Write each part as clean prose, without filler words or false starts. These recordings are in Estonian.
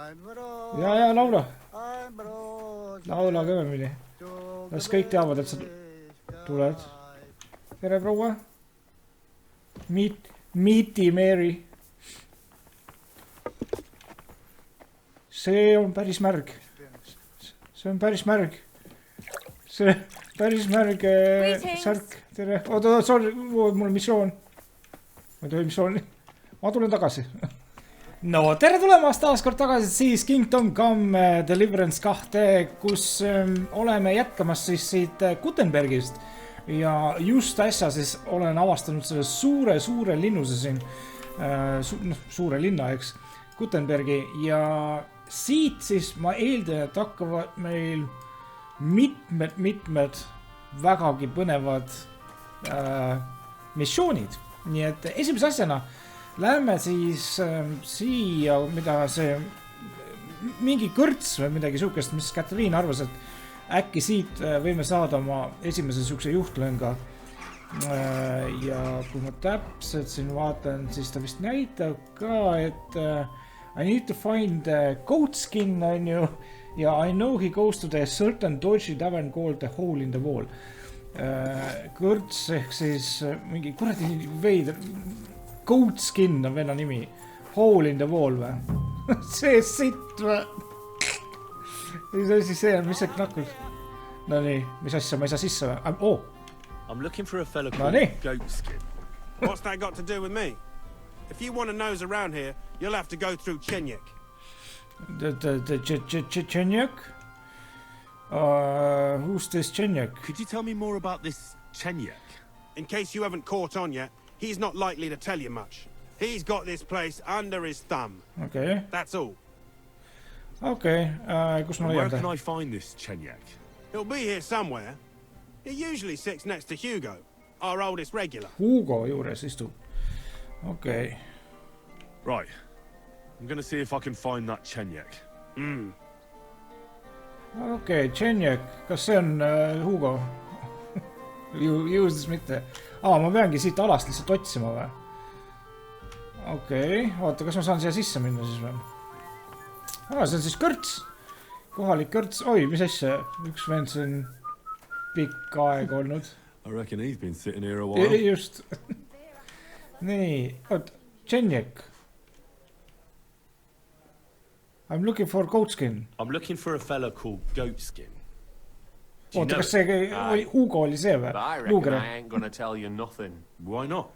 ja laula. Laula kõvemini. Las kõik teavad, et sa tuled. Tere, proua. Meeti Mary. See on päris märg. See on päris märg. See päris märg särk. Tere. Oota, sorry, mul on missioon. Ma ei tohi missiooni. Ma tulen tagasi. No, tere tulemast taas kord tagasi siis Kingdom Come Deliverance 2, kus oleme jätkamas siis siit KUTTENBERGist. Ja just äsja siis olen avastanud selle suure linnuse siin, suure linna, eks, KUTTENBERGi. Ja siit siis ma eeldan, et hakkavad meil mitmed vägagi põnevad missioonid. Nii et esimese asjana läheme siis siia, mida see mingi kõrts või midagi sihukest, mis Katariin arvas, et äkki siit võime saada oma esimese sihukese juhtlõnga. Ja kui ma täpselt siin vaatan, siis ta vist näitab ka, et I need to find goat skin on ju. Ja I know he goes to the certain dodgy tavern called the hole in the wall. Kõrts ehk siis mingi kuradi veider. Goat skin on venna nimi. Hole in the wall või? See sitt või? Mis asi see on, mis see knakud? No nii, mis asja, ma ei saa sisse või? Oh! I'm looking for a fella called goat skin. What's that got to do with me? If you want to nose around here, you'll have to go through Chenyuk. The Chenyuk? Who's this Chenyuk? Could you tell me more about this Chenyuk? In case you haven't caught on yet, he's not likely to tell you much. He's got this place under his thumb. Okay. That's all. Okay, kus ma leian Where ta? can I find this Chenyuk? He'll be here somewhere. He usually sits next to Hugo, our oldest regular. Hugo juures istub. Okay. Right. I'm gonna see if I can find that Chenyuk. Okay, Chenyuk. Kas see on Hugo? Juhustes mitte. Ma peangi siit alast lihtsalt otsima või? Okay, oota, kas ma saan siia sisse minna siis või? See on siis kõrts. Kohalik kõrts. Oi, mis asja? Üks vend see on pikk aeg olnud. I reckon he's been sitting here a while. Just. Nii, oot, Chenyuk. I'm looking for goat skin. I'm looking for a fella called goat skin. Oota, kas see Hugo oli see või? I reckon I ain't gonna tell you nothing. Why not?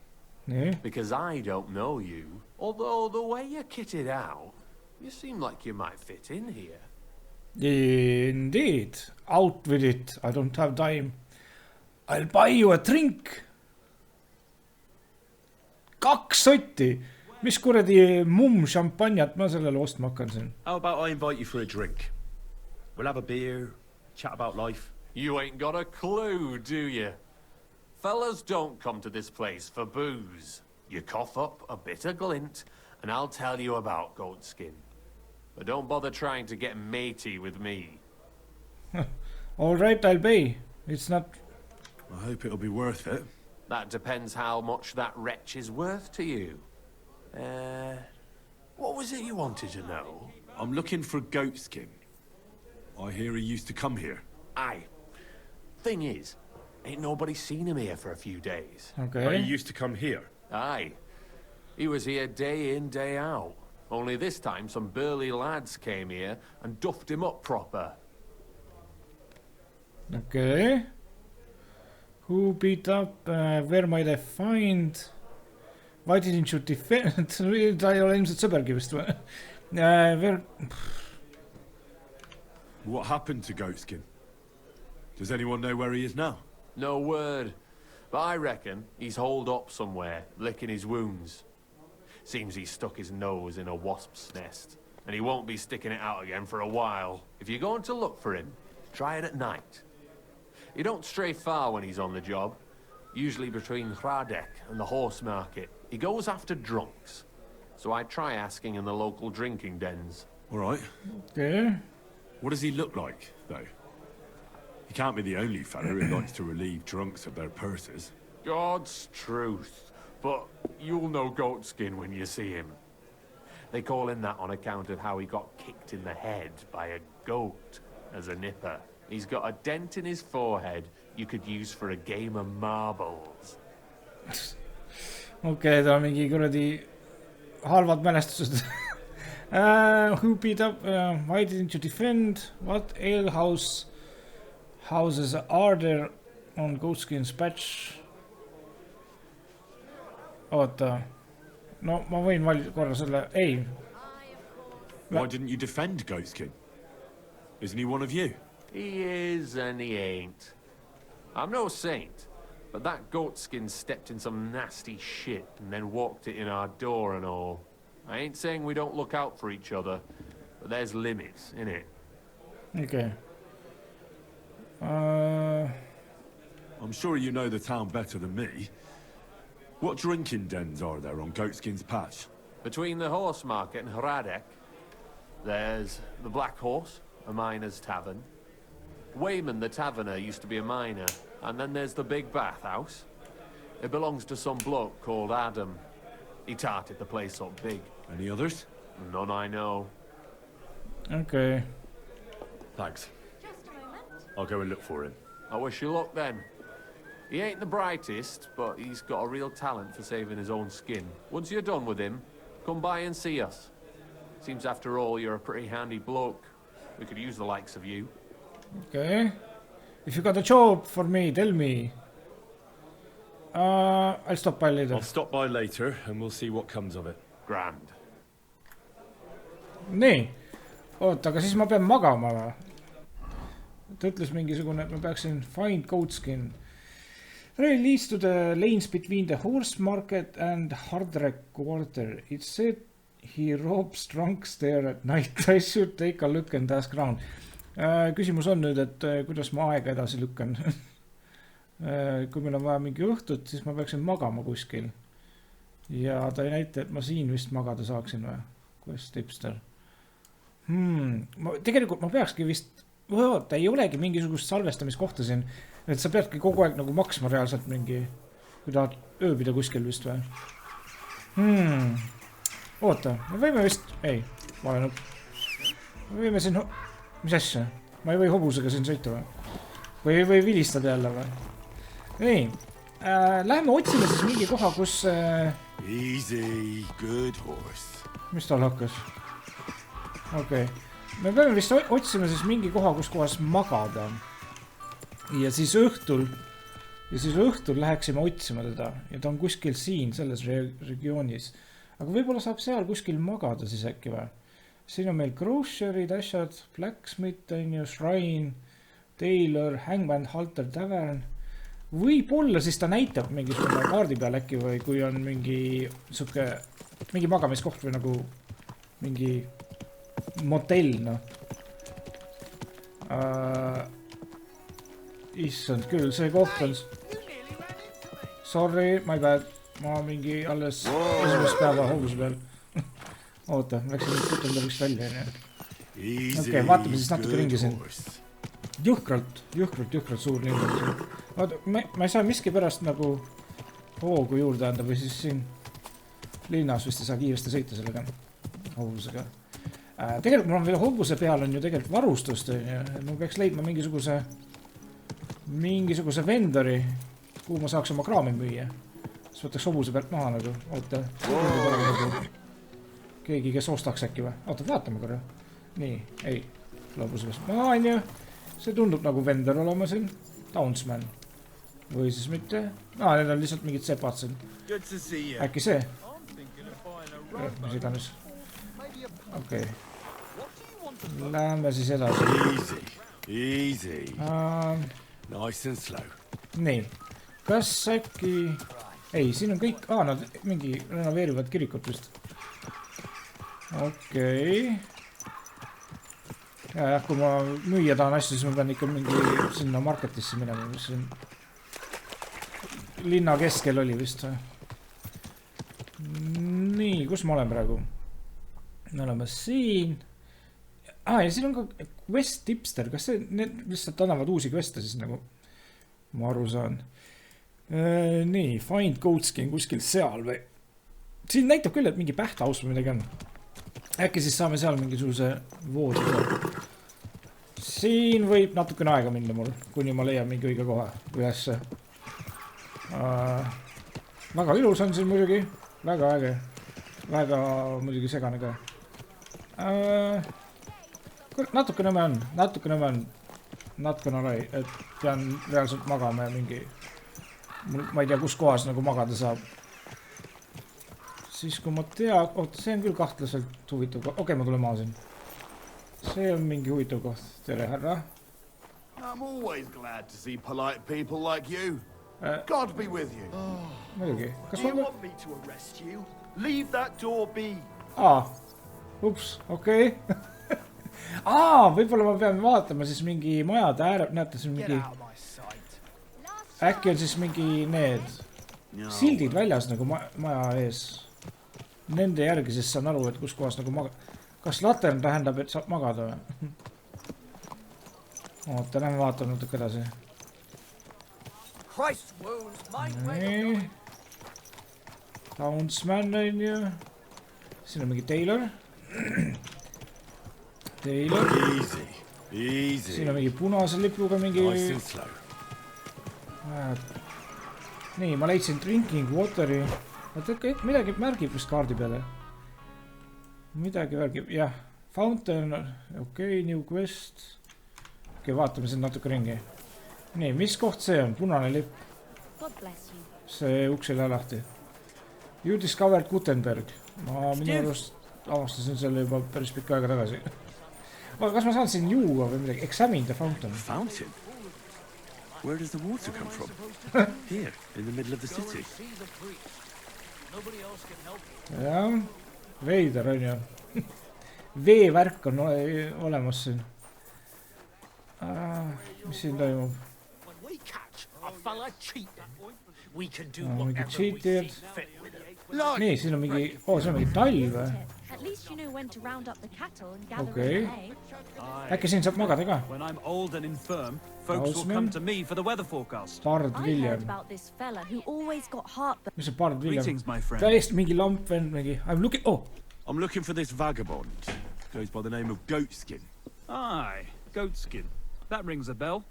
Nii. Because I don't know you. Although the way you're kitted out, you seem like you might fit in here. Indeed. Out with it. I don't have time. I'll buy you a drink. 2 sotti. Mis kuradi šampanjat ma sellele ostma hakkan siin? How about I invite you for a drink? We'll have a beer, chat about life. You ain't got a clue, do you? Fellas don't come to this place for booze. You cough up a bit of glint, and I'll tell you about goat skin. But don't bother trying to get matey with me. All right, I'll pay. It's not... I hope it'll be worth it. That depends how much that wretch is worth to you. What was it you wanted to know? I'm looking for goat skin. I hear he used to come here. Aye. Thing is, ain't nobody seen him here for a few days. Okay. But he used to come here. Aye. He was here day in, day out. Only this time some burly lads came here and duffed him up proper. Okay. Who beat up? Where might I find? Why didn't you defend? Ta ei ole ilmselt sõbergi vist või? What happened to goat skin? Does anyone know where he is now? No word. But I reckon he's holed up somewhere, licking his wounds. Seems he stuck his nose in a wasp's nest, and he won't be sticking it out again for a while. If you're going to look for him, try it at night. You don't stray far when he's on the job. Usually between Hradek and the horse market. He goes after drunks. So I try asking in the local drinking dens. All right. Okay. What does he look like, though? He can't be the only fella who likes to relieve drunks of their purses. God's truth. But you'll know goat skin when you see him. They call him that on account of how he got kicked in the head by a goat as a nipper. He's got a dent in his forehead you could use for a game of marbles. Okei, ta on mingi kuradi halvad mälestused. Who beat up? Why didn't you defend? What houses are there on Goatskin's patch? Oota. No, ma võin valida korra selle. Ei. Why didn't you defend Goatskin? Isn't he one of you? He is and he ain't. I'm no saint, but that goatskin stepped in some nasty shit and then walked it in our door and all. I ain't saying we don't look out for each other, but there's limits, innit? Okay. I'm sure you know the town better than me. What drinking dens are there on Goatskin's patch? Between the horse market and Hradek, there's the Black Horse, a miner's tavern. Wayman the taverner used to be a miner, and then there's the big bathhouse. It belongs to some bloke called Adam. He tarted the place up big. Any others? None I know. Okay. Thanks. Just a moment. I'll go and look for him. I wish you luck then. He ain't the brightest, but he's got a real talent for saving his own skin. Once you're done with him, come by and see us. Seems after all you're a pretty handy bloke. We could use the likes of you. Okay. If you got a job for me, tell me. I'll stop by later. I'll stop by later and we'll see what comes of it. Grand. Nii. Oota, aga siis ma pean magama või? Ta ütles mingisugune, et ma peaksin find Goatskin. Rail leads to the lanes between the horse market and Hardrek quarter. It said he robs drunks there at night. I should take a look and ask around. Küsimus on nüüd, et kuidas ma aega edasi lükkan. Kui meil on vaja mingi õhtut, siis ma peaksin magama kuskil. Ja ta ei näita, et ma siin vist magada saaksin või? Quest tipster. Tegelikult ma peakski vist... Oota, ei olegi mingisugust salvestamiskohta siin. Et sa peadki kogu aeg nagu maksma reaalselt mingi... Kui tahad ööbida kuskil vist või? Oota, me võime vist... Ei, vale nupp. Me võime siin... Mis asja? Ma ei või hobusega siin sõita või? Või vilistada jälle või? Nii. Läheme otsime siis mingi koha, kus... Easy, good horse. Mis tal hakkas? Okei. Me peame vist otsima siis mingi koha, kus kohas magada. Ja siis õhtul läheksime otsima teda. Ja ta on kuskil siin, selles regioonis. Aga võib-olla saab seal kuskil magada siis äkki või? Siin on meil grocerid, asjad, blacksmith, shrine, tailor, hangman, halter, tavern. Võib-olla siis ta näitab mingisugune kaardi peal äkki või kui on mingi magamiskoht või nagu mingi motell, noh. Issand küll, see koht on... Sorry, my bad. Ma mingi alles esimest päeva hobuse peal. Oota, läksin nüüd KUTTENBERGIS välja. Okei, vaatame siis natuke ringi siin. Jõhkralt suur linn. Oota, ma ei saa miski pärast nagu hoogu juurde anda või siis siin linnas vist ei saa kiiresti sõita sellega hobusega. Tegelikult mul on veel hobuse peal on ju tegelikult varustust. Ma peaks leidma mingisuguse vendori, kuhu ma saaks oma kraami müüa. Siis võtaks hobuse pealt maha nagu. Oota, keegi, kes ostaks äkki või? Oota, vaatame korra. Nii, ei, hobuse pealt. On ju, see tundub nagu vendor olema siin. Townsman. Või siis mitte. Need on lihtsalt mingid sepad siin. Äkki see? Mis iganes. Okei. Läheme siis edasi. Easy. Nice and slow. Nii. Kas äkki... Ei, siin on kõik... Nad mingi renoveerivad kirikut vist. Okei. Ja, kui ma müüa tahan asju, siis ma pean ikka mingi sinna marketisse minema, mis siin linna keskel oli vist. Nii, kus ma olen praegu? Me oleme siin. Ja siin on ka quest tipster. Kas need lihtsalt annavad uusi queste siis nagu ma aru saan? Nii, find Goatskin kuskil seal või? Siin näitab küll, et mingi pähtaus või midagi on. äkki siis saame seal mingisuguse voodi. Siin võib natukene aega minna mul, kuni ma leian mingi õige koha ülesse. Väga ilus on siin muidugi. Väga äge. Väga muidugi segane ka. Natukene nõme on. Natukene alai, et pean reaalselt magama ja mingi... Ma ei tea, kus kohas nagu magada saab. Siis kui ma tea... Oota, see on küll kahtlaselt huvitav koht. Okei, ma tulen maa siin. See on mingi huvitav koht. Tere, härra. I'm always glad to see polite people like you. God be with you. Muidugi. Do you want me to arrest you? Leave that door be. Ups, okei. Võib-olla ma pean vaatama siis mingi majade ääre... Näete, siin mingi... Äkki on siis mingi need sildid väljas nagu maja ees. Nende järgi siis saan aru, et kus kohas nagu magada. Kas latern tähendab, et saab magada või? Oota, lähme vaatame natuke edasi. Nii. Townsman on ju. Siin on mingi Taylor. Siin on mingi punase lipuga mingi... Nii, ma leidsin drinking wateri. Midagi märgib vist kaardi peale. Midagi märgib, jah. Fountain, okei, new quest. Okei, vaatame siin natuke ringi. Nii, mis koht see on? Punane lipp. See uks ei lähe lahti. You discovered KUTTENBERG. Ma minu arust avastasin selle juba päris pikka aega tagasi. Kas ma saan siin juua või midagi? Examine the fountain. Fountain? Where does the water come from? Here, in the middle of the city. Jah, veider on ju. Veevärk on olemas siin. Mis siin toimub? Mingi cheatid. Nii, siin on mingi... see on mingi talv või? Okei. Äkki siin saab magada ka? Bard William. Mis see Bard William? Täiesti mingi lamp vend mingi. I'm looking for this vagabond. Goes by the name of Goatskin. Aye, Goatskin. That rings a bell.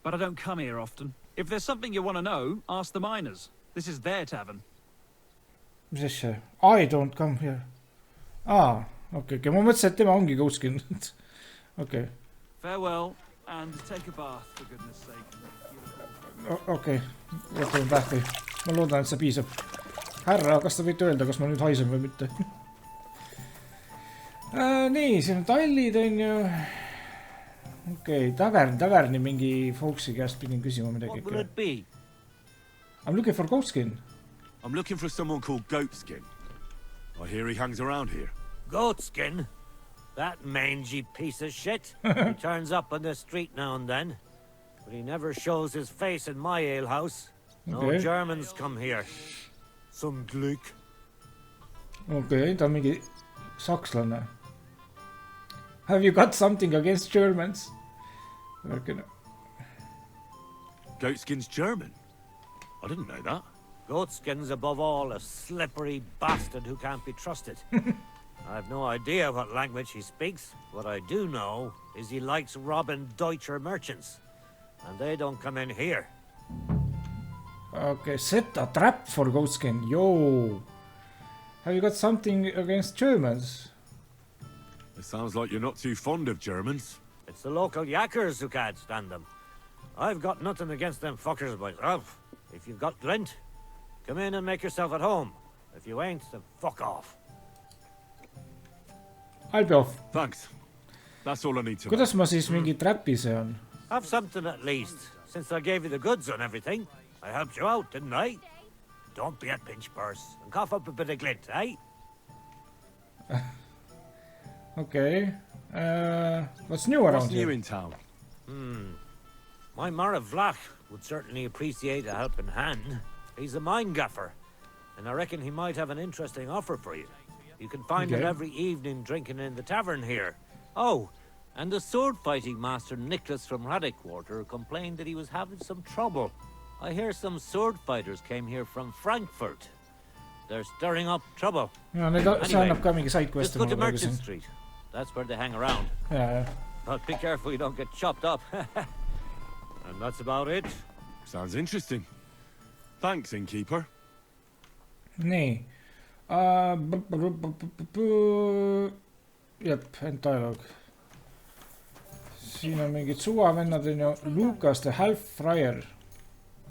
But I don't come here often. If there's something you want to know, ask the miners. This is their tavern. Mis asja? I don't come here. Okei. Ma mõtlesin, et tema ongi Goatskin. Okei. Farewell and take a bath for goodness sake. Okei. Võtame pähti. Ma loodan, et see piisab. Härra, kas te võite öelda, kas ma nüüd haisen või mitte? Nii, siin on tallid on ju. Okei, taverni mingi folksi käest pidin küsima midagi. What will it be? I'm looking for Goatskin. I'm looking for someone called Goatskin. I hear he hangs around here. Goatskin? That mangy piece of shit. He turns up on the street now and then. But he never shows his face in my alehouse. No Germans come here. Some Glück. Okei, ta on mingi sakslane. Have you got something against Germans? Goatskin's German? I didn't know that. Goatskin's above all a slippery bastard who can't be trusted. I've no idea what language he speaks. What I do know is he likes robbing Deutscher merchants. And they don't come in here. Okay, set a trap for Goatskin. Yo! Have you got something against Germans? It sounds like you're not too fond of Germans. It's the local yakkers who can't stand them. I've got nothing against them fuckers myself. If you've got glint, come in and make yourself at home. If you ain't, then fuck off. I'll be off. Thanks. That's all I need to know. Kuidas ma siis mingi trapi see on? Have something at least. Since I gave you the goods on everything, I helped you out, didn't I? Don't be a pinch purse and cough up a bit of glint, eh? Okay. What's new around What's here? new in town? My Mara Vlach would certainly appreciate a helping hand. He's a mine gaffer, and I reckon he might have an interesting offer for you. You can find him every evening drinking in the tavern here. Oh, and the sword-fighting master Nicholas from Radekwater complained that he was having some trouble. I hear some sword fighters came here from Frankfurt. They're stirring up trouble. No, see annab ka mingi side quest'i. Just go to Merchant Street. That's where they hang around. Yeah. But be careful you don't get chopped up. And that's about it. Sounds interesting. Thanks, innkeeper. Nii. Jep, end dialoog. Siin on mingid suvavennad on ju. Lucas the Half-Friar.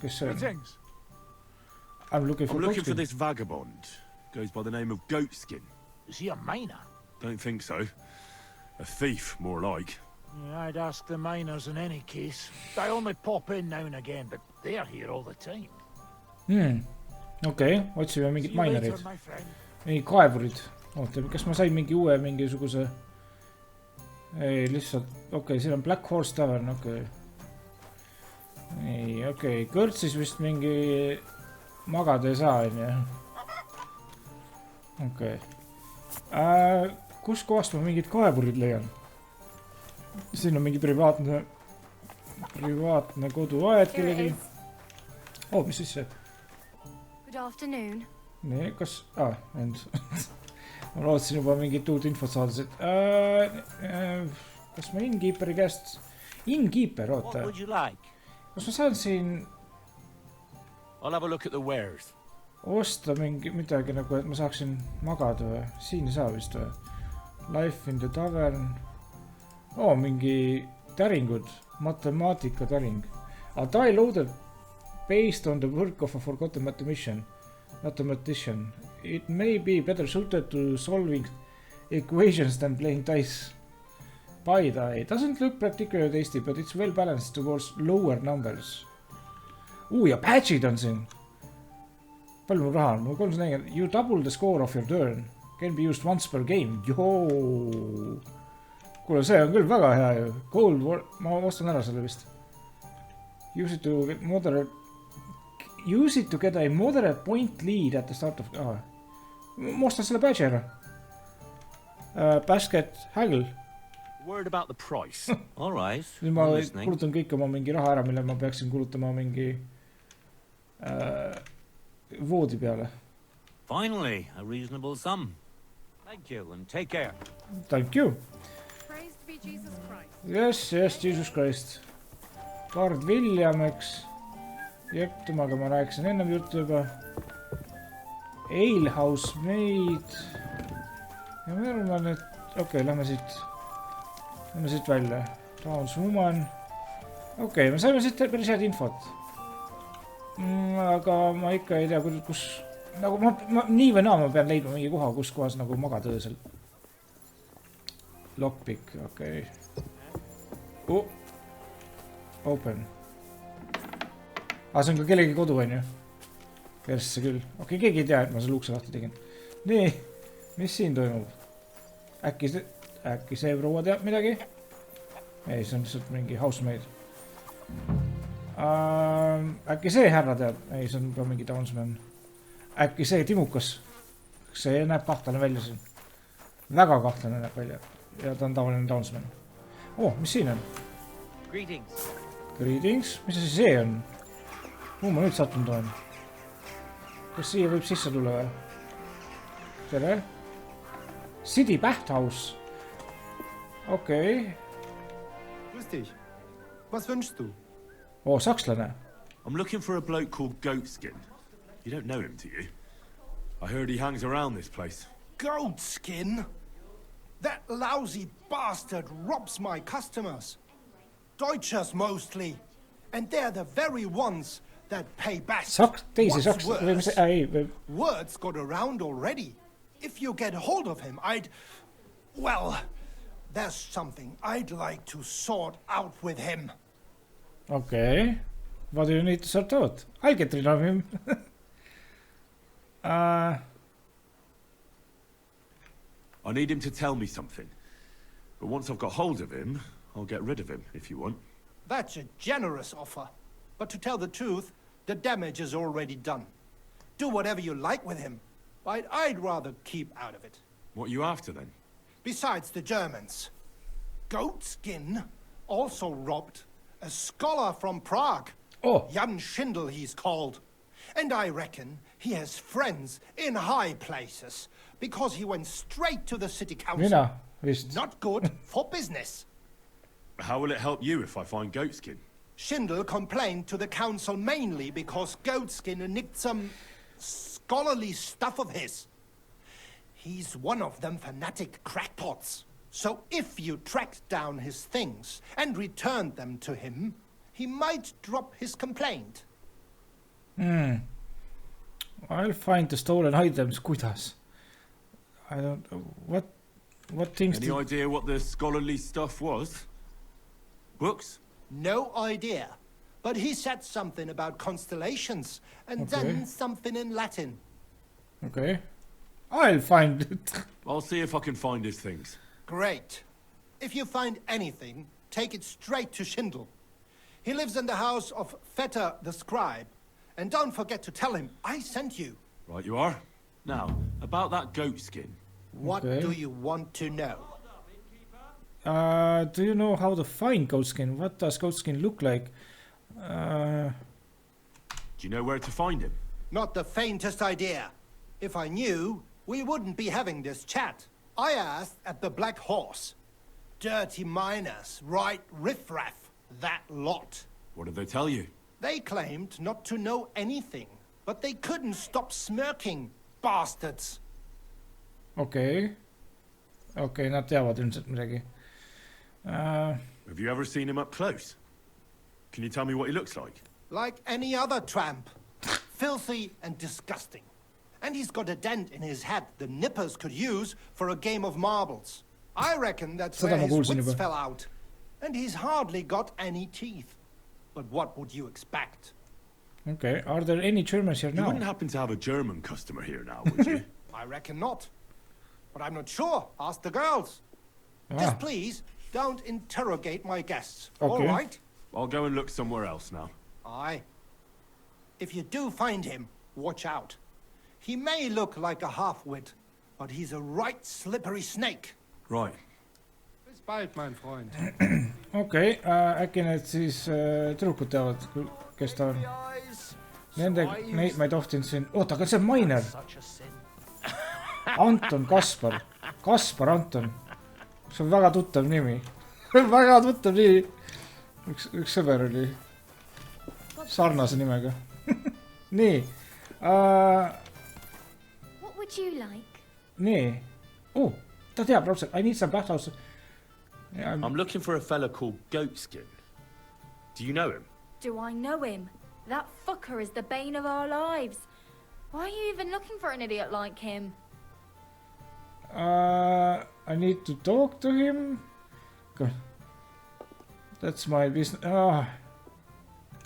Kes see on? I'm looking for this vagabond. Goes by the name of Goatskin. Is he a miner? Don't think so. A thief, more like. Yeah, I'd ask the miners in any case. They only pop in now and again, but they're here all the time. Okei, otsime mingid minerid. Ei, kaevurid. Oota, kas ma sain mingi uue mingisuguse... Ei, lihtsalt... Okei, siin on Black Horse Tavern, okei. Ei, okei. Kõrtsis vist mingi... Magada ei saa, on ju. Okei. Kus kohast ma mingid kaevurid leian? Siin on mingi privaatne koduaed kellegi. Mis siis see? Good afternoon. Nii, kas... end. Ma lootsin juba mingit uut infot saada. Kas ma innkeeperi käest... Innkeeper, oota. Kas ma saan siin... I'll have a look at the wares. Osta midagi nagu, et ma saaksin magada või? Siin ei saa vist või? Life in the tavern. Mingi täringud. Matemaatika täring. A die loaded based on the work of a forgotten mathematician. It may be better suited to solving equations than playing dice. By die. Doesn't look particularly tasty, but it's well balanced towards lower numbers. Ja patchid on siin. Palju mul raha on? Mul 340. You double the score of your turn. Can be used once per game. Joo. Kuule, see on küll väga hea ju. Gold war... Ma ostan ära selle vist. Use it to get a moderate point lead at the start of... Ma ostan selle patchi ära. Basket, haggle. Word about the price. All right. Nüüd ma kulutan kõik oma mingi raha ära, mille ma peaksin kulutama mingi voodi peale. Finally, a reasonable sum. Thank you and take care. Thank you. Praised be Jesus Christ. Yes, Jesus Christ. Lord William, eks. Jep, temaga ma rääkisin ennem juttu juba. Alehouse Maid. Ja ma arvan, et... Okei, lähme siit välja. Townswoman. Okei, me saime siit päris head infot. Aga ma ikka ei tea, kus... Nagu ma nii või naa ma pean leidma mingi koha, kus kohas nagu magada öösel. Lockpick, okei. Open. See on ka kellegi kodu, on ju? Persse küll. Okei, keegi ei tea, et ma selle ukse lahti tegin. Nii, mis siin toimub? Äkki see proua teab midagi? Ei, see on lihtsalt mingi housemaid. Äkki see härra teab? Ei, see on ka mingi townsman. Äkki see timukas? See näeb kahtlane välja siin. Väga kahtlane näeb välja. Ja ta on tavaline townsman. Mis siin on? Greetings. Mis see on? Ma nüüd sattunud olen. Kas siia võib sisse tulla või? Tere? City Bathhouse. Okei. Grüß dich. Was wünschst du? Sakslane. I'm looking for a bloke called Goatskin. You don't know him, do you? I heard he hangs around this place. Goatskin? That lousy bastard robs my customers. Deutschers mostly. And they're the very ones that pay back. Words got around already. If you get hold of him, well, there's something I'd like to sort out with him. Okay. What do you need to sort out? I'll get rid of him. I need him to tell me something. But once I've got hold of him, I'll get rid of him, if you want. That's a generous offer. But to tell the truth, the damage is already done. Do whatever you like with him. But I'd rather keep out of it. What are you after, then? Besides the Germans. Goatskin also robbed a scholar from Prague. Oh. Jan Schindel, he's called. And I reckon He has friends in high places because he went straight to the city council. Mina vist. Not good for business. How will it help you if I find goatskin? Schindel complained to the council mainly because Goatskin nicked some scholarly stuff of his. He's one of them fanatic crackpots. So if you tracked down his things and returned them to him, he might drop his complaint. I'll find the stolen items. Kuidas? I don't... What things... Any idea what the scholarly stuff was? Books? No idea. But he said something about constellations, and then something in Latin. Okay. I'll find it. I'll see if I can find his things. Great. If you find anything, take it straight to Schindel. He lives in the house of Vetter the scribe. And don't forget to tell him I sent you. Right you are. Now, about that goatskin. What do you want to know? Do you know how to find goatskin? What does goatskin look like? Do you know where to find him? Not the faintest idea. If I knew, we wouldn't be having this chat. I asked at the Black Horse. Dirty miners, right riffraff, that lot. What did they tell you? They claimed not to know anything, but they couldn't stop smirking, bastards. Okay, nad teavad ilmselt midagi. Have you ever seen him up close? Can you tell me what he looks like? Like any other tramp. Filthy and disgusting. And he's got a dent in his head the nippers could use for a game of marbles. I reckon that's where his wits fell out. And he's hardly got any teeth. But what would you expect? Okay, are there any Germans here now? You wouldn't happen to have a German customer here now, would you? I reckon not. But I'm not sure. Ask the girls. Just please, don't interrogate my guests. All right? I'll go and look somewhere else now. Aye. If you do find him, watch out. He may look like a half-wit, but he's a right slippery snake. Right. Bis bald, mein Freund. Okei, äkki need siis tüdrukud teavad, kes ta on. Neid ma ei tohtinud siin... Oota, aga see on Mainer. Anton Kaspar. Kaspar Anton. See on väga tuttav nimi. Väga tuttav nimi. Üks sõber oli sarnase nimega. Nii. What would you like? Nii. Ta teab raudselt. I need some bathhouse. I'm looking for a fella called Goatskin. Do you know him? Do I know him? That fucker is the bane of our lives. Why are you even looking for an idiot like him? I need to talk to him. God. That's my business. I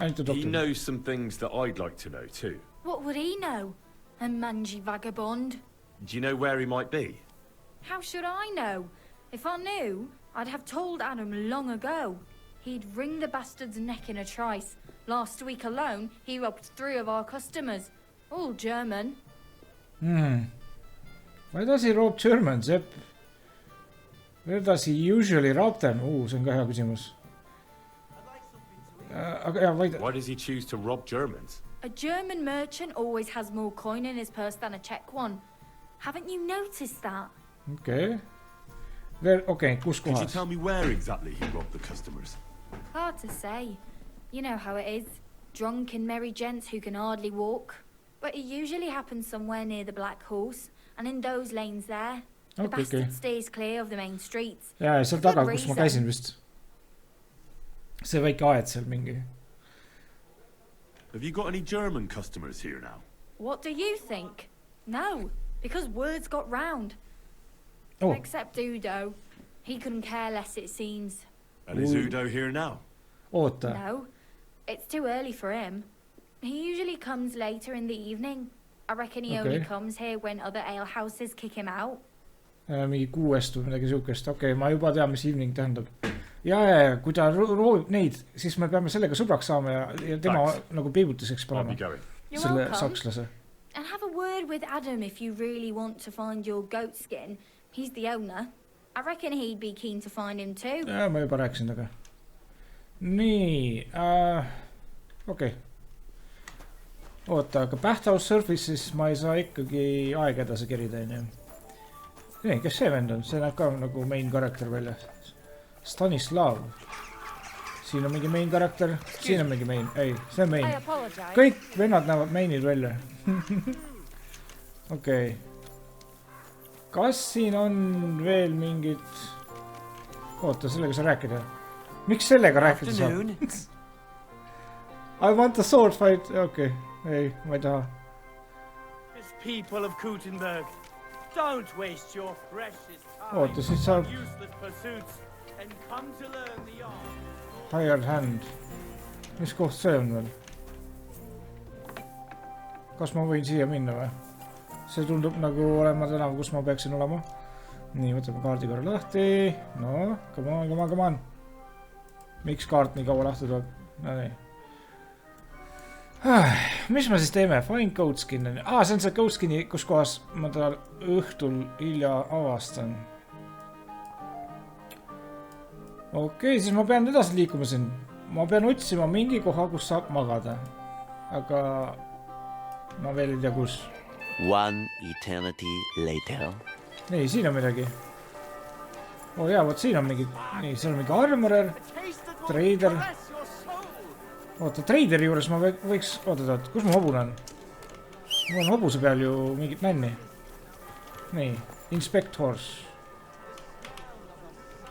need to talk to him. He knows some things that I'd like to know too. What would he know? A mangy vagabond. Do you know where he might be? How should I know? If I knew, I'd have told Adam long ago. He'd wring the bastard's neck in a trice. Last week alone, he robbed 3 of our customers. All German. Why does he rob Germans? Where does he usually rob them? See on ka hea küsimus. Why does he choose to rob Germans? A German merchant always has more coin in his purse than a Czech one. Haven't you noticed that? Okay. Kus kohas? Could you tell me where exactly he robbed the customers? Hard to say. You know how it is. Drunk and merry gents who can hardly walk. But it usually happens somewhere near the Black Horse, and in those lanes there. The bastard stays clear of the main streets. Jaa, seal taga, kus ma käisin vist. See väike aed seal mingi. Have you got any German customers here now? What do you think? No, because words got round. Except Udo. He couldn't care less, it seems. And is Udo here now? Oota. No, it's too early for him. He usually comes later in the evening. I reckon he only comes here when other alehouses kick him out. Mingi 6 või midagi siukest. Ma juba tean, mis evening tähendab. Ja, kui ta roovib neid, siis me peame sellega sõbraks saama ja tema nagu peibutuseks panema. Selle sakslase. And have a word with Adam if you really want to find your goat skin. He's the owner. I reckon he'd be keen to find him too. Ja, ma juba rääkisin taga. Nii, okei. Oota, aga Bathhouse Surface'is ma ei saa ikkagi aega edasi kerida, onju. Ei, kes see vend on? See näeb ka nagu main karakter välja. Stanislav. Siin on mingi main karakter. Siin on mingi main. Ei, see on main. Kõik vennad näevad mainid välja. Okei. Kas siin on veel mingid... Oota, sellega sa rääkida. Miks sellega rääkida saab? I want a sword fight. Okei. Ei, ma ei taha. People of KUTTENBERG, don't waste your precious time. Oota, siis saab... Useless pursuits and come to learn the art. Hired hand. Mis koht see on veel? Kas ma võin siia minna või? See tundub nagu olema tänav, kus ma peaksin olema. Nii, võtame kaardi korra lahti. No, come on. Miks kaart nii kaua lahti tuleb? No nii. Mis ma siis teeme? Find Goatskin. See on see Goatskini, kus kohas ma ta õhtul hilja avastan. Okei, siis ma pean edasi liikuma siin. Ma pean otsima mingi koha, kus saab magada. Aga ma veel ei tea kus. One eternity later. Nii, siin on midagi. Jaa, võt siin on mingi... Nii, siin on mingi armorer. Trader. Oota, traderi juures ma võiks... Oota, kus ma hobune on? Mul on hobuse peal ju mingit männi. Nii, inspect horse.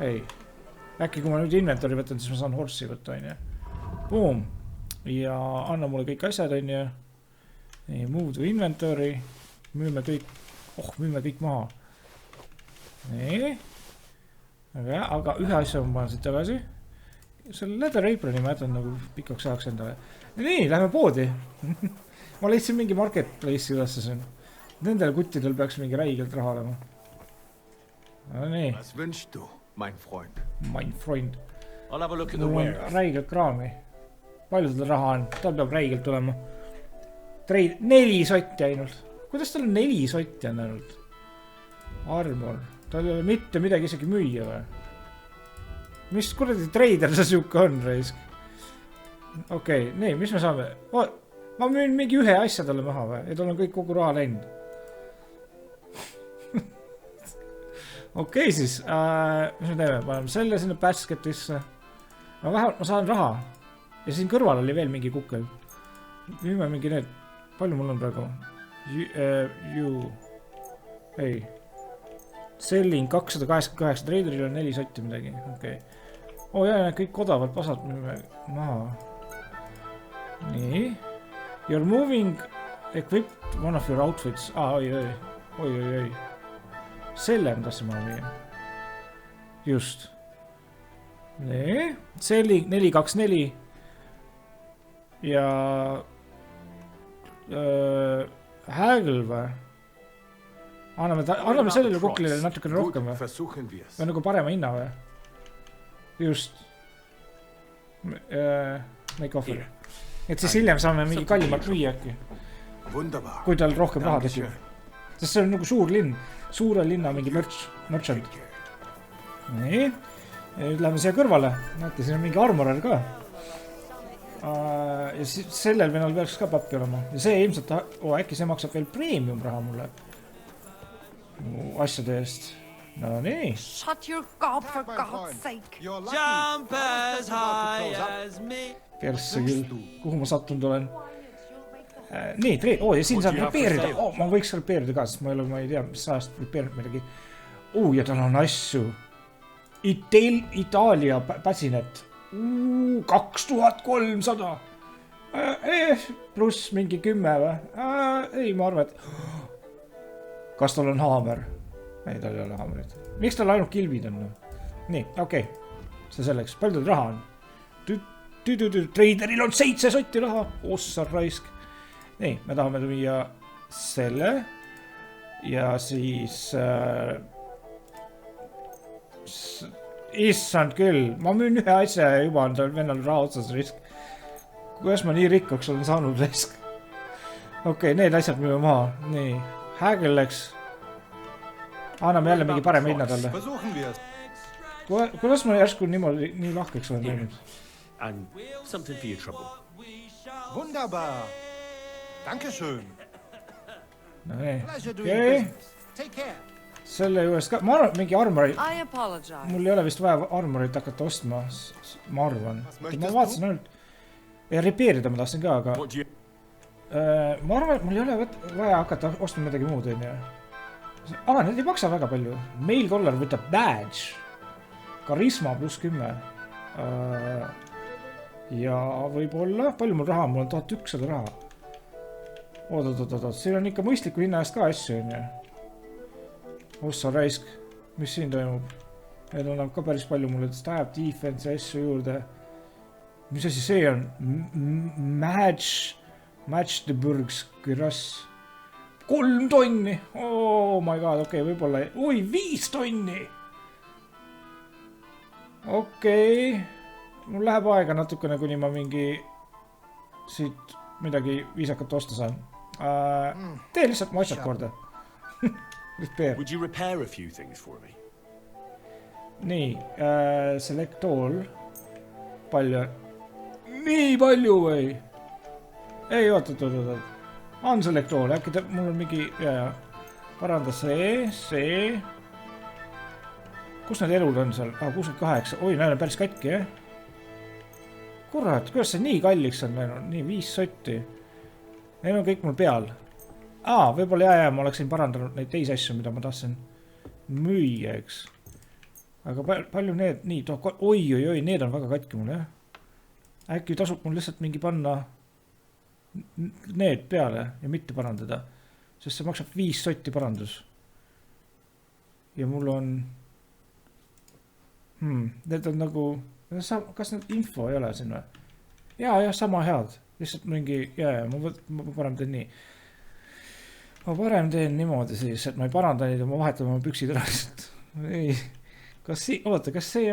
Ei. Äkki kui ma nüüd inventory võtan, siis ma saan horse'i võtta, on ju. Boom. Ja anna mulle kõik asjad, on ju. Nii, move to inventory. Müüme kõik maha. Nii. Aga ühe asja ma panen siit tagasi. Selle leather aproni ma jätan nagu pikaks ajaks endale. Nii, lähme poodi. Ma leidsin mingi marketplace'i ülesse siin. Nendel kuttidel peaks mingi räigelt raha olema. No nii. Was wünschst du, mein Freund? Mein Freund. I'll have a look at the Mul on warehouse. räigelt kraami. Palju tal raha on? Tal peab räigelt olema. 4 sotti ainult. Kuidas tal on 4 sotti on ainult? Armor. Tal ei ole mitte midagi isegi müüa või? Mis kuradi trader see siuke on, raisk? Okei, nii, mis me saame? Ma müün mingi ühe asja talle maha või? Ja tal on kõik kogu raha läinud. Okei siis, mis me teeme? Paneme selle sinna basketisse. Vähemalt ma saan raha. Ja siin kõrval oli veel mingi kukkel. Müüme mingi need. Palju mul on praegu? Ei. Selling 288. Traderil on 4 sotti midagi. Okei. Jaa, kõik odavad pasad müüme maha. Nii. You're moving equipped one of your outfits. Oi. Selle on tahtsin maha müüa. Just. Nii. Selling 424. Ja... Hagel või? Anname sellele kuklile natukene rohkem või? Või nagu parema hinna või? Just. Make offer. Et siis hiljem saame mingi kallimalt müüa äkki. Kui tal rohkem raha tekib. Sest see on nagu suur linn. Suure linna mingi merchant. Nii. Nüüd läheme siia kõrvale. Näete, siin on mingi armorer ka. Ja sellel venal peaks ka pappi olema. Ja see ilmselt... äkki see maksab veel premium raha mulle. Asjade eest. No nii. Shut your gob for God's sake. Jump as high as me. Persse küll. Kuhu ma sattunud olen? Nii, ja siin saab repeerida. Ma võiks repeerida ka, sest ma ei tea, mis ajast repeerinud midagi. Ja tal on asju. Itaalia päsinet. 2300. Pluss mingi 10 või? Ei, ma arvan, et... Kas tal on haamer? Ei, tal ei ole haamerit. Miks tal ainult kilbid on? Nii, okei. See selleks. Palju tal raha on? Traderil on 7 sotti raha. Ossa raisk. Nii, me tahame müüa selle. Ja siis... Issand küll. Ma müün ühe asja ja juba on tal vennal raha otsas risk. Kuidas ma nii rikkaks olen saanud risk? Okei, need asjad müüme maha. Nii. Hagel läks. Anname jälle mingi parem hinna talle. Kuidas ma järsku nii lahkeks olen läinud? And something for your trouble. Wunderbar. Dankeschön. Okei. Selle juures ka, ma arvan, mingi armori. Mul ei ole vist vaja armorit hakata ostma, ma arvan. Ma vaatasin ainult. Ja repeerida ma tahtsin ka, aga ma arvan, et mul ei ole vaja hakata ostma midagi muud, on ju. Aga need ei maksa väga palju. Mail collar võtab badge. Karisma pluss 10. Ja võib-olla, palju mul raha, mul on 1100 raha. Oot, siin on ikka mõistliku hinna eest ka asju, on ju. Ossa raisk, mis siin toimub? Need on ka päris palju mulle stab, defense ja asju juurde. Mis asi see on? Match the burgs, kuidas? 3 tonni! Oh my god, okei, võib-olla... Oi, 5 tonni! Okei. Mul läheb aega natukene, kuni ma mingi... Siit midagi viisakat osta saan. Tee lihtsalt mu asjad korda. Would you repair a few things for me? Nii, select all. Palju. Nii palju või? Ei, oot. Unselect all, äkki mul on mingi... Paranda see. Kus need elud on seal? 68. Oi, näen päris katki, jah? Kurat, kuidas see nii kalliks on läinud? Nii, 5 sotti. Need on kõik mul peal. Võib-olla ma oleksin parandanud neid teisi asju, mida ma tahtsin müüa, eks. Aga palju need... Nii, oi, need on väga katki mul, jah? Äkki tasub mul lihtsalt mingi panna need peale ja mitte parandada. Sest see maksab 5 sotti parandus. Ja mul on... Need on nagu... Kas need info ei ole siin või? Jah, sama head. Lihtsalt mingi... ma parem teen nii. Ma parem teen niimoodi siis, et ma ei paranda neid ja ma vahetan oma püksid ära. Ei. Kas see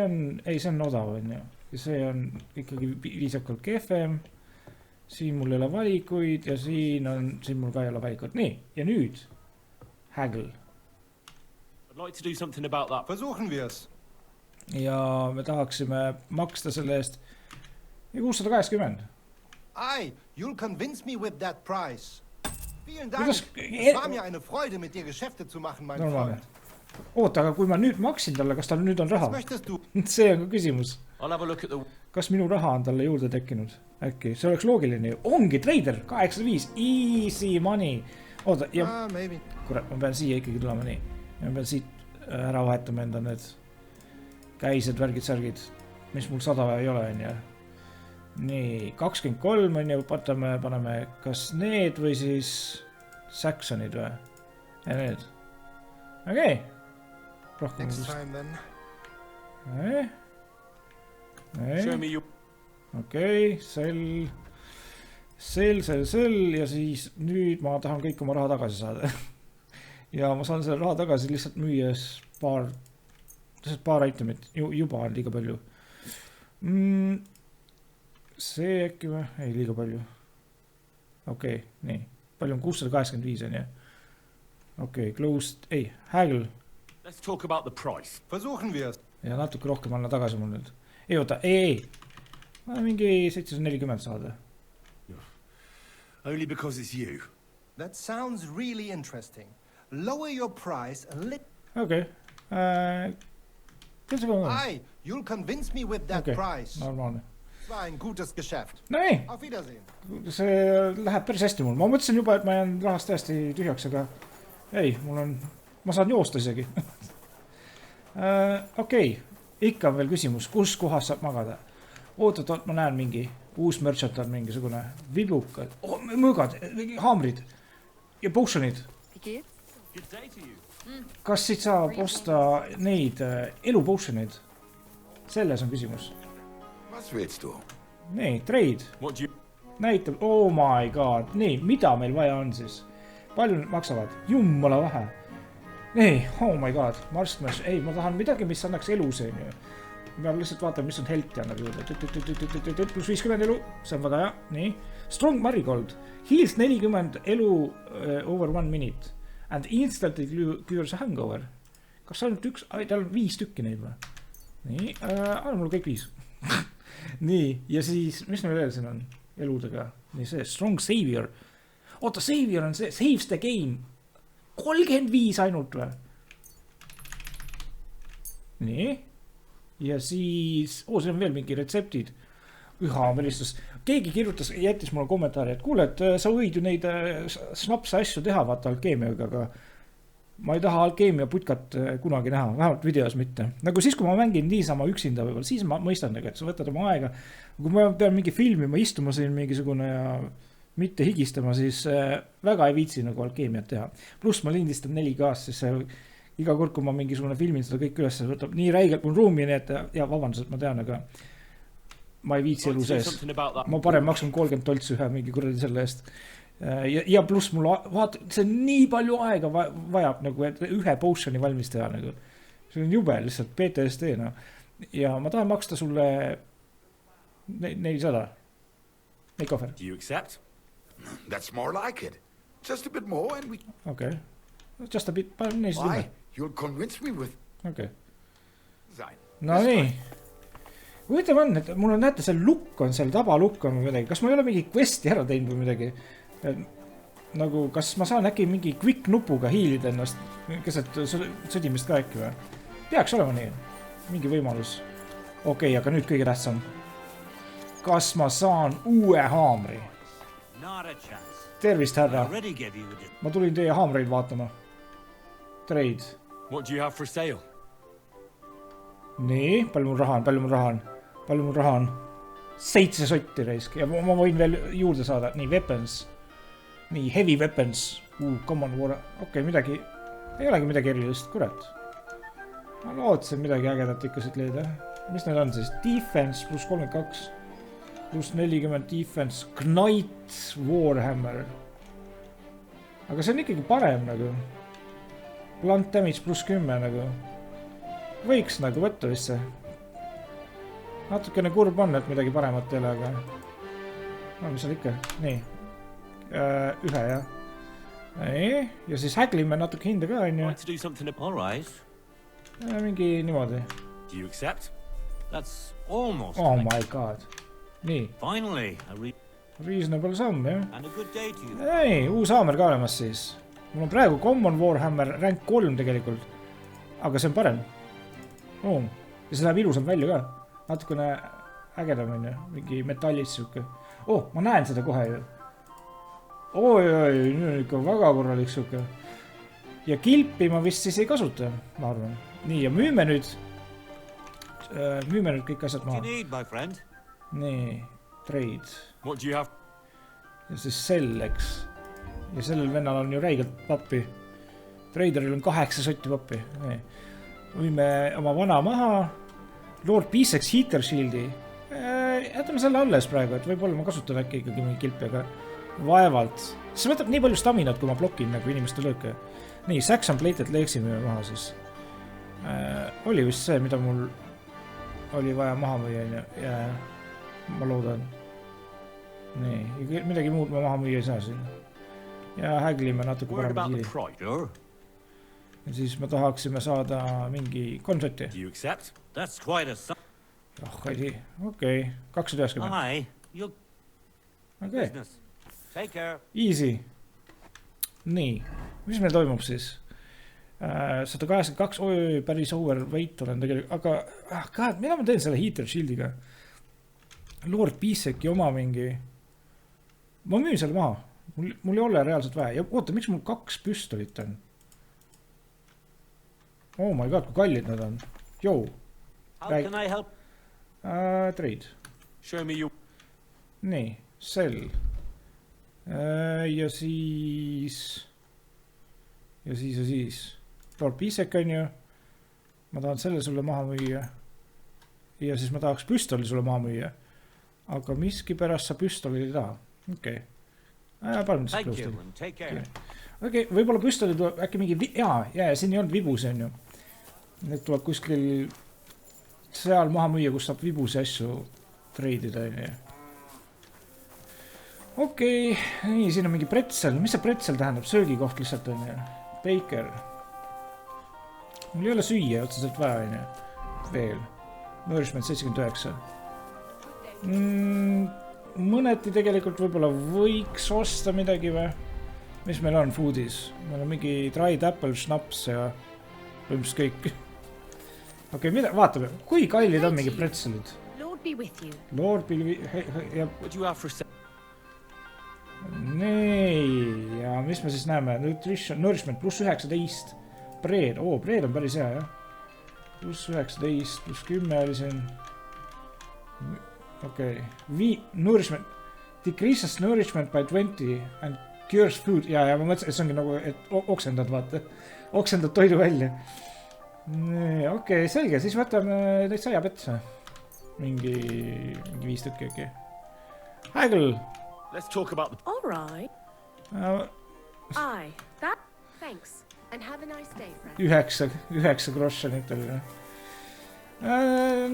on... Ei, see on odav, on ju. Ja see on ikkagi viisakalt kehvem. Siin mul ei ole valikuid ja siin mul ka ei ole valikuid. Nii, ja nüüd. Haggle. I'd like to do something about that. Versuchen wir's. Ja me tahaksime maksta selle eest 680. You'll convince me with that price. Vielen Dank. Es war mir eine Freude, mit dir Geschäfte zu machen, mein Freund. Oota, aga kui ma nüüd maksin talle, kas tal nüüd on raha? See on ka küsimus. Kas minu raha on talle juurde tekkinud? Äkki, see oleks loogiline ju. Ongi trader, 85, easy money. Oota, ja... Kurat, ma pean siia ikkagi tulema nii. Ma pean siit ära vahetama enda need käised, värgid, särgid. Mis mul 100 ei ole, on ju. Nii, 23 on ju, paneme kas need või siis Saxonid või? Ja need. Okei. Rohkem Okei, sell ja siis nüüd ma tahan kõik oma raha tagasi saada. Ja ma saan selle raha tagasi lihtsalt müües paar itemit, juba on liiga palju. See äkki või? Ei, liiga palju. Okei, nii. Palju on 685 on ju? Okei, closed, ei, haggle. Let's talk about the price. Versuchen wir's. Ja natuke rohkem anna tagasi mul nüüd. Ei, oota, ei. Ma mingi 740 saada. Only because it's you. That sounds really interesting. Lower your price a little. Okei. You'll convince me with that price. Normaalne. Es war ein gutes Geschäft. No ei. Auf Wiedersehen. See läheb päris hästi mul. Ma mõtlesin juba, et ma jään rahast täiesti tühjaks, aga ei, ma saan joosta isegi. Okei. Ikka on veel küsimus, kus kohas saab magada? Oot, ma näen mingi uus merchant on mingisugune vibukad, mõõgad, haamrid ja potionid. Kas siit saab osta neid elu potionid? Selles on küsimus. Nii, trade. Näitab, oh my god. Nii, mida meil vaja on siis? Palju need maksavad? Jummala vähe. Nii, oh my god. Marskmesh, ei, ma tahan midagi, mis annaks elu siin ju. Ma pean lihtsalt vaatama, mis on helti annab juurde. Plus 50 elu, see on väga hea. Nii. Strong Marigold. Heals 40 elu over 1 minute. And instantly cures a hangover. Kas ainult üks? Tal on 5 tükki neid või? Nii, mul kõik 5. Nii, ja siis, mis meil veel siin on eludega? Nii see, Strong Savior. oota, savior on see, saves the game. 35 ainult või? Nii. Ja siis, see on veel mingi retseptid. Ühamelistus. Keegi kirjutas, jättis mulle kommentaari, et kuule, et sa võid ju neid snapse asju teha, vaata alkeemiaga, aga ma ei taha alkeemia putkat kunagi näha, vähemalt videos mitte. Nagu siis, kui ma mängin niisama üksinda võib-olla, siis ma mõistan, et sa võtad oma aega. Kui ma pean mingi filmima, istuma siin mingisugune ja mitte higistama, siis väga ei viitsi nagu alkeemiat teha. Pluss ma lindistan 4K-s, siis iga kord, kui ma mingisugune filmin seda kõik üles, võtab nii räigelt mul ruumi, nii et ja vabandus, et ma tean, aga ma ei viitsi elu sees. Ma parem maksan $30 ühe mingi kuradi selle eest. Ja pluss mul, vaata, see on nii palju aega vajab, nagu, et ühe potioni valmis teha. Nagu. See on jube lihtsalt PTSD. No. Ja ma tahan maksta sulle 400. Make offer. Do you accept? That's more like it. Just a bit more and we... Okay. Just a bit. Why? You'll convince me with... Okay. No nii. Huvitav on, et mul on näete, see lukk on, seal tabalukk on või midagi. Kas ma ei ole mingi questi ära teinud või midagi? Nagu, kas ma saan äkki mingi quick nupuga hiilida ennast keset sõdimist ka äkki või? Peaks olema nii. Mingi võimalus. Okei, aga nüüd kõige tähtsam. Kas ma saan uue haamri? Tervist, härra. Ma tulin teie haamreid vaatama. Trade. What do you have for sale? Nii, palju mul raha on? 7 sotti reisk. Ja ma võin veel juurde saada. Nii, weapons. Nii, heavy weapons. Common war. Okei, midagi. Ei olegi midagi erilist, kurat. Ma lootsin midagi ägedat ikka siit leida. Mis need on siis? Defense plus 32. Plus 40 defense. Knight Warhammer. Aga see on ikkagi parem nagu. Blunt damage plus 10 nagu. Võiks nagu võtta vist see. Natukene kurb on, et midagi paremat ei ole, aga... No, mis on ikka? Nii. Ühe, jah. Nii. Ja siis häglime natuke hinda ka, on ju. Mingi niimoodi. Oh my god. Nii. Reasonable samm, jah. Ei, uus haamer ka olemas siis. Mul on praegu Common Warhammer rank 3 tegelikult. Aga see on parem. Ja see läheb ilusam välja ka. Natukene ägedam on ju. Mingi metallist siuke. Ma näen seda kohe ju. Nüüd on ikka väga korralik siuke. Ja kilpi ma vist siis ei kasuta, ma arvan. Nii, ja müüme nüüd kõik asjad maha. Nii, trade. Ja siis sell, eks. Ja sellel vennal on ju räigelt pappi. Traderil on 8 sotti pappi. Võime oma vana maha. Lord Peacex Heater Shieldi. Jätame selle alles praegu, et võib-olla ma kasutan äkki ikkagi mingi kilpi, aga vaevalt. See võtab nii palju staminat, kui ma blokin nagu inimeste lööke. Nii, Saxon Plated leeksime maha siis. Oli vist see, mida mul oli vaja maha müüa, ja ma loodan. Nii, midagi muud ma maha müüa ei saa siin. Ja häglime natuke parem kiiri. Ja siis me tahaksime saada mingi 3 sotti. Okei, 290. Okei. Easy. Nii, mis meil toimub siis? 182, päris overweight olen tegelikult, aga mida ma teen selle Heater Shieldiga? Lord Peaceki oma mingi... Ma müün selle maha. Mul ei ole reaalselt vaja. Ja oota, miks mul 2 püstolit on? Oh my god, kui kallid nad on. Jou. How can I help? Trade. Show me you. Nii, sell. Ja siis... Lord Peacek on ju. Ma tahan selle sulle maha müüa. Ja siis ma tahaks püstoli sulle maha müüa. Aga miski pärast sa püstoli ei taha. Okei. Okei, võib-olla püstoli tuleb äkki mingi... Jaa, siin ei olnud vibusi on ju. Need tuleb kuskil seal maha müüa, kus saab vibusi asju treidida. Okei, nii, siin on mingi pretsel. Mis see pretsel tähendab? Söögikoht lihtsalt on ju. Baker. Mul ei ole süüa otseselt vaja on ju. Veel. Nourishment 79. Mõneti tegelikult võib-olla võiks osta midagi või? Mis meil on foodis? Meil on mingi dried apple, schnaps ja põhimõtteliselt kõik. Okei, mida? Vaatame, kui kallid on mingi pretzelid? Lord be with you. Lord be with you. Nii, ja mis me siis näeme? Nutrition, nourishment pluss 19. Bread, bread on päris hea, jah. Pluss 19, pluss 10 oli siin. Okei. Nourishment. Decreases nourishment by 20 and cures food. Ja ma mõtlesin, et see ongi nagu, et oksendad, vaata. Oksendad toidu välja. Okei, selge, siis võtame neid sajapetse. Mingi 5 tükki, okei. Hagel! Let's talk about the... All right. Thanks. And have a nice day, friend. 9 grossonit oli.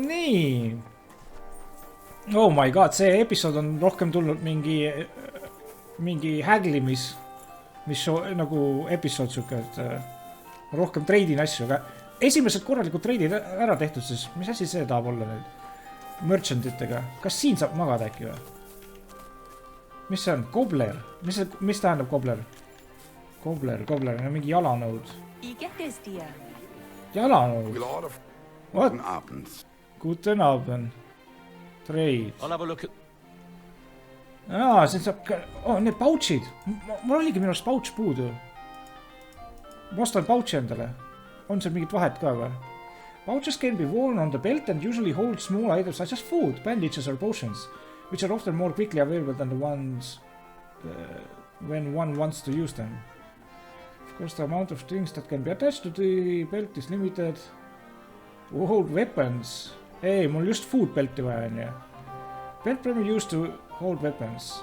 Nii. Oh my god, see episood on rohkem tulnud mingi häglimis, mis nagu episood suke, et rohkem treidin asju, aga esimesed korralikud treidid ära tehtud, siis mis asi see tahab olla nüüd? Merchantitega. Kas siin saab magada äkki või? Mis see on? Gobler? Mis tähendab gobler? Gobler, mingi jalanõud. Jalanõud? What? Guten Abend. Trade. I'll have a look at... Siin saab... need pouchid. Mul oligi minu arust pouch puudu. Ma ostan pouchi endale. On seal mingit vahet ka või? Pouches can be worn on the belt and usually hold small items such as food, bandages or potions, which are often more quickly available than the ones when one wants to use them. Of course, the amount of things that can be attached to the belt is limited. Hold weapons. Ei, mul just food belti vaja on ju. Belt probably used to hold weapons.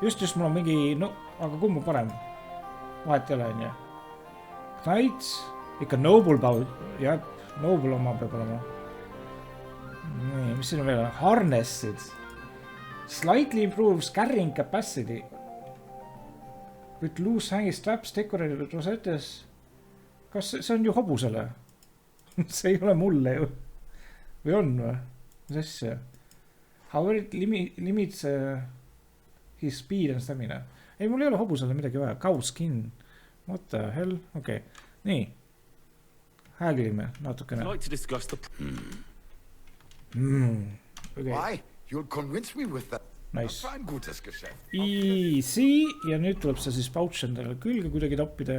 Just mul on mingi... No, aga kumb on parem? Vahet ei ole on ju. Knights. Ikka noble pouch. Jah, noble oma peab olema. Nii, mis siin on veel? Harnessid. Slightly improves carrying capacity. With loose hanging straps decorated rosettes. Kas see on ju hobusele? See ei ole mulle ju. Või on või? Mis asja? However it limits his speed and stamina. Ei, mul ei ole hobusele midagi vaja. Cow skin. What the hell? Okei. Nii. Hääglime natukene. I'd like to discuss the... Okay. Why? You'll convince me with that. Nice. Ein gutes Geschäft. Easy. Ja nüüd tuleb see siis pouch endale külge kuidagi toppida.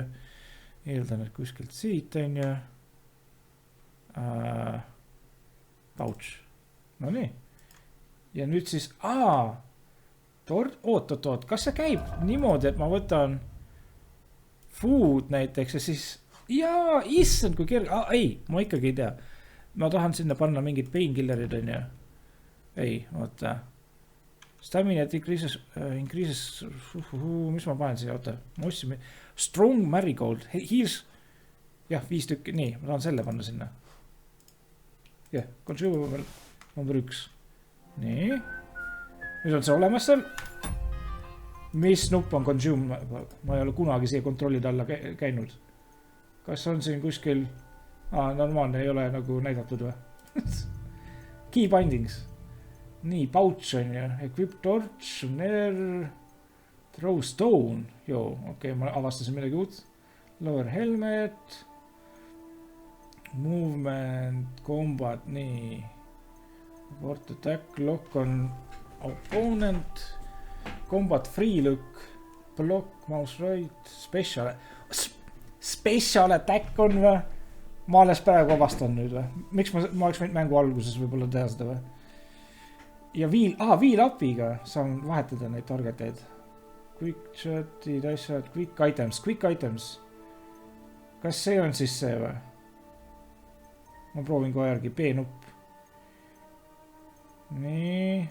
Eeldan, et kuskilt siit on ju. Pouch. No nii. Ja nüüd siis... Oot. Kas see käib niimoodi, et ma võtan food näiteks ja siis... Jaa, issand, kui kerge... Ei, ma ikkagi ei tea. Ma tahan sinna panna mingid painkillerid on ju. Ei, oota. Stamina increases... Mis ma panen siia, oota. Ma ostsin... Strong marigold. Here's... Jah, 5 tükki. Nii, ma tahan selle panna sinna. Jah, consumable number 1. Nii. Nüüd on see olemas seal. Mis nupp on consume? Ma ei ole kunagi siia kontrollida alla käinud. Kas on siin kuskil... normaalne ei ole nagu näidatud või? Key bindings. Nii, pouch on ju. Equip torch, throw stone. Joo, okei, ma avastasin midagi uut. Lower helmet. Movement, combat, nii. Report attack, lock on opponent. Combat free look. Block, mouse right. Special attack on või? Ma alles praegu avastan nüüd või? Miks ma oleks võinud mängu alguses võib-olla teha seda või? Ja wheel upiga saan vahetada neid targeteid. Quick chatid, asjad, quick items. Kas see on siis see või? Ma proovin kohe järgi, B-nupp. Nii.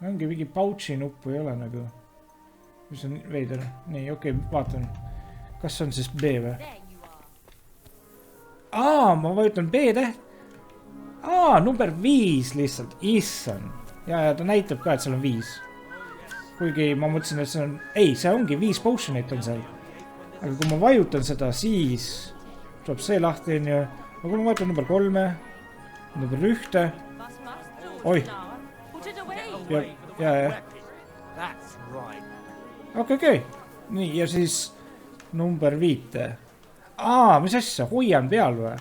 Ongi mingi pouchi nuppu ei ole nagu. Mis on veider. Nii, okei, vaatan. Kas on siis B või? Ma vajutan B-täht. Number 5 lihtsalt. Issan. Ja ta näitab ka, et seal on 5. Kuigi ma mõtlesin, et see on... Ei, see ongi 5 potionit on seal. Aga kui ma vajutan seda, siis... Tuleb see lahti, on ju. Aga kui ma vajutan number 3. Number 1. Oi. Ja. Okei. Nii, ja siis... number 5. Mis asja, hoian peal või?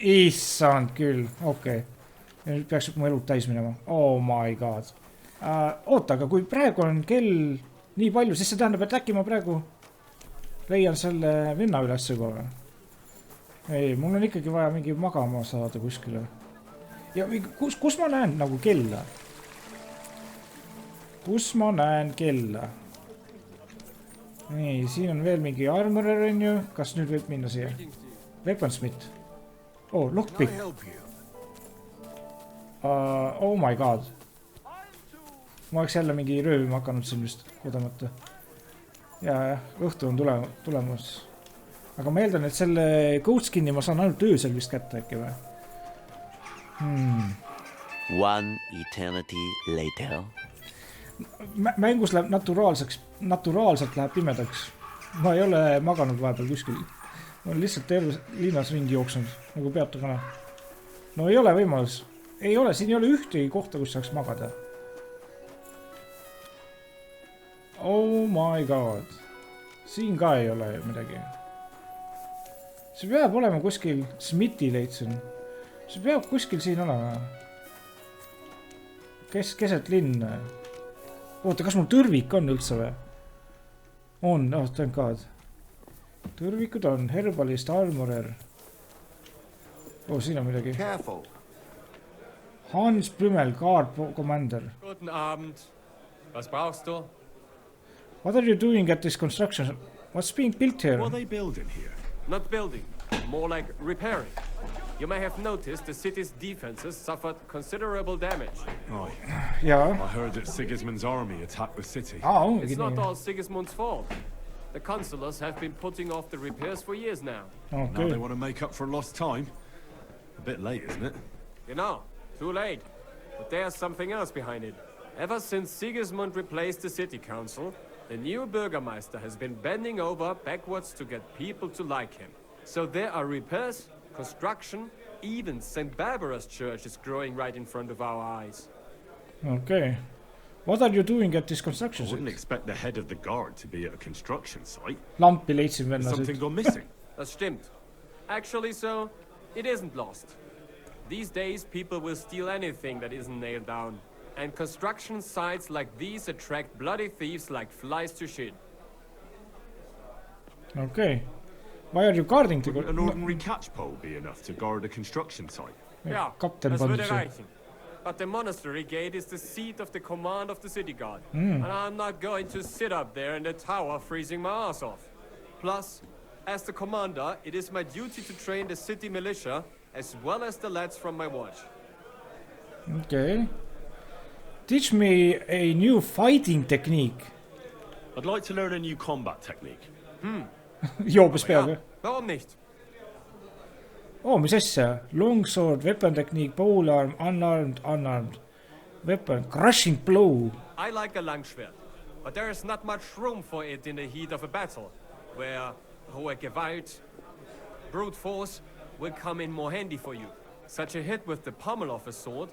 Issand küll, okei. Nüüd peaks mu elud täis minema. Oh my god. Oota, aga kui praegu on kell nii palju, siis see tähendab, et äkki ma praegu leian selle venna üles juba või? Ei, mul on ikkagi vaja mingi magama saada kuskile. Ja kus ma näen nagu kella? Kus ma näen kella? Nii, siin on veel mingi armorer on ju. Kas nüüd võib minna siia? Weaponsmith. Oh, lockpick. Oh my god. Ma oleks jälle mingi röövima hakanud siin vist kodamata. Ja, õhtu on tulemus. Aga ma eeldan, et selle goatskin'i ma saan ainult öösel vist kätte äkki või? One eternity later. Mängus läheb naturaalselt läheb pimedaks. Ma ei ole maganud vahepeal kuskil. Ma olen lihtsalt terve linnas ringi jooksnud, nagu peatu kana. No ei ole võimalus. Ei ole, siin ei ole ühtegi kohta, kus saaks magada. Oh my god. Siin ka ei ole midagi. See peab olema kuskil Smithi leidsin. See peab kuskil siin olema. Keset linn. Oota, kas mul tõrvik on üldse või? On, thank god. Tõrvikud on, herbalist, armorer. Siin on midagi. Hans Brümmel, guard commander. Guten Abend. Was brauchst du? What are you doing at this construction? What's being built here? What are they building here? Not building, more like repairing. You may have noticed the city's defenses suffered considerable damage. Oh, yeah. I heard that Sigismund's army attacked the city. Oh, it's not all Sigismund's fault. The consulars have been putting off the repairs for years now. Okay. Now they want to make up for lost time. A bit late, isn't it? You know, too late. But there's something else behind it. Ever since Sigismund replaced the city council, the new Bürgermeister has been bending over backwards to get people to like him. So there are repairs, construction, even St. Barbara's church is growing right in front of our eyes. Okay. What are you doing at this construction site? I wouldn't expect the head of the guard to be at a construction site. Lampi leidsin venna. Something gone missing. Das stimmt. Actually, so, it isn't lost. These days, people will steal anything that isn't nailed down. And construction sites like these attract bloody thieves like flies to shit. Okay. Why are you guarding the... Wouldn't an ordinary catchpole be enough to guard a construction site? Yeah, das würde reichen. But the monastery gate is the seat of the command of the city guard. And I'm not going to sit up there in the tower freezing my ass off. Plus, as the commander, it is my duty to train the city militia as well as the lads from my watch. Okay. Teach me a new fighting technique. I'd like to learn a new combat technique. Joobes peale. Warum nicht? Oh, mis asja? Longsword, weapon technique, polearm, unarmed. Weapon, crushing blow. I like a Langschwert, but there is not much room for it in the heat of a battle, where hohe Gewalt, brute force, will come in more handy for you. Such a hit with the pommel of a sword,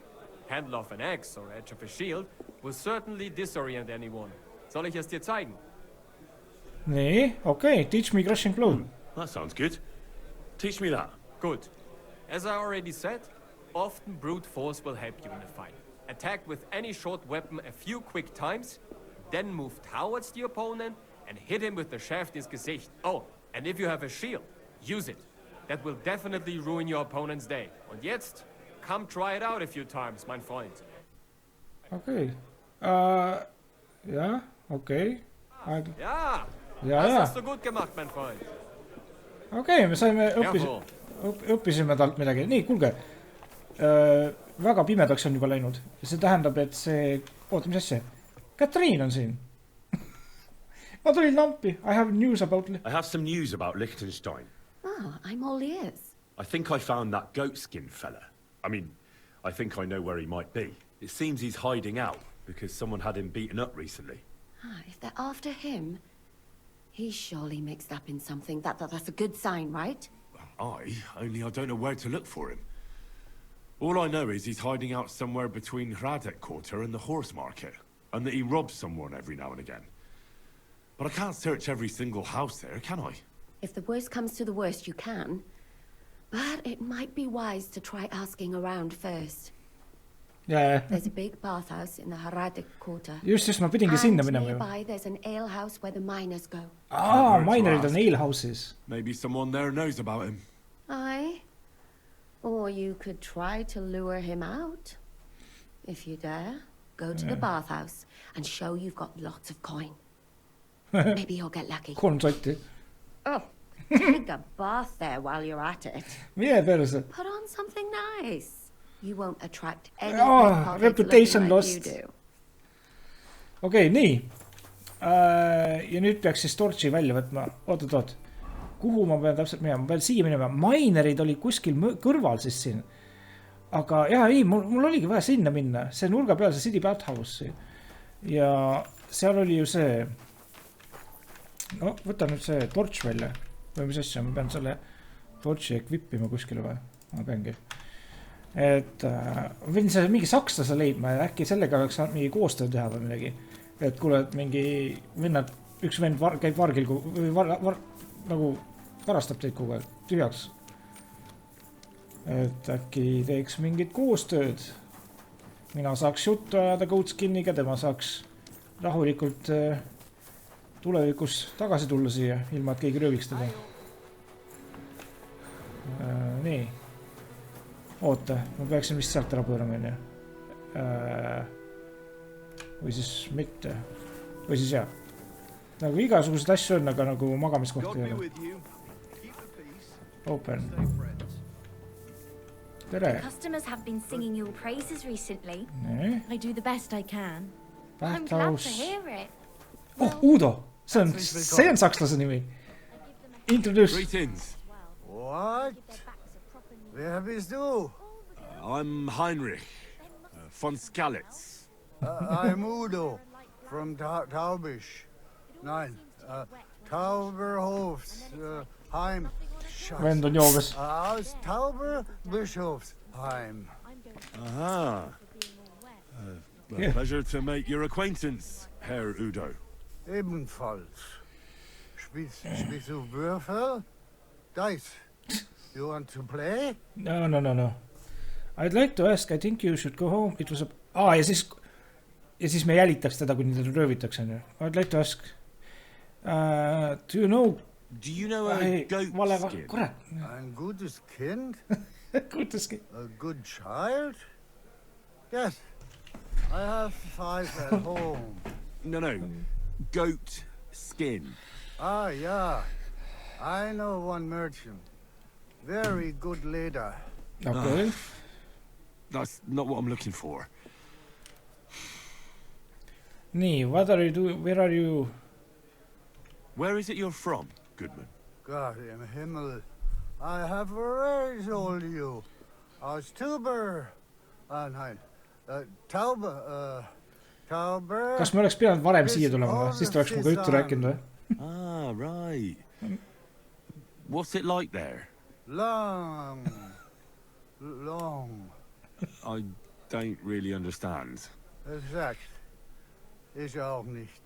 handle of an axe or edge of a shield, will certainly disorient anyone. Soll ich es dir zeigen? Nee, okay, teach me crushing blow. That sounds good. Teach me that. Good. As I already said, often brute force will help you in a fight. Attack with any short weapon a few quick times, then move towards the opponent and hit him with the shaft ins Gesicht. Oh, and if you have a shield, use it. That will definitely ruin your opponent's day. Und jetzt, come try it out a few times, mein Freund. Okay. Ja, okay. Ja, das hast du gut gemacht, mein Freund. Okay, me saime õppisime talt midagi. Nii, kuulge. Väga pimedaks on juba läinud. See tähendab, et see... Oota, mis asja? Katriin on siin. Ma tulin lampi. I have some news about Liechtenstein. Oh, I'm all ears. I think I found that goatskin fella. I think I know where he might be. It seems he's hiding out because someone had him beaten up recently. If they're after him, he's surely mixed up in something. That's a good sign, right? Only I don't know where to look for him. All I know is he's hiding out somewhere between Hradec Quarter and the horse market, and that he robs someone every now and again. But I can't search every single house there, can I? If the worst comes to the worst, you can. But it might be wise to try asking around first. Yeah. There's a big bathhouse in the Haradik quarter. Just ma pidingi sinna minema. Nearby there's an alehouse where the miners go. Minerid on alehouses. Maybe someone there knows about him. Aye. Or you could try to lure him out. If you dare, go to the bathhouse and show you've got lots of coin. Maybe you'll get lucky. Oh, take a bath there while you're at it. Put on something nice. You won't attract any reputation lost. Like you do. Okei, nii. Ja nüüd peaks siis torchi välja võtma. Oot. Kuhu ma pean täpselt minema? Ma pean siia minema. Minerid oli kuskil kõrval siis siin. Aga jah, ei, mul oligi vaja sinna minna. See nurga peal, see City Bathhouse. Ja seal oli ju see... No, võta nüüd see torch välja. Või mis asja, ma pean selle torchi equipima kuskile või? Ma peangi. Et võin see mingi sakslase leidma ja äkki sellega oleks mingi koostöö teha või midagi. Et kuule, et mingi vennad, üks vend käib vargil või nagu varastab teid kogu aeg tühjaks. Et äkki teeks mingit koostööd. Mina saaks juttu ajada Goatskiniga, tema saaks rahulikult tulevikus tagasi tulla siia, ilma et keegi rööviks teda. Nii. Oota, ma peaksin vist sealt ära pöörama, või siis mitte. Või siis jah. Nagu igasugused asju on, aga nagu magamiskohti ei ole. Open. Tere. Customers have been singing your praises recently. I do the best I can. I'm glad to hear it. Oh, Udo. See on sakslase nimi. Introduce. Greetings. What? Wer bist du? I'm Heinrich, von Skalitz. I'm Udo, from Taubisch. Nein, Tauberhofs, Heim. Vend on joobes. Aus Tauberbischofsheim. Aha. A pleasure to make your acquaintance, Herr Udo. Ebenfalls. Spielst du Würfel? Dice. You want to play? No. I'd like to ask, I think you should go home. It was a... ja siis me jälitaks teda, kui teda röövitakse. I'd like to ask, do you know a goatskin? Kurat. Ein gutes Kind? Gutes Kind. A good child? Yes. I have 5 at home. No. Goat skin. Yeah. I know one merchant. Very good leader. Okay. That's not what I'm looking for. Nee, what are you doing? Where are you? Where is it you're from, Goodman? God in Himmel. I have already told you. Aus Tauber. Nein. Tauber. Kas me oleks pidanud varem siia tulema või? Siis ta oleks muga juttu rääkinud või? Right. What's it like there? Long. I don't really understand. Exakt. Ich auch nicht.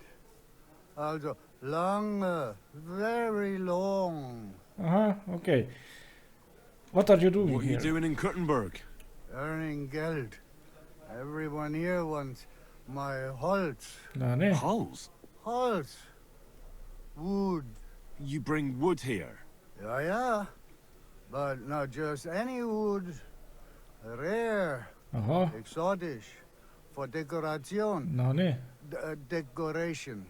Also, lange. Very long. Okay. What are you doing here? What are you doing in Kuttenberg? Earning Geld. Everyone here wants my Holz. Holz? Holz. Wood. You bring wood here? Yeah. But not just any wood. Rare. Exotic. For decoration. Decoration.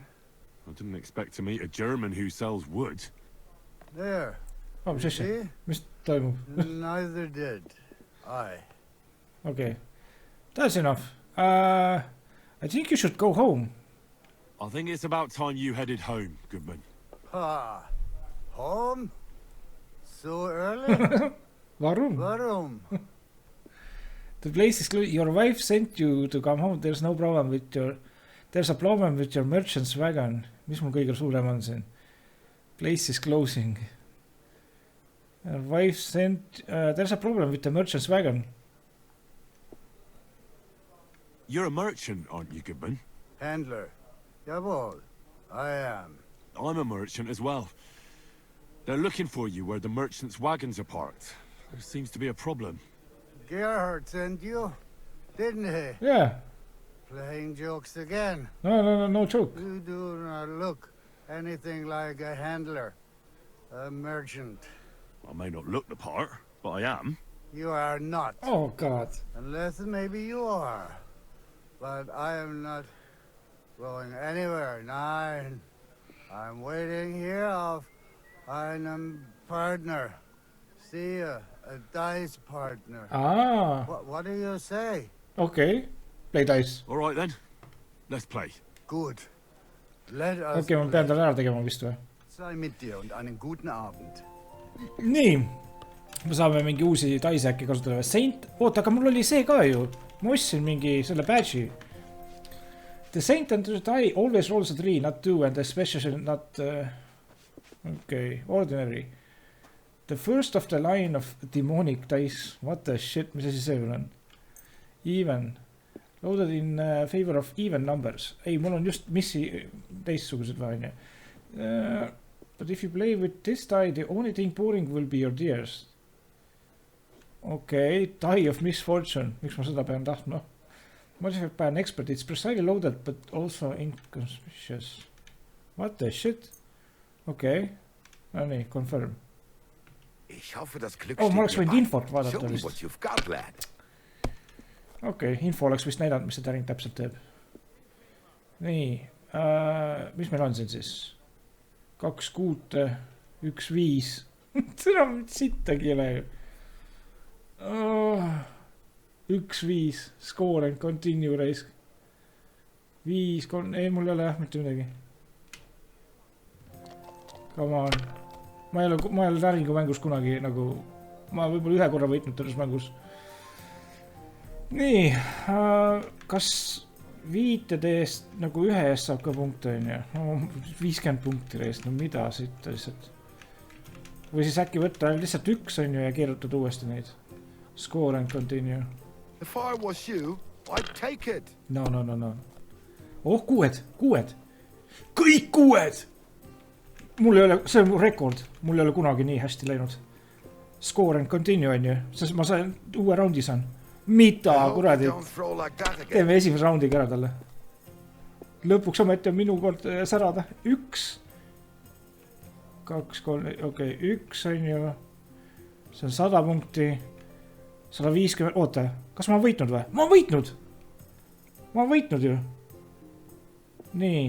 I didn't expect to meet a German who sells wood. There. See? Mis toimub? Neither did I. Okay. That's enough. I think you should go home. I think it's about time you headed home, Goodman. Home? So early? Warum? The place is closed. Your wife sent you to come home. There's a problem with your merchant's wagon. Mis mul kõige suurem on siin? Place is closing. Your wife sent... there's a problem with the merchant's wagon. You're a merchant, aren't you, Goodman? Handler. Jawohl, I am. I'm a merchant as well. They're looking for you where the merchants' wagons are parked. There seems to be a problem. Gerhard sent you, didn't he? Yeah. Playing jokes again. No joke. You do not look anything like a handler. A merchant. I may not look the part, but I am. You are not. Oh, God. Unless maybe you are. But I am not going anywhere. Nein. I'm waiting here of einem partner. See a dice partner. Ah. What do you say? Okay. Play dice. All right then. Let's play. Good. Let us Okay, ma pean talle ära tegema vist või? Sei mit dir und einen guten Abend. Nii. Me saame mingi uusi dice äkki kasutada. Saint. Oota, aga mul oli see ka ju. Ma ostsin mingi selle badge'i. The Saint and the die always rolls a 3, not 2, and especially not... okay, ordinary. The first of the line of demonic dice. What the shit, mis asi see veel on? Even. Loaded in favor of even numbers. Ei, mul on just missi teistsugused vaja. But if you play with this die, the only thing boring will be your dears. Okay, die of misfortune. Miks ma seda pean tahtma? Modified by an expert. It's precisely loaded, but also inconspicuous. What the shit? Okay. No nii, confirm. Oh, ma oleks võinud infot vaadata vist. Okay, info oleks vist näidanud, mis see täring täpselt teeb. Nii. Mis meil on siin siis? 2 6, 1 5. Seda sittagi ei ole ju. 1 5. Score and continue raisk. 5 3. Ei, mul ei ole jah mitte midagi. Come on. Ma ei ole täringu mängus kunagi nagu... Ma võib-olla ühe korra võitnud selles mängus. Nii. Kas 5 eest nagu 1 eest saab ka punkte on ju? No, 50 punkti eest. No mida siit lihtsalt? Või siis äkki võtta lihtsalt 1 on ju ja keerutada uuesti neid. Score and continue. If I was you, I'd take it. No. Oh, 6. Kõik 6! Mul ei ole, see on rekord. Mul ei ole kunagi nii hästi läinud. Score and continue on ju. Sest ma sain uue raundi saan. Mida, kuradi. Teeme esimese raundiga ära talle. Lõpuks ometi on minu kord särada. 1. 2, 3, okei, 1 on ju. See on 100 punkti. 150, oota. Kas ma olen võitnud või? Ma olen võitnud ju. Nii.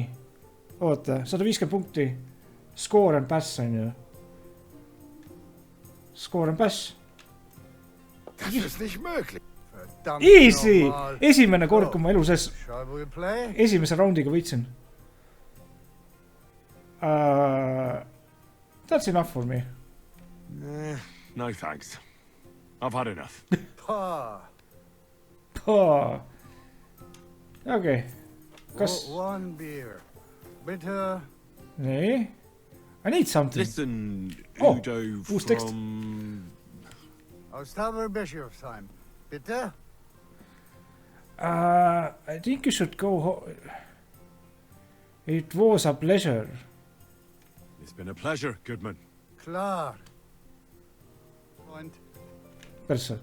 Oota, 150 punkti. Score and pass on ju. Score and pass. Das ist nicht möglich. Easy! Esimene kord, kui ma elu sees esimese raundiga võitsin. That's enough for me. No thanks. I've had enough. Okay. Kas... One beer. Bitter. Nee. I need something. Listen, Udo from... Aus Taberbischofsheim. Bitte? I think you should go home. It was a pleasure. It's been a pleasure, Goodman. Klar. Und? Perse.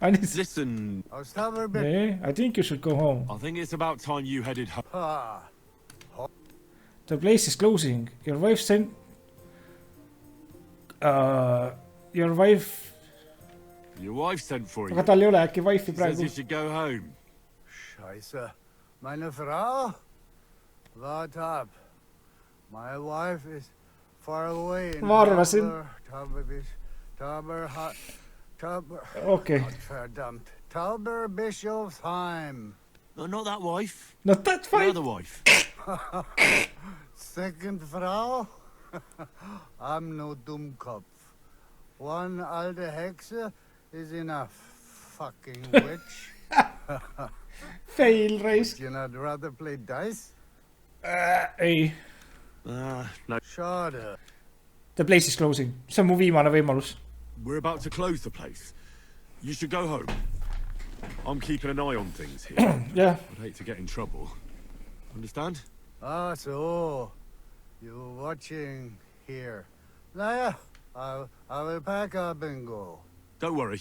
I need... Listen. Aus Taberbischofsheim. Nee, I think you should go home. I think it's about time you headed home. The place is closing. Your wife sent... Your wife... Your wife sent for you. Aga tal ei ole äkki wife'i praegu. Says you should go home. Scheiße. Meine Frau? Wart ab. My wife is far away in Okay. Verdammt. Tauberbischofsheim. No, not that wife. Not that wife? The other wife. Second Frau? I'm no Dummkopf. One alte Hexe is enough. Fucking witch. Fail race. Would you not rather play dice? Ei. No. Schade. The place is closing. See on mu viimane võimalus. We're about to close the place. You should go home. I'm keeping an eye on things here. Yeah. I'd hate to get in trouble. Understand? Ah, so. You watching here. Now, I will pack up and go. Don't worry.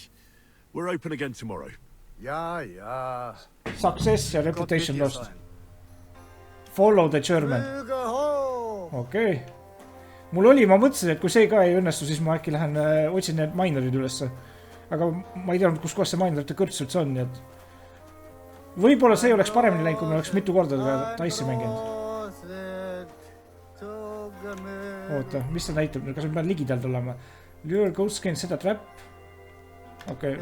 We're open again tomorrow. Yeah. Success ja reputation lost. Follow the German. Okei. Mul oli, ma mõtlesin, et kui see ka ei õnnestu, siis ma äkki lähen otsin need minerid ülesse. Aga ma ei teadnud, kus kohas see minerite kõrts üldse on, nii et... Võib-olla see oleks paremini läinud, kui me oleks mitu korda taissi mänginud. Oota, mis see näitab? Kas ma pean ligidalt olema? Lure, ghostskin, seda trap. Okei.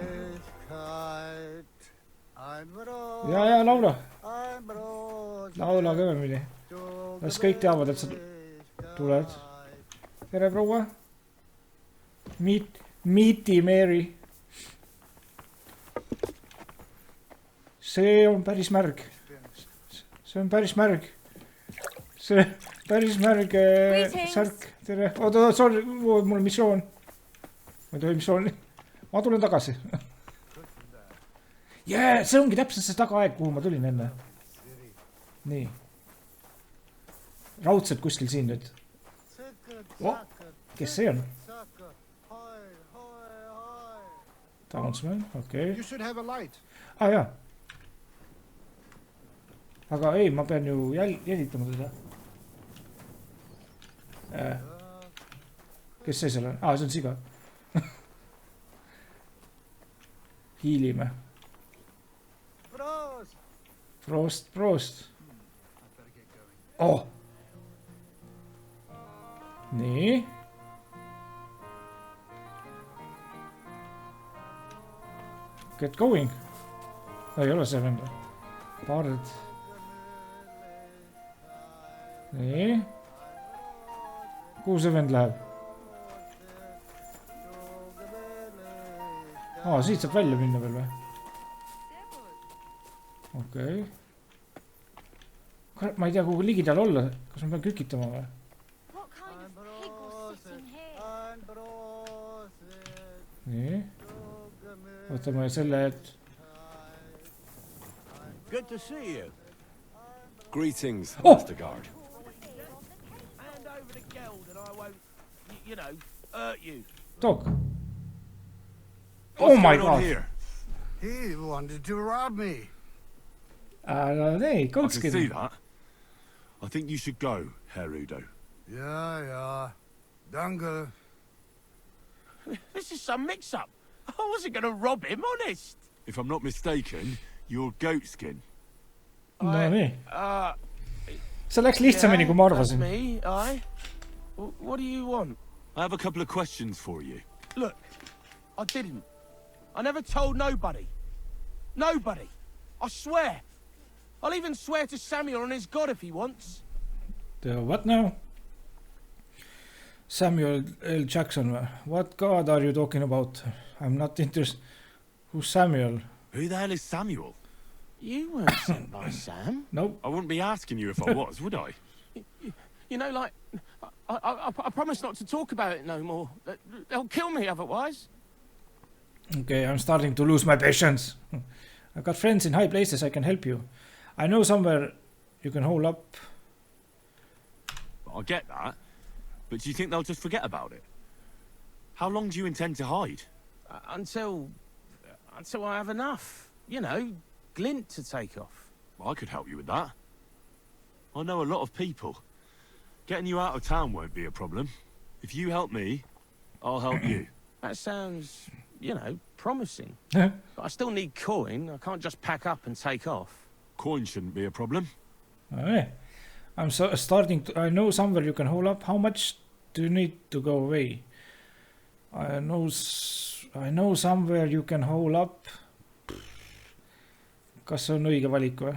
Ja, laula. Laula kõvemini. Las kõik teavad, et sa tuled. Tere, proua. Meaty Mary. See on päris märg. See on päris märg. See päris märg särk. Tere. Oota, sorry, mul on missioon. Ma ei tohi missiooni. Ma tulen tagasi. Jee, see ongi täpselt see tagaaeg, kuhu ma tulin enne. Nii. Raudselt kuskil siin nüüd. Kes see on? Townsman, okei. Jaa. Aga ei, ma pean ju jälitama teda. Kes see seal on? See on siga. Hiilime. Frost. Nii. Get going. Ei ole see vend. Paared. Nii. Kuhu see vend läheb? Siit saab välja minna veel või? Okei. Ma ei tea, kuhu ligidal olla. Kas ma pean kükitama või? Nii. Võtame selle, et... Good to see you. Greetings, Master Guard. Hand over the geld and I won't, hurt you. Dog. Oh my God. He wanted to rob me. I can see that. I think you should go, Herr Udo. Yeah. Danke. This is some mix-up. I wasn't going to rob him, honest. If I'm not mistaken, you're Goatskin. No nii. See läks lihtsamini, kui ma arvasin. Me, What do you want? I have a couple of questions for you. Look, I didn't. I never told nobody. Nobody. I swear. I'll even swear to Samuel on his God if he wants. What now? Samuel L. Jackson. What God are you talking about? I'm not interested. Who's Samuel? Who the hell is Samuel? You weren't sent by Sam. Nope. I wouldn't be asking you if I was, would I? I promise not to talk about it no more. They'll kill me otherwise. Okay, I'm starting to lose my patience. I've got friends in high places, I can help you. I know somewhere you can hold up. I get that, but do you think they'll just forget about it? How long do you intend to hide? Until I have enough. Glint to take off. Well, I could help you with that. I know a lot of people. Getting you out of town won't be a problem. If you help me, I'll help you. That sounds, promising. But I still need coin. I can't just pack up and take off. Coin shouldn't be a problem. Okay. I'm starting to... I know somewhere you can hold up. How much do you need to go away? I know somewhere you can hold up. Kas see on õige valik või?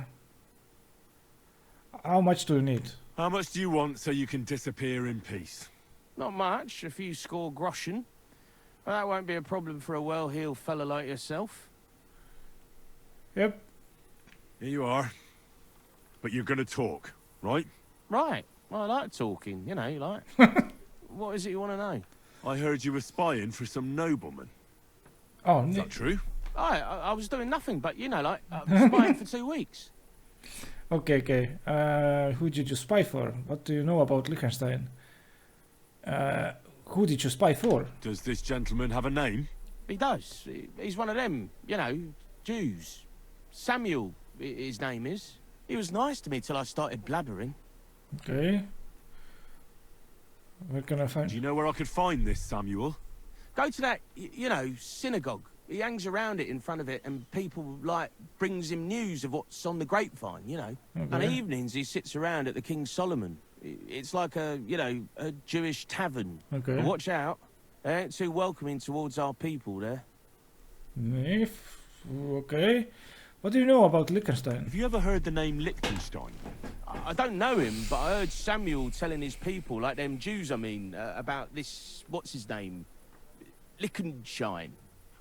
How much do you need? How much do you want so you can disappear in peace? Not much, a few score groschen. Well, that won't be a problem for a well-heeled fella like yourself. Yep. Here you are. But you're gonna talk, right? Right. Well, I like talking, like. What is it you want to know? I heard you were spying for some nobleman. Oh, is that true? I was doing nothing but, spying for 2 weeks. Okay. Who did you spy for? What do you know about Liechtenstein? Who did you spy for? Does this gentleman have a name? He does. He's one of them, you know, Jews. Samuel, his name is. He was nice to me till I started blabbering. Okay. Where can I find... Do you know where I could find this Samuel? Go to that, you know, synagogue. He hangs around it in front of it and people, like, brings him news of what's on the grapevine, you know. Okay. And evenings he sits around at the King Solomon. It's like a, you know, a Jewish tavern. Okay. But watch out. They ain't too welcoming towards our people there. Okay. What do you know about Liechtenstein? Have you ever heard the name Liechtenstein? I don't know him, but I heard Samuel telling his people, like them Jews, I mean, about this, what's his name? Liechtenstein.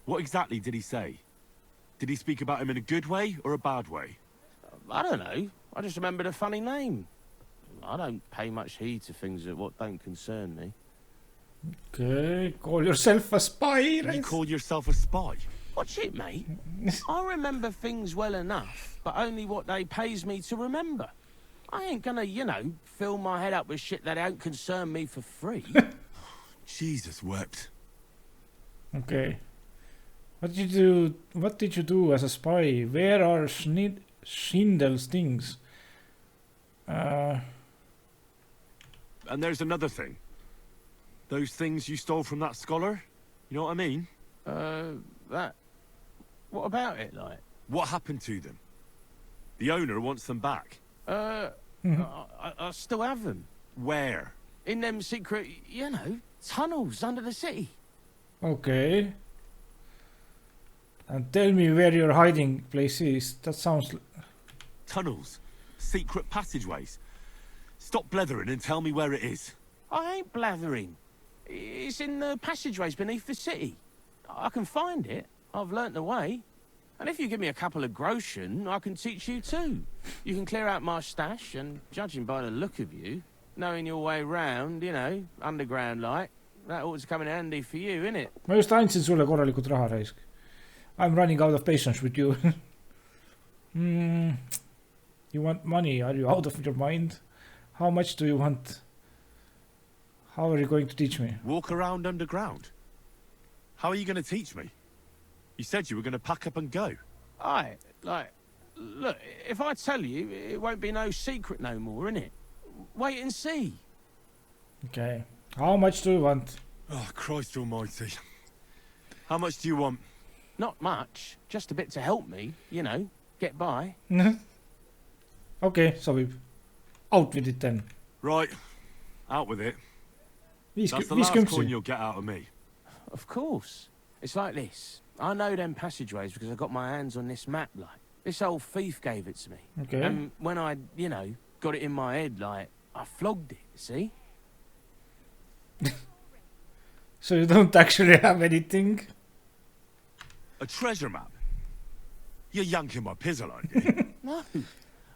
What exactly did he say? Did he speak about him in a good way or a bad way? I don't know. I just remembered a funny name. I don't pay much heed to things that what don't concern me. Okay, call yourself a spy. You call yourself a spy? Watch it, mate. I remember things well enough, but only what they pays me to remember. I ain't gonna, you know, fill my head up with shit that don't concern me for free. Jesus wept. Okay. What did you do as a spy? Where are Schindel's things? And there's another thing. Those things you stole from that scholar? You know what I mean? That... What about it, like? What happened to them? The owner wants them back. I still have them. Where? In them secret, you know, tunnels under the city. Okay. And tell me where your hiding place is. That sounds... Tunnels. Secret passageways. Stop blethering and tell me where it is. I ain't blathering. It's in the passageways beneath the city. I can find it. I've learnt the way. And if you give me a couple of groschen, I can teach you too. You can clear out my stash, and judging by the look of you, knowing your way round, you know, underground like, that ought to come in handy for you, innit? Ma just andsin sulle korralikult raha raisk. I'm running out of patience with you. You want money? Are you out of your mind? How much do you want? How are you going to teach me? Walk around underground? How are you going to teach me? You said you were going to pack up and go. Aye, like, look, if I tell you, it won't be no secret no more, innit? Wait and see. Okay. How much do you want? Oh, Christ almighty. How much do you want? Not much. Just a bit to help me, you know, get by. Okay, sobib. Out with it then. Right. Out with it. That's the last coin you'll get out of me. Of course. It's like this. I know them passageways because I got my hands on this map, like. This old thief gave it to me. Okay. And when I, you know, got it in my head, like, I flogged it, see? So you don't actually have anything? A treasure map? You're yanking my pizzle, aren't you? No.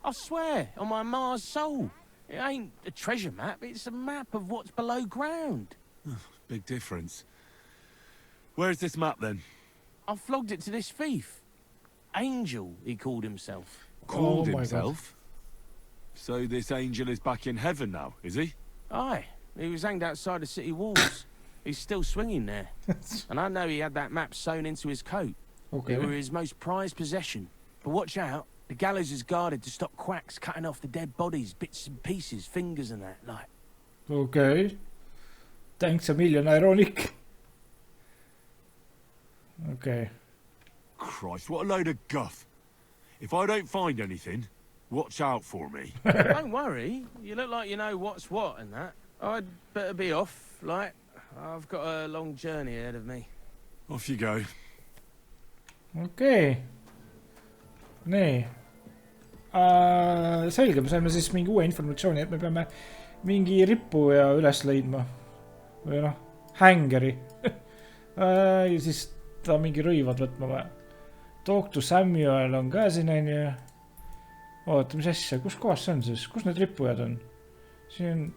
I swear, on my Mars soul. It ain't a treasure map, it's a map of what's below ground. Big difference. Where's this map, then? I flogged it to this thief. Angel, he called himself. Called himself? So this angel is back in heaven now, is he? Aye. He was hanged outside the city walls. He's still swinging there. And I know he had that map sewn into his coat. Okay. It were his most prized possession. But watch out. The gallows is guarded to stop quacks cutting off the dead bodies, bits and pieces, fingers and that, like. Okay. Thanks a million, ironic. Okay. Christ, what a load of guff. If I don't find anything, watch out for me. Don't worry. You look like you know what's what and that. I'd better be off, like. I've got a long journey ahead of me. Off you go. Okay. Nii. Selge, me saime siis mingi uue informatsiooni, et me peame mingi ripu ja üles leidma. Või noh, hängeri. Ja siis ta mingi rõivad võtma vaja. Talk to Samuel on ka siin, on ju. Oota, mis asja, kus kohas see on siis? Kus need rippujad on? Siin on...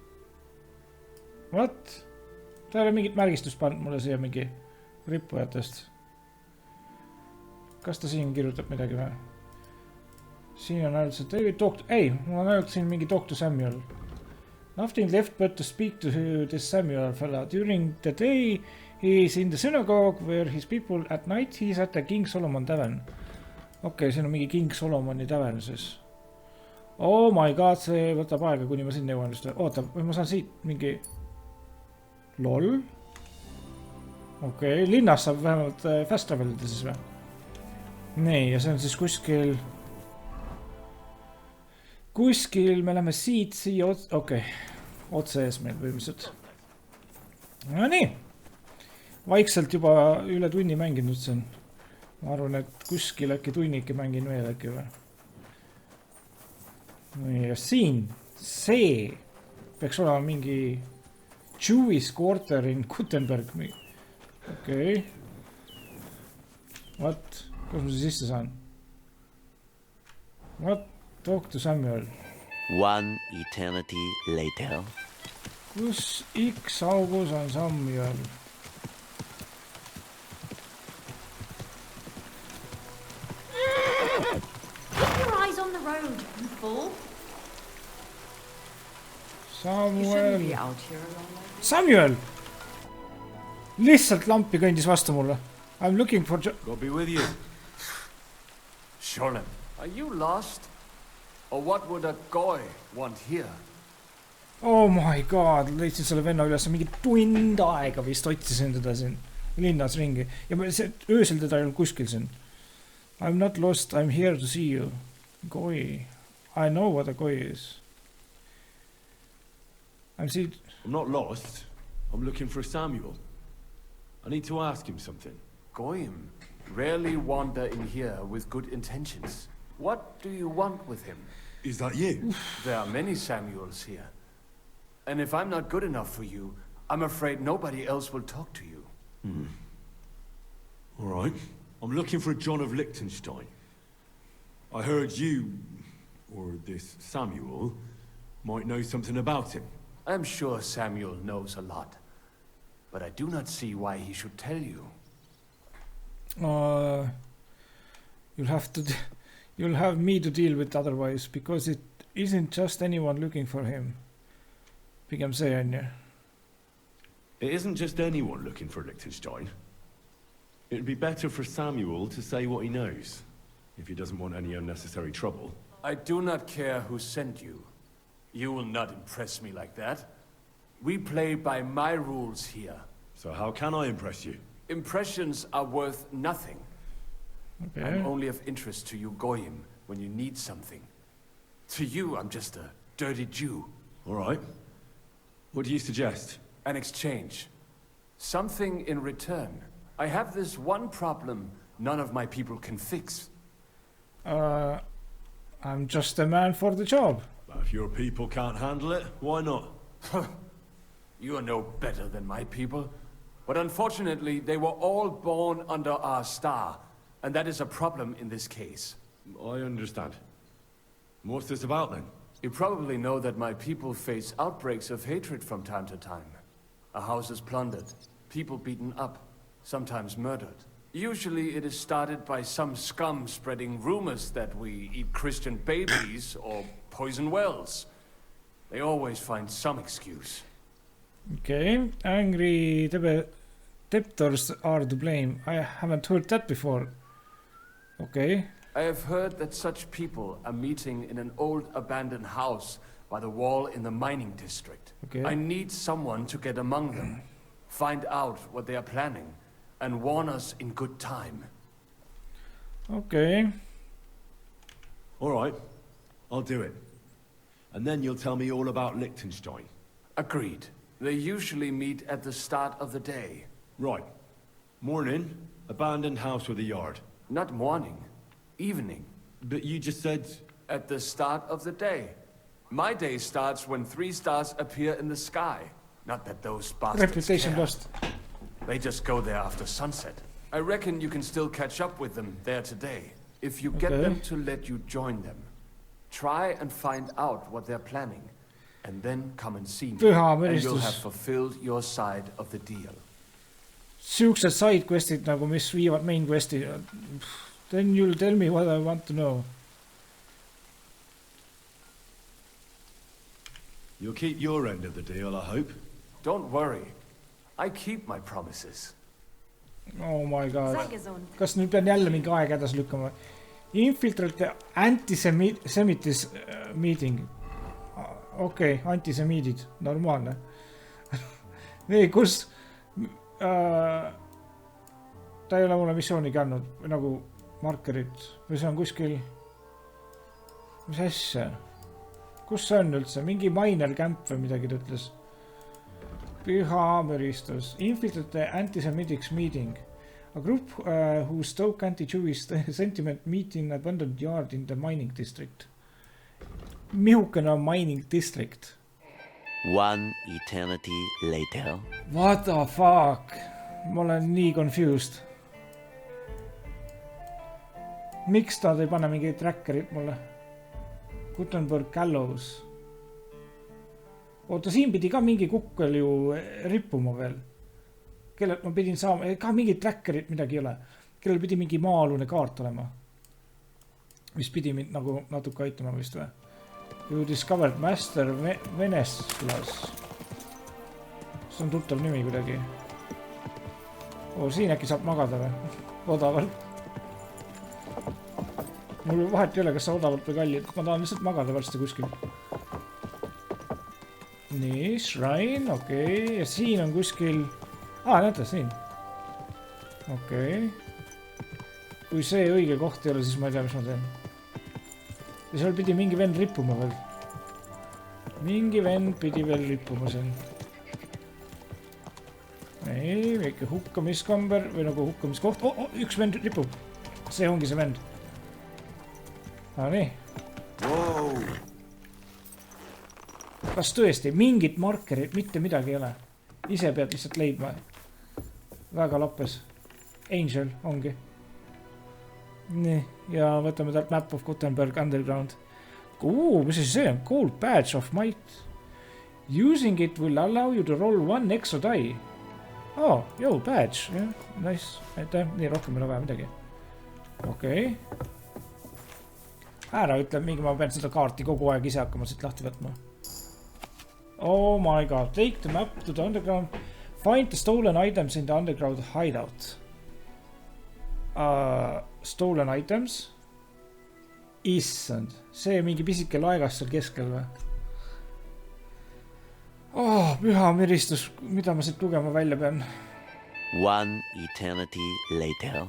What? Ta ei ole mingit märgistust pannud mulle siia mingi rippujatest. Kas ta siin kirjutab midagi või? siin on ainult see David doktor... Ei, mul on ainult siin mingi doktor Samuel. Nothing left but to speak to this Samuel fella. During the day he is in the synagogue where his people at night he is at the King Solomon tavern. Okei, siin on mingi King Solomoni tavern siis. Oh my god, see võtab aega, kuni ma sinna jõuan just. Oota, või ma saan siit mingi... LOL? Okei, linnas saab vähemalt fast travelida siis või? Nii, ja see on siis kuskil... Kuskil me läheme siit, siia... Okei, otse ees meil võimiliselt. No nii. Vaikselt juba üle tunni mänginud siin. Ma arvan, et kuskil äkki tunnike mängin veel äkki või? Nii, ja siin, see peaks olema mingi Jewish quarter in KUTTENBERG. Okei. What? Kus ma see sisse saan? What? Talk to Samuel. One eternity later. Kus X augus on Samuel? Keep your eyes on the road, you fool. Samuel. Samuel! Lihtsalt lampi kõndis vastu mulle. I'm looking for... Go be with you. Sholem, are you lost? Or what would a goy want here? Oh my god, leidsin selle venna üles mingi tund aega vist otsisin teda siin linnas ringi. Ja öösel teda ei olnud kuskil siin. I'm not lost, I'm here to see you. Goy. I know what a goy is. I'm not lost. I'm looking for Samuel. I need to ask him something. Goyim rarely wander in here with good intentions. What do you want with him? Is that you? There are many Samuels here. And if I'm not good enough for you, I'm afraid nobody else will talk to you. All right. I'm looking for John of Liechtenstein. I heard you, or this Samuel, might know something about him. I'm sure Samuel knows a lot. But I do not see why he should tell you. You'll have me to deal with otherwise, because it isn't just anyone looking for him. Pigem see on ju. It isn't just anyone looking for Liechtenstein. It'd be better for Samuel to say what he knows, if he doesn't want any unnecessary trouble. I do not care who sent you. You will not impress me like that. We play by my rules here. So how can I impress you? Impressions are worth nothing. Okay. I'm only of interest to you Goyim when you need something. To you, I'm just a dirty Jew. All right. What do you suggest? An exchange. Something in return. I have this one problem none of my people can fix. I'm just a man for the job. But if your people can't handle it, why not? You are no better than my people. But unfortunately, they were all born under our star. And that is a problem in this case. I understand. What's this about then? You probably know that my people face outbreaks of hatred from time to time. A house is plundered, people beaten up, sometimes murdered. Usually it is started by some scum spreading rumors that we eat Christian babies or poison wells. They always find some excuse. Okay, angry debtors are to blame. I haven't heard that before. Okay. I have heard that such people are meeting in an old abandoned house by the wall in the mining district. Okay. I need someone to get among them, find out what they are planning, and warn us in good time. Okay. All right, I'll do it. And then you'll tell me all about Liechtenstein. Agreed. They usually meet at the start of the day. Right. Morning, abandoned house with a yard. Not morning. Evening. But you just said... At the start of the day. My day starts when 3 stars appear in the sky. Not that those bastards Reputation care. lost. They just go there after sunset. I reckon you can still catch up with them there today. If you get them to let you join them. Try and find out what they're planning. And then come and see me. And you'll have fulfilled your side of the deal. Siuksed side questid nagu mis viivad main questi. Then you'll tell me what I want to know. You'll keep your end of the deal, I hope. Don't worry. I keep my promises. Oh my god. Kas nüüd pean jälle mingi aeg edasi lükkama? Infiltrate antisemitis meeting. Okei, antisemiidid. Normaalne. Nii, kus... Ta ei ole mulle missioonigi andnud. Või nagu markerit. Või see on kuskil... Mis asja? Kus see on üldse? Mingi minor camp või midagi ta ütles. Püha müristus. Infiltrate antisemitics meeting. A group who stoke anti-Jewish sentiment meet in abandoned yard in the mining district. Mihukene on mining district. One eternity later. What the fuck? Ma olen nii confused. Miks ta ei pane mingi trackerit mulle? Kuttenberg Gallows. Oota, siin pidi ka mingi kukkel ju rippuma veel. Kellelt ma pidin saama, ka mingi trackerit midagi ei ole. Kellel pidi mingi maa-alune kaart olema. Mis pidi mind nagu natuke aitama vist või? You discovered master Veneslas. See on tuttav nimi kuidagi. Siin äkki saab magada või? Odavalt. Mul vahet ei ole, kas sa odavalt või kallid. Ma tahan lihtsalt magada varsti kuskil. Nii, shrine, okei. Ja siin on kuskil... näete, siin. Okei. Kui see õige koht ei ole, siis ma ei tea, mis ma teen. Ja seal pidi mingi vend rippuma veel. Mingi vend pidi veel rippuma siin. Nii, väike hukkamiskamber või nagu hukkamiskoht. Üks vend ripub. See ongi see vend. Nii. Kas tõesti mingit markerit, mitte midagi ei ole? Ise pead lihtsalt leidma. Väga lappes. Angel ongi. Nii, ja võtame talt Map of Kuttenberg Underground. Mis see on? Gold Badge of Might. Using it will allow you to roll one extra die. Badge. Nice. Aitäh. Nii, rohkem ei ole vaja midagi. Okei. Ära ütle, mingi ma pean seda kaarti kogu aeg ise hakkama siit lahti võtma. Oh my god. Take the map to the underground. Find the stolen items in the underground hideout. Stolen items. Issand. See mingi pisike laegas seal keskel või? Püha müristus. Mida ma siit lugema välja pean? One eternity later.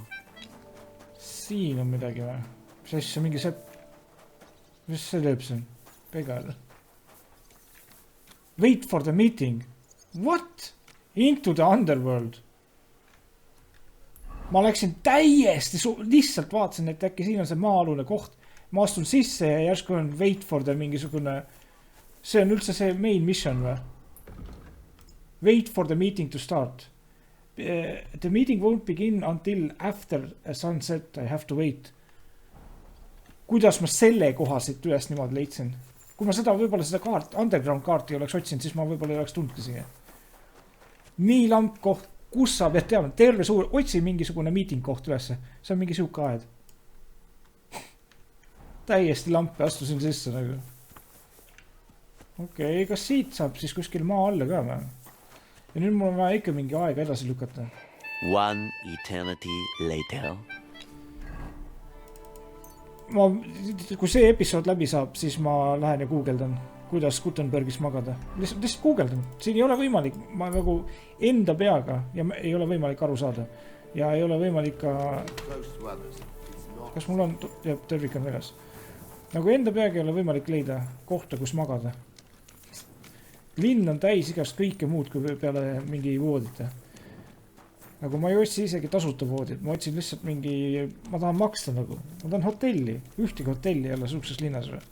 Siin on midagi või? Mis asja, mingi sepp? Mis see lööb siin? Pegal. Wait for the meeting. What? Into the underworld. Ma läksin täiesti lihtsalt vaatasin, et äkki siin on see maa-alune koht. Ma astun sisse ja järsku on wait for the mingisugune... See on üldse see main mission või? Wait for the meeting to start. The meeting won't begin until after a sunset. I have to wait. Kuidas ma selle koha siit üles niimoodi leidsin? Kui ma seda võib-olla seda underground kaarti oleks otsinud, siis ma võib-olla ei oleks tundki siia. Nii lamp koht, kus sa pead teama, terve suur, otsi mingisugune meeting koht ülesse. See on mingi siuke aed. Täiesti lampi astusin sisse nagu. Okei, kas siit saab siis kuskil maa alla ka või? Ja nüüd mul on vaja ikka mingi aega edasi lükata. One eternity later. Kui see episood läbi saab, siis ma lähen ja googeldan, kuidas Kuttenbergis magada. Lihtsalt googeldan. Siin ei ole võimalik, ma nagu enda peaga ja ei ole võimalik aru saada. Ja ei ole võimalik ka... Kas mul on... Tervik on väljas. Nagu enda peaga ei ole võimalik leida kohta, kus magada. Linn on täis igast kõike muud kui peale mingi voodite. Nagu ma ei otsi isegi tasuta voodid, ma otsin lihtsalt mingi, ma tahan maksta nagu, ma tahan hotelli, ühtegi hotelli jälle suhtes linnas või.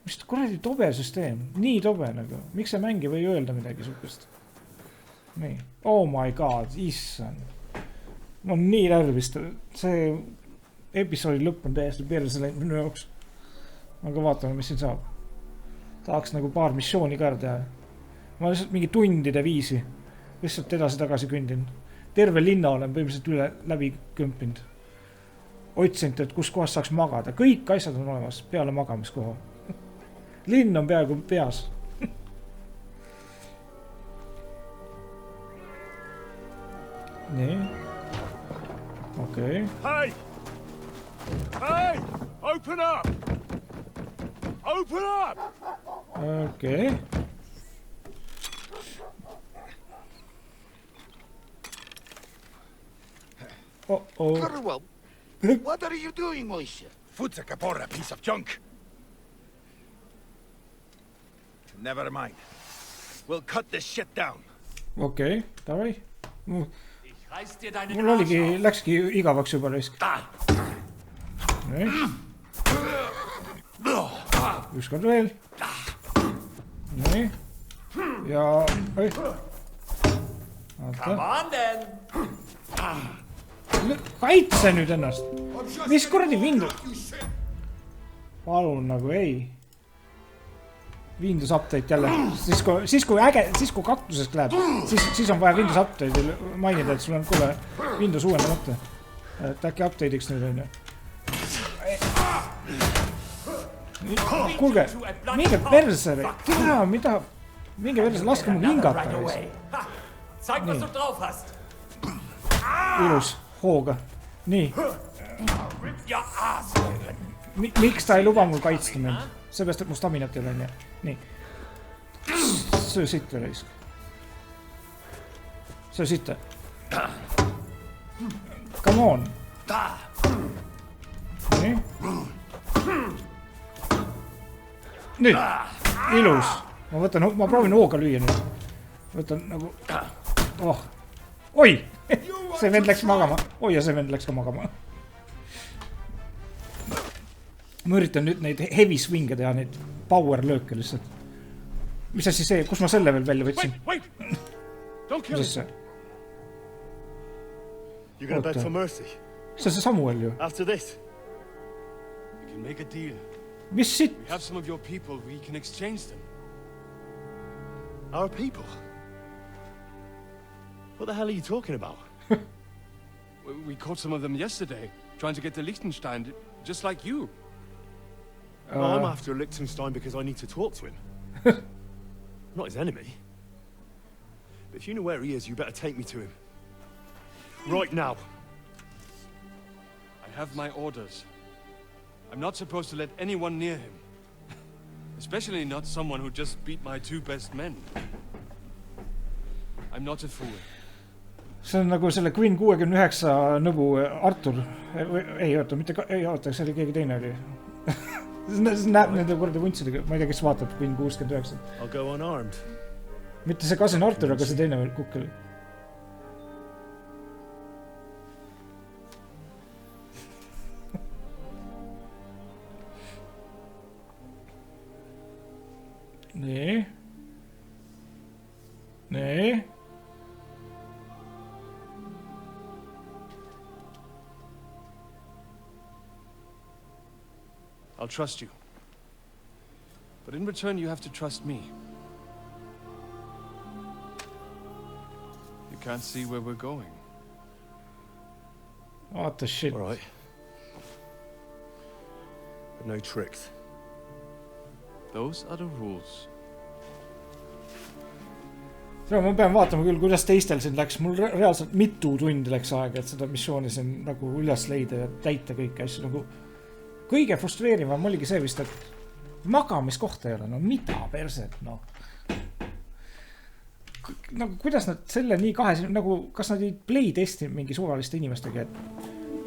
Mis kuradi tobe süsteem, nii tobe nagu, miks see Mäng ei või öelda midagi suhkest? Nii, oh my god, issan. Ma on nii närvist, see episoodi lõpp on täiesti perse läinud minu jaoks. Aga vaatame, mis siin saab. Tahaks nagu paar missiooni ka teha. Ma lihtsalt mingi tundide viisi, lihtsalt edasi-tagasi kündin. Terve linna olen põhimõtteliselt läbi kõmpinud. Otsinud, et kus kohas saaks magada. Kõik asjad on olemas peale magamiskoha. Linn on peaaegu peas. nii. Okei. Hey! Hey! Open up! Open up! Okei. Uh-oh. Carwell, what are you doing, Moishe? Food's a capora, piece of junk. Never mind. We'll cut this shit down. Okei, davai. Mul oligi, läkski igavaks juba risk. Nii. Ükskord veel. Nii. Ja... Oi. Come on then! Kaitse nüüd ennast. Mis kuradi Windows? Palun nagu ei. Windows update jälle. Siis kui kaktusest läheb, siis on vaja Windows update'il mainida, et sul on kuule Windows uuendamata. Et äkki update'iks nüüd on ju. Kuulge, minge perse. Tea, mida? Minge perse, laske mul hingata. Nii. Ilus. Hooga. Nii. Miks ta ei luba mul kaitsta mind? Seepärast, et mu staminat ei ole nii. Nii. Söö sitte reisk. Söö sitte. Come on. Nii. Nüüd. Ilus. Ma proovin hooga lüüa nüüd. Võtan nagu... Oh. Oi! See vend läks magama. Oi, ja see vend läks ka magama. Ma üritan nüüd neid heavy swing'e teha, neid power lööke lihtsalt. Mis asi see? Kus ma selle veel välja võtsin? Mis asi see? See on see Samuel ju. Mis siit? Our people? What the hell are you talking about? We caught some of them yesterday, trying to get to Liechtenstein, just like you. Well, I'm after Liechtenstein because I need to talk to him. I'm not his enemy. But if you know where he is, you better take me to him. Right now. I have my orders. I'm not supposed to let anyone near him. Especially not someone who just beat my 2 best men. I'm not a fool. See on nagu selle Queen 69 nõbu Artur. Ei, oota, mitte... Ei, oota, see oli keegi teine oli. See näeb nende korda vuntsidega. Ma ei tea, kes vaatab Queen 69. I'll go unarmed. Mitte see Cousin Artur, aga see teine kukkel. Nee. Nee. I'll trust you. But in return, you have to trust me. You can't see where we're going. What the shit? All right. But no tricks. Those are the rules. Ma pean vaatama küll, kuidas teistel siin läks. Mul reaalselt mitu tundi läks aega, et seda missiooni siin nagu üles leida ja täita kõiki asju. Nagu kõige frustreerivam oligi see vist, et magamis kohta ei ole. No mida perset, no. Nagu kuidas nad selle nii nagu, kas nad ei play testi mingi suvaliste inimestega, et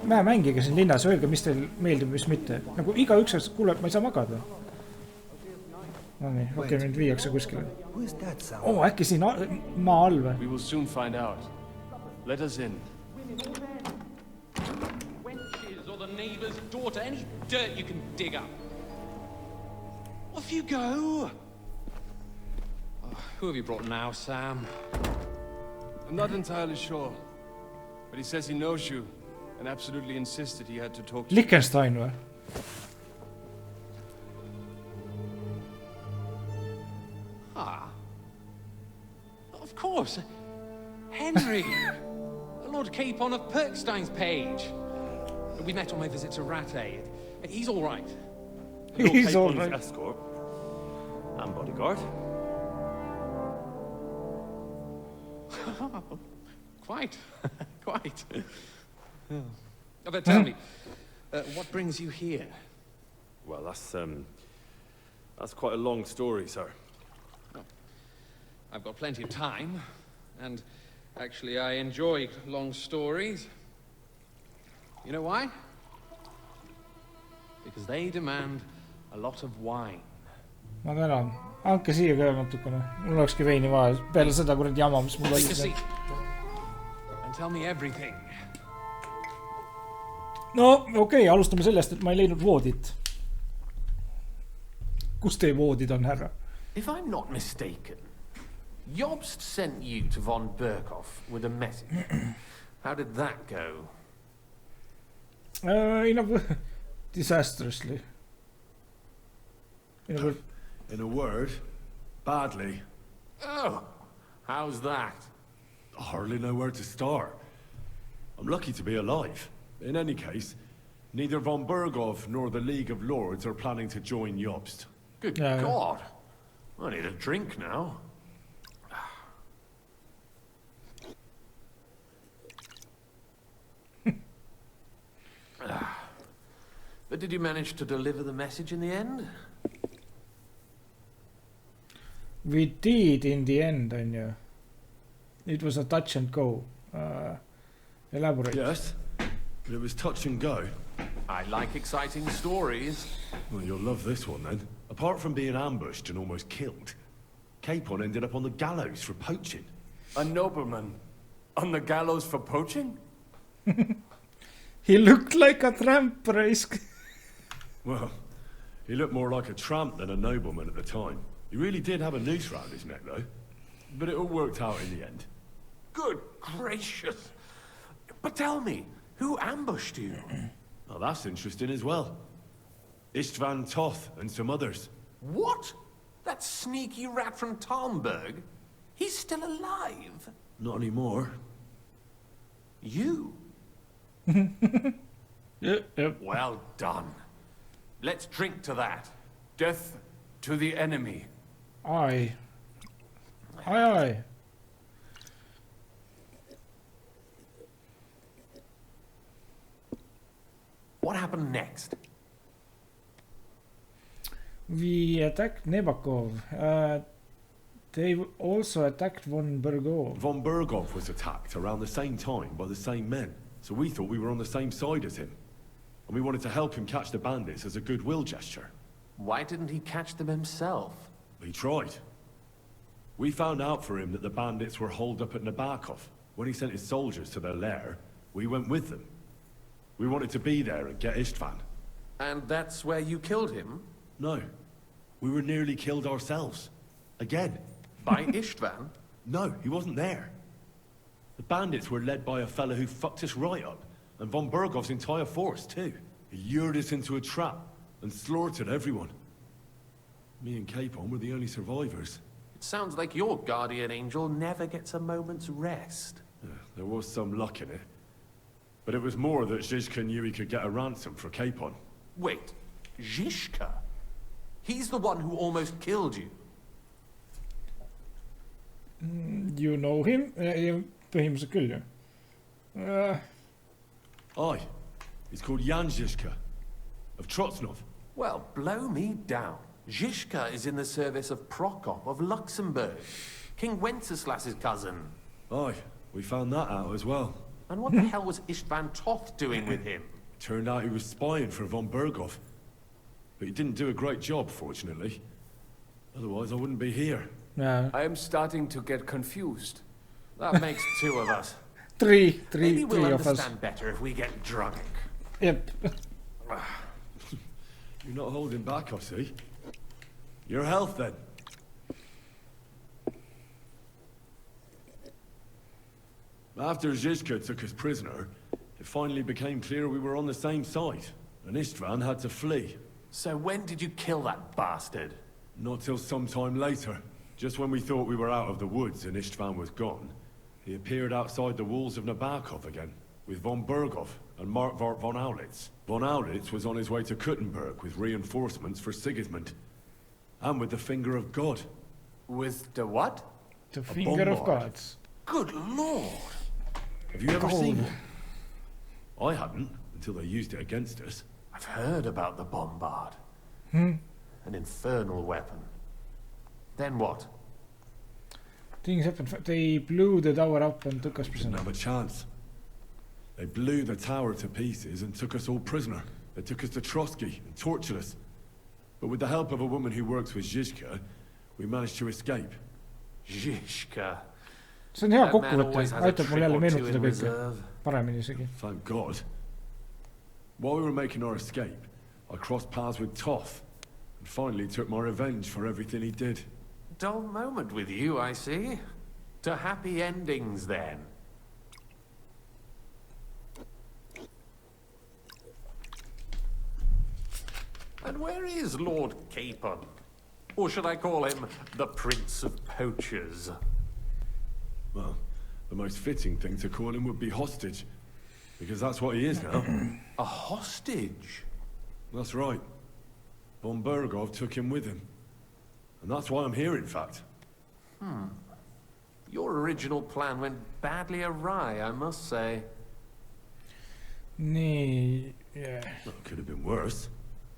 mängige siin linnas, öelge, mis teil meeldib, mis mitte. Nagu iga üks kuuleb, ma ei saa magada. No nii, okei, mind viiakse kuskile. Äkki siin maa all või? We will soon find out. Let us in. Wenches or the neighbor's daughter, any dirt you can dig up. Off you go. Who have you brought now, Sam? I'm not entirely sure. But he says he knows you and absolutely insisted he had to talk to you. Liechtenstein või? Of course. Henry. Lord Capon of Perkstein's page. We met on my visit to Rattay. He's all right. He's all right. Escort and bodyguard. quite. Quite. Oh. But tell me, what brings you here? Well, that's quite a long story, sir. Well, I've got plenty of time, and actually I enjoy long stories. You know why? Because they demand a lot of wine. Ma tänan. Andke siia ka natukene. Mul olekski veini vaja. Peale seda kuradi jama, mis mul oli. And tell me everything. No, okei, alustame sellest, et ma ei leidnud voodit. Kus teie voodid on, härra? If I'm not mistaken, Jobst sent you to von Berghoff with a message. How did that go? Disastrously. In a word, badly. Oh, how's that? I hardly know where to start. I'm lucky to be alive. In any case, neither von Berghoff nor the League of Lords are planning to join Jobst. Good God. I need a drink now. But did you manage to deliver the message in the end? We did in the end, on you. It was a touch and go. Elaborate. Yes, but it was touch and go. I like exciting stories. Well, you'll love this one then. Apart from being ambushed and almost killed, Capon ended up on the gallows for poaching. A nobleman on the gallows for poaching? He looked like a tramp, Raisk. Well, he looked more like a tramp than a nobleman at the time. He really did have a noose round his neck, though. But it all worked out in the end. Good gracious. But tell me, who ambushed you? Well, that's interesting as well. Istvan Toth and some others. What? That sneaky rat from Talmberg? He's still alive? Not anymore. You? Yep. Well done. Let's drink to that. Death to the enemy. Aye. Aye. What happened next? We attacked Nebakov. They also attacked von Berghoff. Von Berghoff was attacked around the same time by the same men, so we thought we were on the same side as him. And we wanted to help him catch the bandits as a goodwill gesture. Why didn't he catch them himself? He tried. We found out for him that the bandits were holed up at Nabakov. When he sent his soldiers to their lair, we went with them. We wanted to be there and get Istvan. And that's where you killed him? No. We were nearly killed ourselves. Again. By Istvan? No, he wasn't there. The bandits were led by a fella who fucked us right up, and von Berghoff's entire force, too. He lured us into a trap and slaughtered everyone. Me and Capon were the only survivors. It sounds like your guardian angel never gets a moment's rest. There was some luck in it. But it was more that Zizka knew he could get a ransom for Capon. Wait, Zizka? He's the one who almost killed you. You know him? Põhimõtteliselt küll, ju. Aye. He's called Jan Zizka. Of Trotsnov. Well, blow me down. Zizka is in the service of Prokop of Luxembourg, King Wenceslas's cousin. Aye, we found that out as well. And what the hell was Istvan Toth doing with him? Turned out he was spying for von Berghoff. But he didn't do a great job, fortunately. Otherwise, I wouldn't be here. Yeah. I am starting to get confused. That makes two of us. Three Maybe we'll of us. understand better if we get drunk. Yep. You're not holding back, I see. Your health, then. After Zizka took us prisoner, it finally became clear we were on the same side, and Istvan had to flee. So when did you kill that bastard? Not till some time later. Just when we thought we were out of the woods and Istvan was gone, he appeared outside the walls of Nabakov again, with von Berghoff and Markvart von Aulitz. Von Aulitz was on his way to Kuttenberg with reinforcements for Sigismund. And with the finger of God. With the what? The finger of God. Good lord! Have you ever seen one? I hadn't, until they used it against us. I've heard about the bombard. Hmm. An infernal weapon. Then what? Things happened. They blew the tower up and took us prisoner. Didn't have a chance. They blew the tower to pieces and took us all prisoner. They took us to Trotsky and tortured us. But with the help of a woman who works with Zizka, we managed to escape. Zizka. See on hea kokkuvõte, aitab mul jälle meenutada kõike paremini isegi. Thank God. While we were making our escape, I crossed paths with Toth and finally took my revenge for everything he did. Dull moment with you, I see. To happy endings, then. And where is Lord Capon? Or should I call him the Prince of Poachers? Well, the most fitting thing to call him would be hostage, because that's what he is now. A hostage? That's right. Von Bergov took him with him. And that's why I'm here, in fact. Your original plan went badly awry, I must say. Nii, yeah. Well, it could have been worse.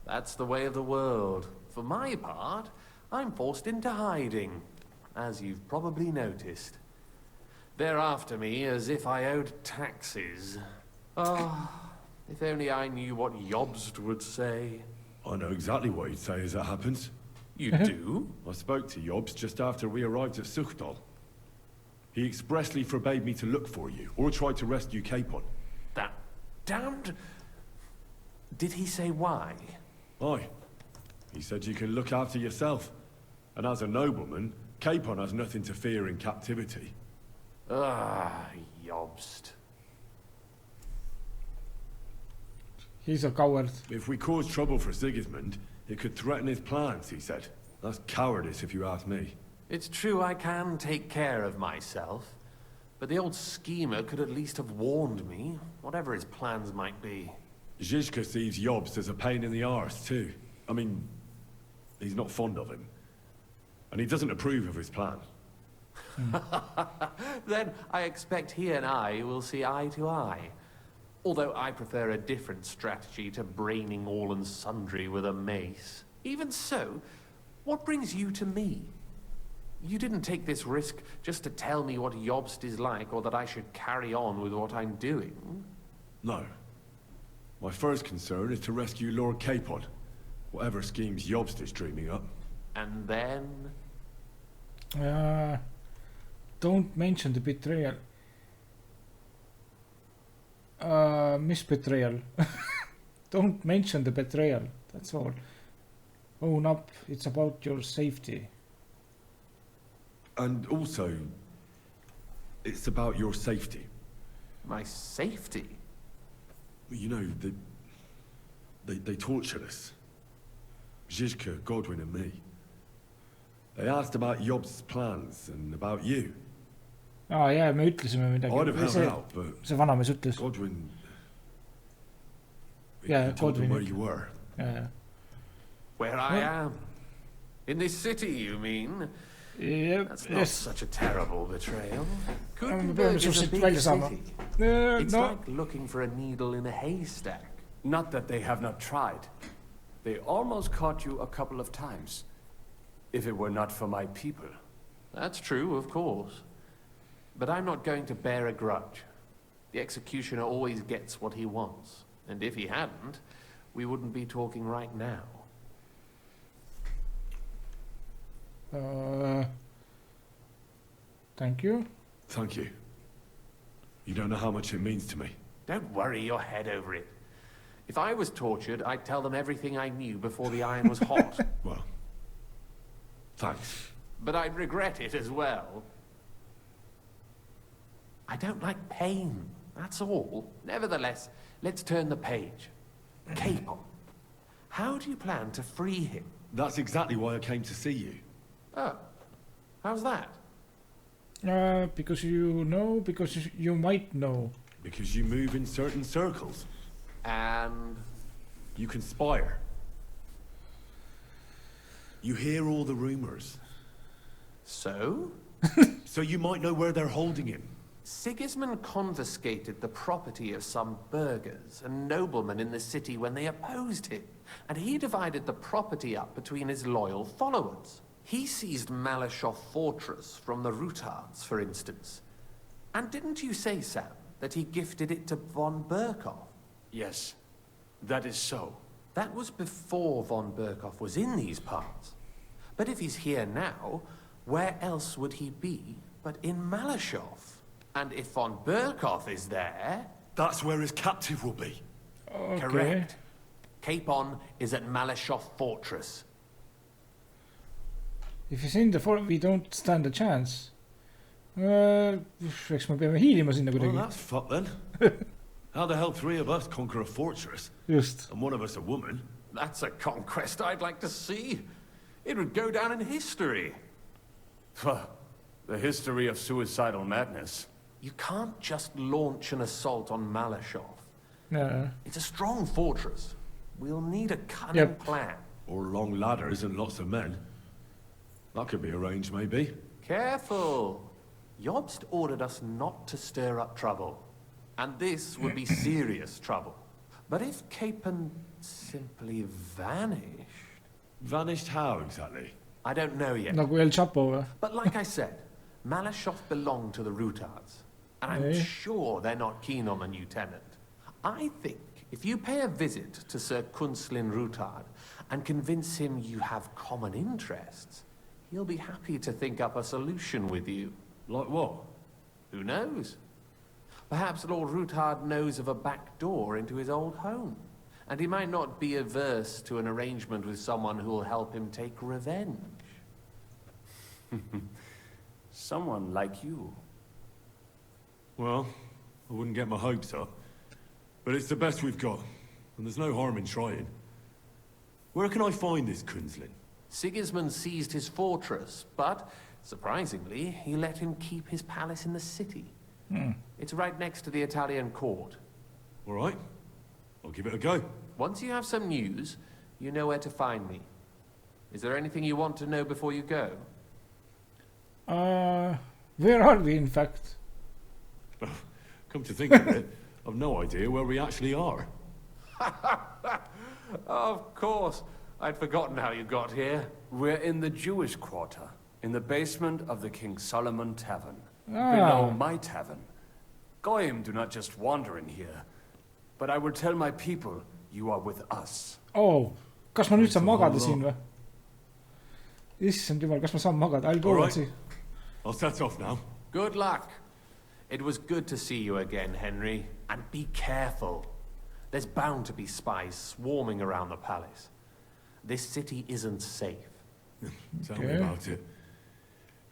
That's the way of the world. For my part, I'm forced into hiding, as you've probably noticed. They're after me as if I owed taxes. Oh, if only I knew what Jobst would say. I know exactly what he'd say as it happens. You do? I spoke to Jobst just after we arrived at Suchdal. He expressly forbade me to look for you, or try to rescue Capon. That damned... Did he say why? Aye. He said you can look after yourself. And as a nobleman, Capon has nothing to fear in captivity. Ah, Jobst. He's a coward. If we cause trouble for Sigismund, it could threaten his plans, he said. That's cowardice if you ask me. It's true I can take care of myself, but the old schemer could at least have warned me, whatever his plans might be. Zizka sees Jobst as a pain in the arse, too. I mean, he's not fond of him. And he doesn't approve of his plan. Then I expect he and I will see eye to eye. Although I prefer a different strategy to braining all and sundry with a mace. Even so, what brings you to me? You didn't take this risk just to tell me what Jobst is like, or that I should carry on with what I'm doing. No. My first concern is to rescue Lord Capon, whatever schemes Jobst is dreaming up. And then? Don't mention the betrayal. Misbetrayal. Don't mention the betrayal, that's all. Own up, it's about your safety. And also, it's about your safety. My safety? You know, they tortured us. Zizka, Godwin and me. They asked about Jobst's plans and about you. Jaa, me ütlesime midagi. I'd have held out, but see vanamees ütles. Godwin... Yeah, he told them Godwin. where you were. Yeah. Where I am? In this city, you mean? Yep. That's not such a terrible betrayal. me peame Kuttenbergis is a siit big välja saama. city. It's like looking for a needle in a haystack. Not that they have not tried. They almost caught you a couple of times. If it were not for my people. That's true, of course. But I'm not going to bear a grudge. The executioner always gets what he wants. And if he hadn't, we wouldn't be talking right now. Thank you. Thank you. You don't know how much it means to me. Don't worry your head over it. If I was tortured, I'd tell them everything I knew before the iron was hot. Well, thanks. But I'd regret it as well. I don't like pain, that's all. Nevertheless, let's turn the page. Capon. How do you plan to free him? That's exactly why I came to see you. Oh, how's that? Because you know, because you might know. Because you move in certain circles. And? You conspire. You hear all the rumors. So? So you might know where they're holding him. Sigismund confiscated the property of some burghers and noblemen in the city when they opposed him, and he divided the property up between his loyal followers. He seized Malashov Fortress from the Rutards, for instance. And didn't you say, Sam, that he gifted it to von Berkhoff? Yes, that is so. That was before von Berkhoff was in these parts. But if he's here now, where else would he be but in Malashov? And if von Berkhoff is there... That's where his captive will be. Okay. Correct. Capon is at Malashov Fortress. If he's in the fort, we don't stand a chance. Eks me peame hiilima sinna kuidagi. Well, that's fucked then. How the hell 3 of us conquer a fortress? Just. And one of us a woman? That's a conquest I'd like to see. It would go down in history. The history of suicidal madness. You can't just launch an assault on Malashov. No. It's a strong fortress. We'll need a cunning plan. Or long ladders and lots of men. That could be arranged, maybe. Careful. Jobst ordered us not to stir up trouble. And this would be serious trouble. But if Capon simply vanished... Vanished how, exactly? I don't know yet. Nagu El Chapo. But like I said, Malashov belonged to the Rutards. And I'm sure they're not keen on the new tenant. I think if you pay a visit to Sir Kunslin Rutard and convince him you have common interests, he'll be happy to think up a solution with you. Like what? Who knows? Perhaps Lord Rutard knows of a back door into his old home. And he might not be averse to an arrangement with someone who will help him take revenge. Someone like you. Well, I wouldn't get my hopes up. But it's the best we've got. And there's no harm in trying. Where can I find this Kunslin? Sigismund seized his fortress, but, surprisingly, he let him keep his palace in the city. It's right next to the Italian court. All right. I'll give it a go. Once you have some news, you know where to find me. Is there anything you want to know before you go? Where are we, in fact? Come to think of it, I've no idea where we actually are. Of course. I'd forgotten how you got here. We're in the Jewish quarter, in the basement of the King Solomon Tavern. Below my tavern. Goyim do not just wander in here. But I will tell my people you are with us. Oh, kas ma nüüd saan magada siin või? Issand jumal, kas ma saan magada? I'll go and see. I'll set off now. Good luck. It was good to see you again, Henry. And be careful. There's bound to be spies swarming around the palace. This city isn't safe. Tell me about it.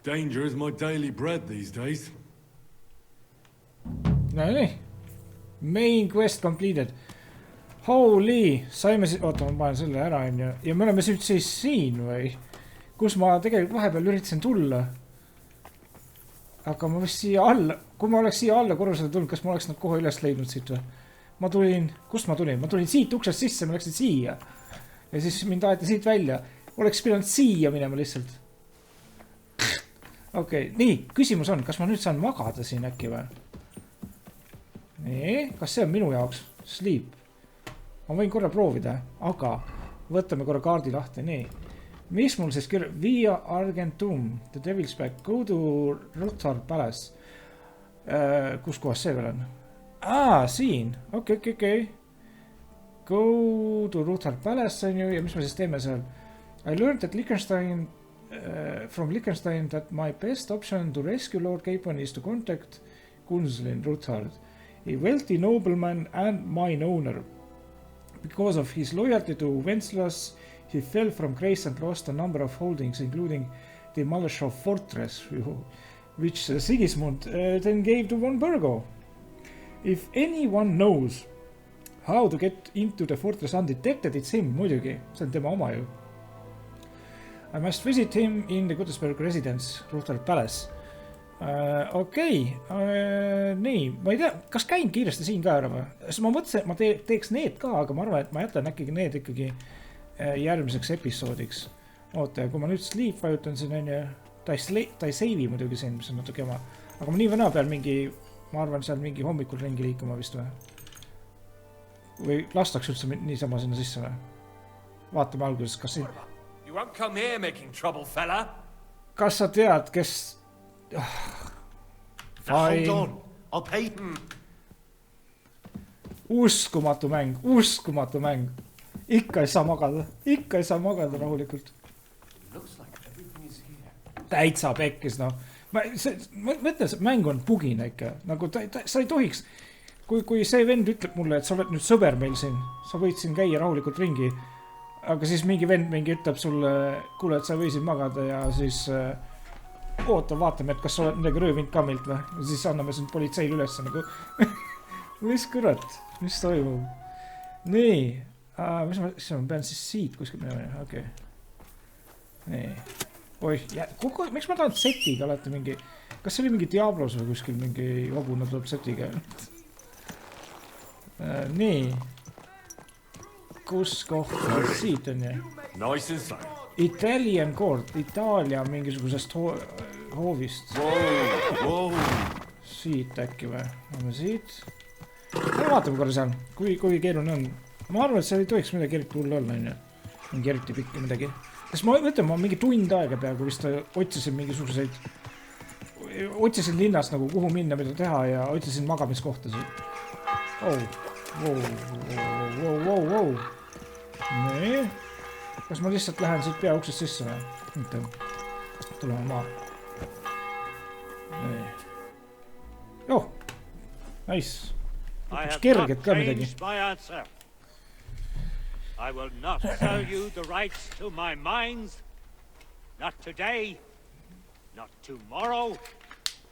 Danger is my daily bread these days. No nii. Main quest completed. Holy, saime siis, oota ma panen selle ära ja me oleme siis siin või? Kus ma tegelikult vahepeal üritasin tulla. Aga ma vist siia alla, kui ma oleks siia alla korrusele tulnud, kas ma oleks nad kohe üles leidnud siit või? Ma tulin, kust ma tulin? Ma tulin siit uksest sisse, ma läksin siia. Ja siis mind aeti siit välja. Oleks pidanud siia minema lihtsalt. Okei, nii, küsimus on, kas ma nüüd saan magada siin äkki või? Nii, kas see on minu jaoks? Sleep. Ma võin korra proovida, aga võtame korra kaardi lahti, nii. Mis mul siis kirja? Via Argentum, The Devil's Back, go to Rutard Palace. Kus kohas see veel on? Siin. Okei. Go to Rutard Palace on ju, ja mis me siis teeme seal? I learned that Liechtenstein, from Liechtenstein that my best option to rescue Lord Capon is to contact Kunslin Rutard, a wealthy nobleman and mine owner. Because of his loyalty to Wenceslas, he fell from grace and lost a number of holdings, including the Malashov Fortress, which Sigismund then gave to von Bergo. If anyone knows how to get into the fortress undetected, it's him, muidugi. See on tema oma ju. I must visit him in the KUTTENBERGIS residence, Rutard Palace. Okei, nii, ma ei tea, kas käin kiiresti siin ka ära või? Ma mõtlesin, et ma teeks need ka, aga ma arvan, et ma jätan äkki need ikkagi järgmiseks episoodiks. Oota, kui ma nüüd sleep vajutan siin on ju, ta ei seivi muidugi siin, mis on natuke jama. Aga ma nii või naa peal mingi, ma arvan, seal mingi hommikul ringi liikuma vist või? Või lastaks üldse niisama sinna sisse või? Vaatame alguses, kas siin... You won't come here making trouble, fella. Kas sa tead, kes... Hold on, I'll pay... Uskumatu mäng, uskumatu mäng. Ikka ei saa magada rahulikult. Täitsa pekkis, noh. Ma mõtlen, see mäng on bugina ikka. Nagu sa ei tohiks... Kui see vend ütleb mulle, et sa oled nüüd sõber meil siin, sa võid siin käia rahulikult ringi, aga siis mingi vend mingi ütleb sulle, kuule, et sa võisid magada ja siis oota, vaatame, et kas sa oled midagi röövinud ka meilt või? Ja siis anname sind politseil üles nagu. Mis kurat, mis toimub? Nii, mis ma pean siis siit kuskil minema, okei. Nii, oih, miks ma tahan setiga alati mingi, kas see oli mingi Diablos või kuskil mingi hobuna tuleb setiga? Nii, kus kohta, siit on ju. Italian court, Itaalia mingisugusest hoovist. Siit äkki või, oleme siit. Vaatame korra seal, kui keeruline on. Ma arvan, et seal ei tohiks midagi eriti hull olla, on ju. Mingi eriti pikki midagi. Sest ma mõtlen, ma mingi tund aega peaaegu vist otsisin mingisuguseid, otsisin linnast nagu kuhu minna, mida teha ja otsisin magamiskohtasid. Wow. Nii. Kas ma lihtsalt lähen siit pea uksest sisse või? Mitte. Tuleme maa. Nii. Joh. Nice. Üks kerget ka midagi. I will not sell you the rights to my mines. Not today. Not tomorrow.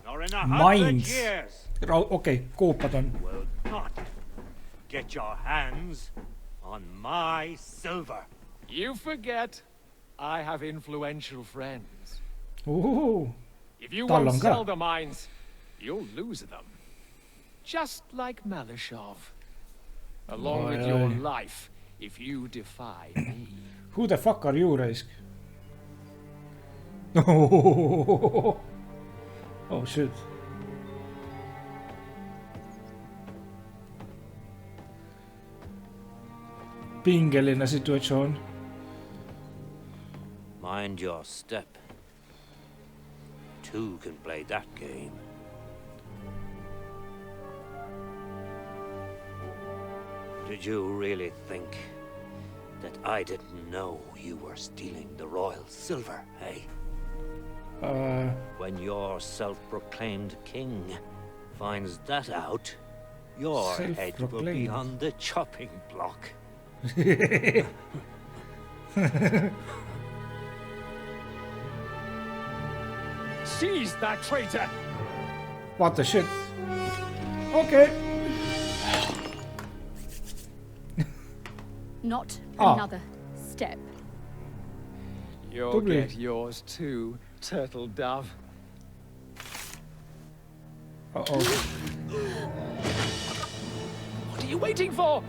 Nor in 100 years. Okei, koopad on. Will not get your hands on my silver. You forget, I have influential friends. If you Tal won't on ka. sell the mines, you'll lose them. Just like Malishov. Along with your life, if you defy me. Who the fuck are you, Raisk? Oh shit. Pingeline situatsioon. Mind your step. Two can play that game. Did you really think that I didn't know you were stealing the royal silver, eh? When your self-proclaimed king finds that out, your head will be on the chopping block. Seize that traitor! What the shit? Okay. Not another step. You'll get yours too, turtle dove. Uh-oh. What are you waiting for?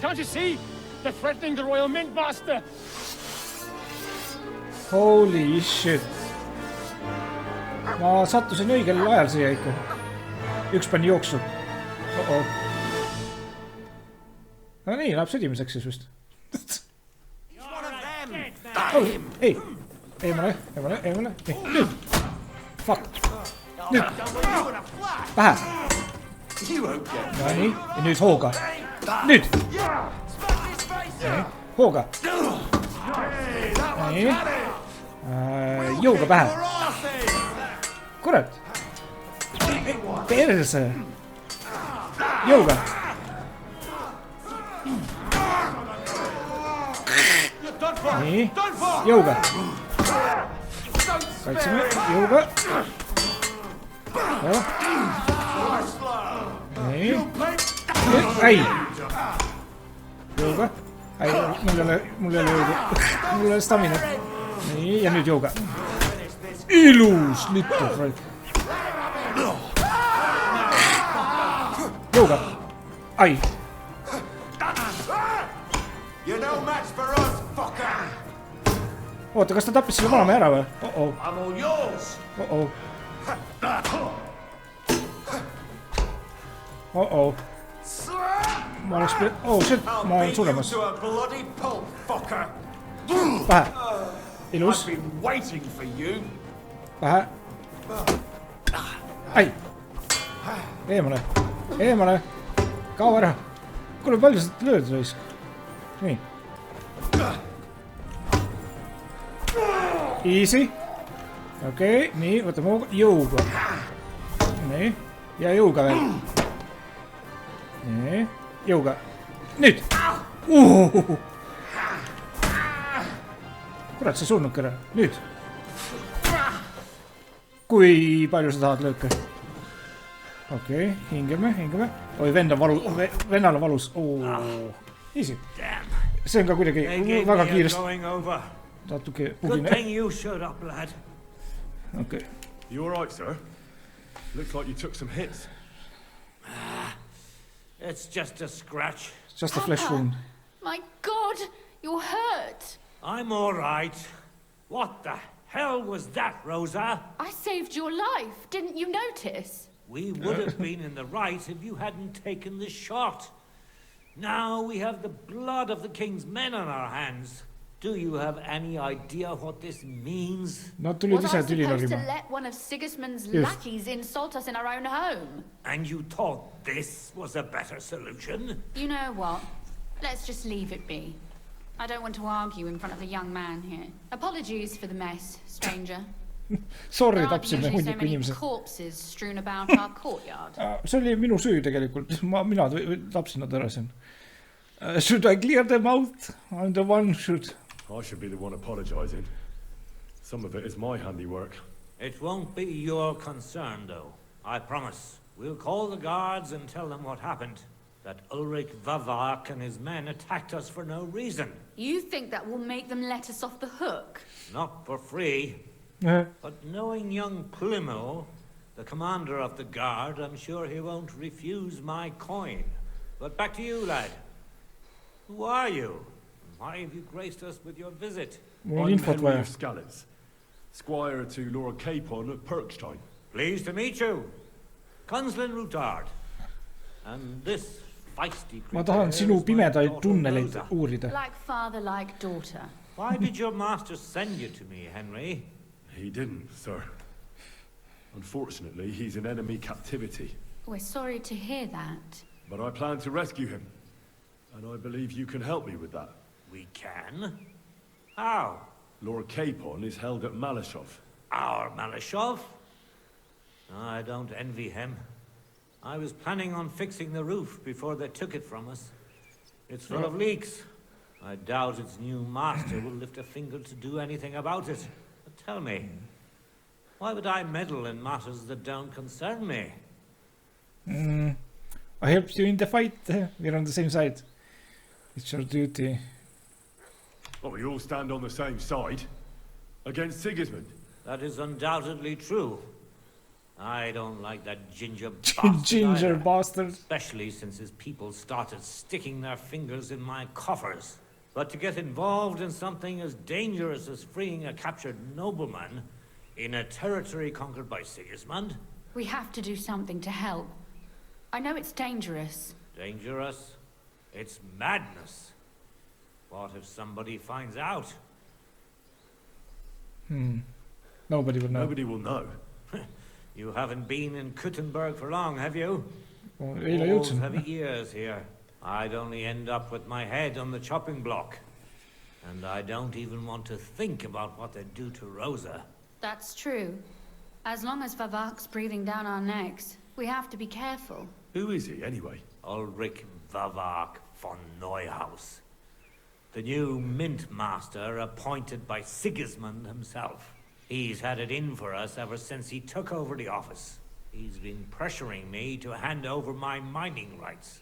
Can't you see? They're threatening the Royal Mint Master. Holy shit. Ma sattusin õigel ajal siia ikka. Üks pani jooksu. Uh-oh. No nii, läheb sõdimiseks siis vist. Ei, eemale. Nüüd. Fuck. Nüüd. Pähe. Nii, ja nüüd hooga. Nüüd. Hooga. Nii. Jõuga pähe. Kurat. Perse. Jõuga. Nii, jõuga. Kaitseme, jõuga. Nii. Ei. Jõuga. Ei, mul ei ole jõuga. Mul ei ole stamina. Nii, ja nüüd jõuga. Ilus litu. Jõuga. Ai. Oota, kas ta tappis selle vanamehe ära või? Oh-oh. Oh-oh. Ma oleks oh shit, ma olen suremas. Pähe. Ilus. Pähe. Ai. Eemale. Eemale. Kao ära. Kuule, palju sa lööd raisk? Nii. Easy. Okei, nii, võtame jõuga. Nii. Ja jõuga veel. Nii. Jõuga. Nüüd. Kurat, sa surnud kõra. Nüüd. Kui palju sa tahad lööke? Okei, hingame. Oi, vennale valus. Easy. See on ka kuidagi väga kiiresti. Natuke pugine. Okei. You all right, sir? Looks like you took some hits. It's just a scratch. Just a flesh wound. My God, you're hurt. I'm all right. What the hell was that, Rosa? I saved your life. Didn't you notice? We would have been in the right if you hadn't taken the shot. Now we have the blood of the king's men on our hands. Do you have any idea what this means? Was I supposed to let one of Sigismund's lackeys insult us in our own home? And you thought this was a better solution? You know what? Let's just leave it be. I don't want to argue in front of the young man here. Apologies for the mess, stranger. Sorry, tapsime hunniku inimese. Corpses strewn about our courtyard. See oli minu süü tegelikult. Mina tapsin nad ära siin. Should I clear them out? I'm the one should... I should be the one apologizing. Some of it is my handiwork. It won't be your concern, though. I promise. We'll call the guards and tell them what happened. That Ulrich Vavak and his men attacked us for no reason. You think that will make them let us off the hook? Not for free. But knowing young Plimo, the commander of the guard, I'm sure he won't refuse my coin. But back to you, lad. Who are you? Why have you graced us with your visit? I'm Henry of Skalitz, squire to Lord Capon of Perkstein. Pleased to meet you. Consulin Routard. And this feisty Ma tahan sinu pimedaid tunneleid uurida. Like father, like daughter. Why did your master send you to me, Henry? He didn't, sir. Unfortunately, he's in enemy captivity. We're sorry to hear that. But I plan to rescue him. And I believe you can help me with that. We can? How? Lord Capon is held at Malashov. Our Malashov? I don't envy him. I was planning on fixing the roof before they took it from us. It's full of leaks. I doubt its new master will lift a finger to do anything about it. But tell me, why would I meddle in matters that don't concern me? I helped you in the fight. We're on the same side. It's your duty. Well, we all stand on the same side. Against Sigismund. That is undoubtedly true. I don't like that ginger bastard. Ginger bastard. Especially since his people started sticking their fingers in my coffers. But to get involved in something as dangerous as freeing a captured nobleman in a territory conquered by Sigismund? We have to do something to help. I know it's dangerous. Dangerous? It's madness. What if somebody finds out? Nobody will know. Nobody will know. You haven't been in Kuttenberg for long, have you? All heavy years here. I'd only end up with my head on the chopping block. And I don't even want to think about what they'd do to Rosa. That's true. As long as Vavak's breathing down our necks, we have to be careful. Who is he, anyway? Ulrich Vavak von Neuhaus. The new mint master appointed by Sigismund himself. He's had it in for us ever since he took over the office. He's been pressuring me to hand over my mining rights.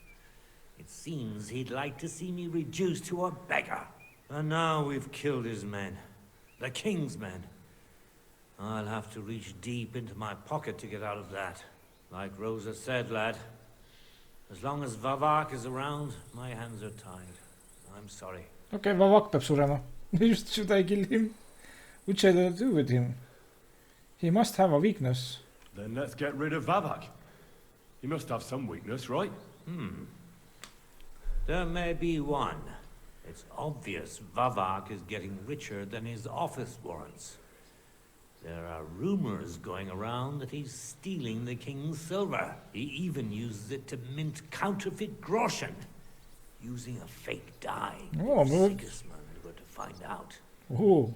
It seems he'd like to see me reduced to a beggar. And now we've killed his men. The king's men. I'll have to reach deep into my pocket to get out of that. Like Rosa said, lad. As long as Vavak is around, my hands are tied. I'm sorry. Okay, Vavak peab surema. Should I kill him? What should I do with him? He must have a weakness. Then let's get rid of Vavak. He must have some weakness, right? There may be one. It's obvious Vavak is getting richer than his office warrants. There are rumors going around that he's stealing the king's silver. He even uses it to mint counterfeit groschen, using a fake dye. Oh, If Sigismund were to find out,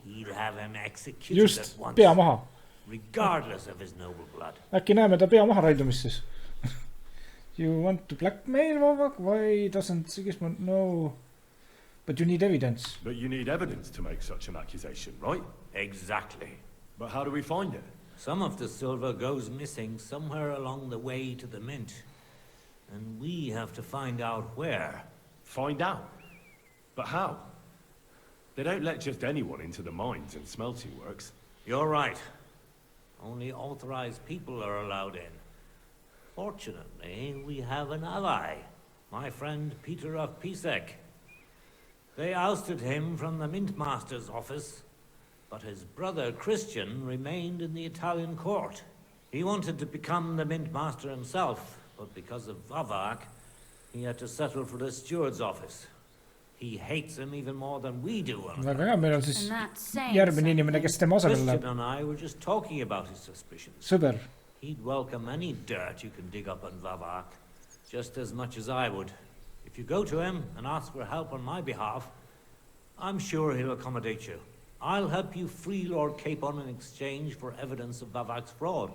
he'd have him executed at once, pea maha. regardless of his noble blood. Äkki näeme ta pea maha raidumist siis. You want to blackmail Vavak? Why doesn't Sigismund know? But you need evidence. But you need evidence to make such an accusation, right? Exactly. But how do we find it? Some of the silver goes missing somewhere along the way to the mint. And we have to find out where. Find out? But how? They don't let just anyone into the mines and smelting works. You're right. Only authorized people are allowed in. Fortunately, we have an ally. My friend Peter of Pisek. They ousted him from the Mint Master's office, but his brother Christian remained in the Italian court. He wanted to become the Mint Master himself, but because of Vavak, he had to settle for the steward's office. He hates him even more than we do. Väga hea, meil on siis järgmine inimene, kes tema asemel läheb. Christian and I were just talking about his suspicions. Sõber. He'd welcome any dirt you can dig up on Vavak, just as much as I would. If you go to him and ask for help on my behalf, I'm sure he'll accommodate you. I'll help you free Lord Capon in exchange for evidence of Vavak's fraud.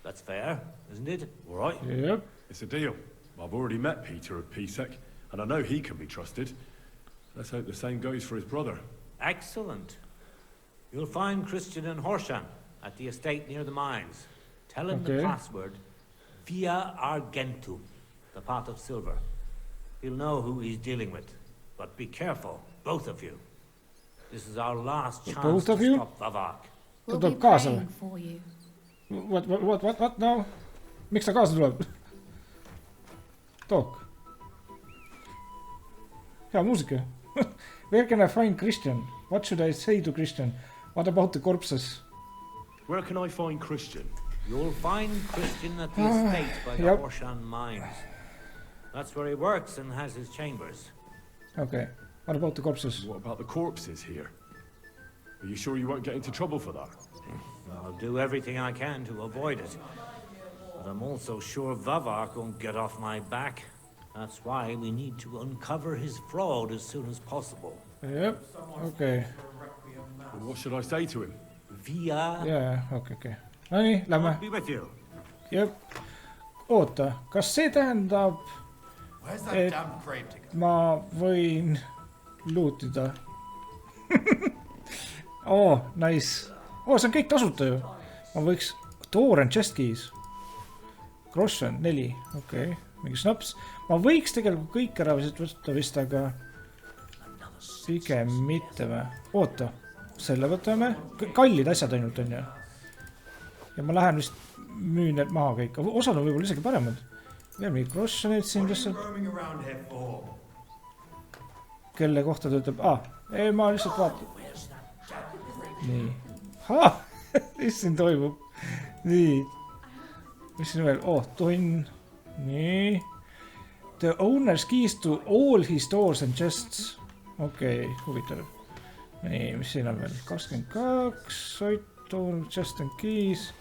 That's fair, isn't it? All right. Yep. It's a deal. I've already met Peter of Pisek, and I know he can be trusted. Let's hope the same goes for his brother. Excellent. You'll find Christian and Horshan at the estate near the mines. Tell him the password, Via Argentum, the pot of silver. He'll know who he's dealing with. But be careful, both of you. This is our last chance to stop Vavak. We'll be praying for you. What now? Miks ta kaasa tuleb? Talk. Hea muusika. Where can I find Christian? What should I say to Christian? What about the corpses? Where can I find Christian? You'll find Christian at the estate by the Horshan mines. That's where he works and has his chambers. Okay. What about the corpses? What about the corpses here? Are you sure you won't get into trouble for that? I'll do everything I can to avoid it. But I'm also sure Vavak won't get off my back. That's why we need to uncover his fraud as soon as possible. Yep. Okay. Well, what should I say to him? Via... Yeah, okay. No nii, lähme. Be with you. Jep. Oota, kas see tähendab, et ma võin lootida? Oh, nice. Oh, see on kõik tasuta ju. Ma võiks... Door and chest keys. Groschen, 4. Okay. Mingi snaps. Ma võiks tegelikult kõik ära võtta vist, aga... Pigem mitte või. Oota. Selle võtame. Kallid asjad ainult on ju. Ja ma lähen vist müün need maha kõik. Osad on võib-olla isegi paremad. Veel mingi Groschenid siin lihtsalt. Kelle kohta ta ütleb? Ei, ma lihtsalt vaatan. Nii. Mis siin toimub? Nii. Mis siin veel? Tonn. Nii. The owner's keys to all his doors and chests. Okei, huvitav. Nii, mis siin on veel? 22. Soitu, chest and keys.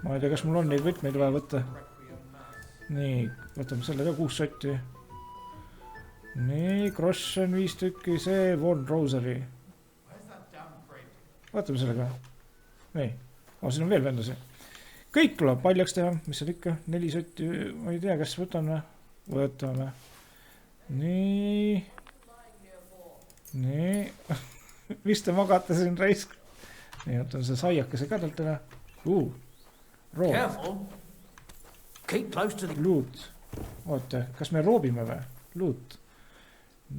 Ma ei tea, kas mul on neid võtmeid vaja võtta. Nii, võtame selle ka 6 sotti. Nii, Groschen 5 tükki, see Von Rosary. Võtame selle ka. Nii, siin on veel vendasi. Kõik tuleb paljaks teha, mis seal ikka, 4 sotti, ma ei tea, kas võtame. Võtame. Nii. Nii. Mis te magate siin raisk? Nii, võtame see saiakese ka talt ära. Careful. Keep close to the loot. Oota, kas me roobime või? Loot.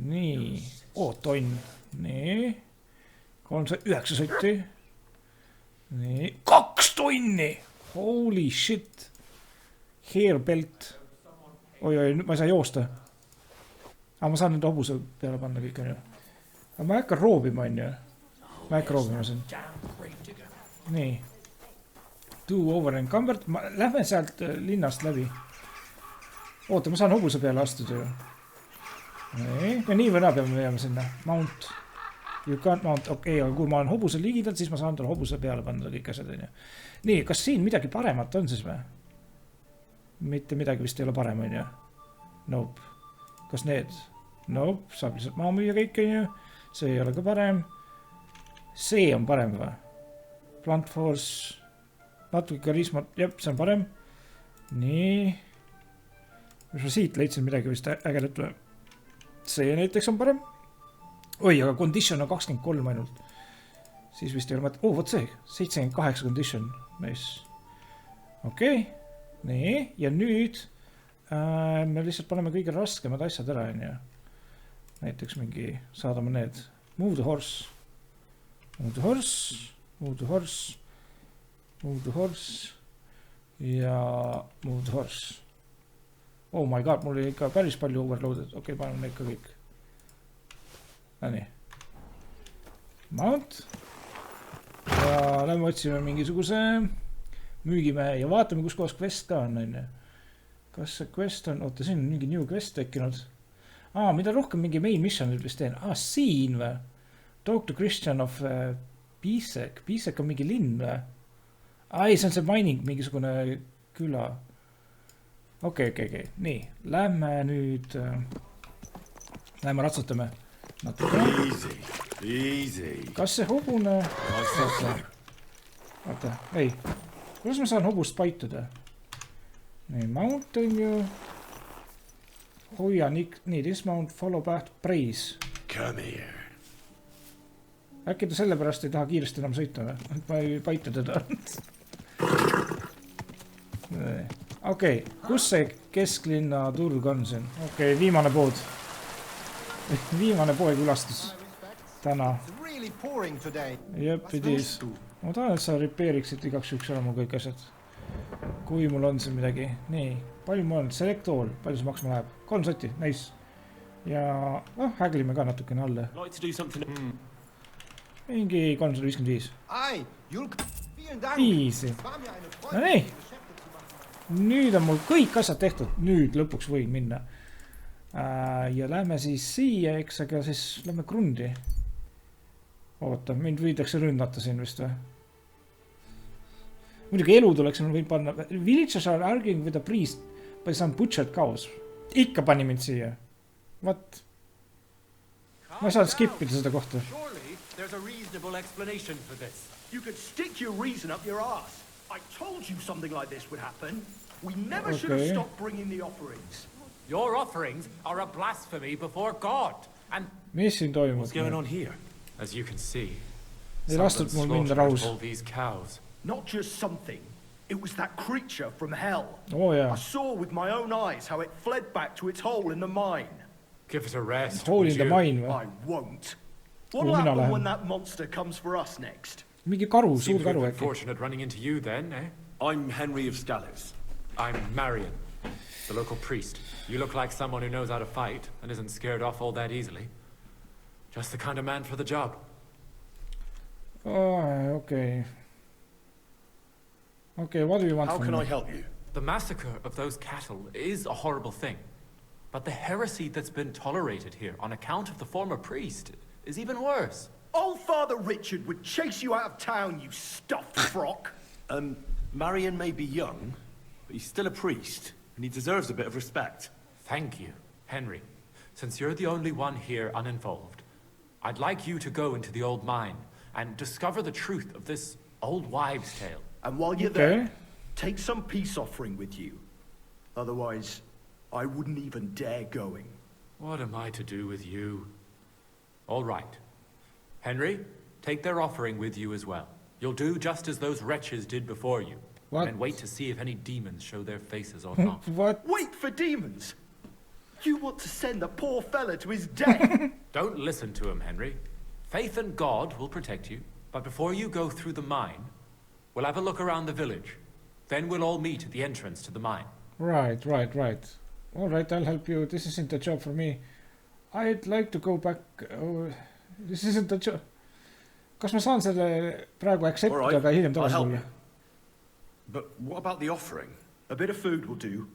Nii. Tonn. Nii. 309 sotti. Nii. 2 tonni! Holy shit. Hair belt. Oi, nüüd ma ei saa joosta. Ma saan nüüd hobuse peale panna kõik on ju. Aga ma ei hakka roobima on ju. Ma ei hakka roobima siin. Nii. Do over encumbered. Lähme sealt linnast läbi. Oota, ma saan hobuse peale astuda ju. Nii võna peame jääma sinna. Mount. You can't mount. Okei, aga kui ma olen hobuse ligidalt, siis ma saan tal hobuse peale panna kõik asjad. Nii, kas siin midagi paremat on siis või? Mitte midagi vist ei ole parem, on ju? Nope. Kas need? Nope, saab lihtsalt maa müüa kõik, on ju? See ei ole ka parem. See on parem või? Plant force. Natuke karisma. Jep, see on parem. Nii. Mis ma siit leidsin midagi vist ägedat või? See näiteks on parem. Oi, aga condition on 23 ainult. Siis vist ei ole mõte. Võt see. 78 condition. Nice. Okei. Nii. Ja nüüd me lihtsalt paneme kõige raskemad asjad ära, on ju. Näiteks mingi saadame need. Move the horse. Move the horse. Move the horse. Move the horse. Ja move the horse. Oh my god, mul oli ikka päris palju overloaded. Okei, paneme neid ka kõik. Nii. Mount. Ja lähme otsime mingisuguse müügimehe ja vaatame, kus kohas quest ka on. Kas see quest on... Oota, siin on mingi new quest tekkinud. Mida rohkem mingi main mission nüüd vist teen. Siin või? Talk to Christian of Pisek. Pisek on mingi linn või? Ei, see on see mining, mingisugune küla. Okei. Nii, lähme nüüd... Lähme ratsutame. Easy. Kas see hobune... Vaata, ei. Kuidas ma saan hobust paituda? Nii, mount on ju... Hoia, nii, dismount, follow back, praise. Come here. Äkki ta sellepärast ei taha kiiresti enam sõita või? Ma ei paitu teda. Okei, kus see kesklinna turg on siin? Okei, viimane pood. Viimane poe külastus. Täna. Jep, idis. Ma tahan, et sa repeeriksid igaks üks ära mul kõik asjad. Kui mul on siin midagi. Nii, palju mul on? Select all. Palju see maksma läheb? 3 sotti, nice. Ja häglime ka natukene alla. Mingi 355. Easy. No nii. Nüüd on mul kõik asjad tehtud. Nüüd lõpuks võin minna. Ja lähme siis siia, eks, aga siis lähme krundi. Oota, mind võidakse rünnata siin vist või? Muidugi elu tuleks, ma võin panna. Villagers are arguing with a priest by some butchered cows. Ikka pani mind siia. What? Ma saan skipida seda kohta. There's a reasonable explanation for this. You could stick your reason up your ass. I told you something like this would happen. We never should have stopped bringing the offerings. Your offerings are a blasphemy before God. And mis siin toimub? What's going on here? As you can see, ei lastud mul minna raus. all these cows. Not just something. It was that creature from hell. Oh yeah. I saw with my own eyes how it fled back to its hole in the mine. Give it a rest. Hole in the mine või? I won't. What'll happen when that monster comes for us next? Mingi karu, suur Seems karu we've äkki. been fortunate running into you then, eh? I'm Henry of Scallows. I'm Marion, the local priest. You look like someone who knows how to fight and isn't scared off all that easily. Just the kind of man for the job. Oh, okay. Okay, what do you want How from can me? I help you? The massacre of those cattle is a horrible thing. But the heresy that's been tolerated here on account of the former priest is even worse. Old Father Richard would chase you out of town, you stuffed frock. Marion may be young, but he's still a priest, and he deserves a bit of respect. Thank you, Henry. Since you're the only one here uninvolved, I'd like you to go into the old mine and discover the truth of this old wives' tale. And while you're there, take some peace offering with you. Otherwise, I wouldn't even dare going. What am I to do with you? All right. Henry, take their offering with you as well. You'll do just as those wretches did before you. What? And wait to see if any demons show their faces or not. What? Wait for demons? You want to send the poor fella to his death? Don't listen to him, Henry. Faith in God will protect you. But before you go through the mine, we'll have a look around the village. Then we'll all meet at the entrance to the mine. Right. All right, I'll help you. This isn't a job for me. I'd like to go back. Oh, this isn't a job. Kas ma saan selle praegu acceptida, aga hiljem tagasi tulla? But what about the offering? A bit of food will do.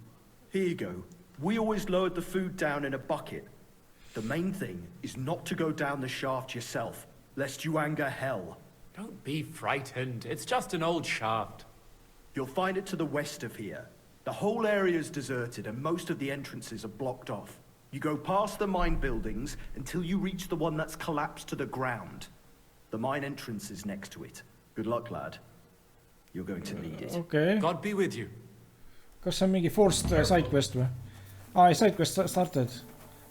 Here you go. We always lowered the food down in a bucket. The main thing is not to go down the shaft yourself, lest you anger hell. Don't be frightened. It's just an old shaft. You'll find it to the west of here. The whole area is deserted and most of the entrances are blocked off. You go past the mine buildings until you reach the one that's collapsed to the ground. The mine entrance is next to it. Good luck, lad. You're going to need it. Okay. God be with you. Kas see on mingi forced side quest või? Ei, side quest started.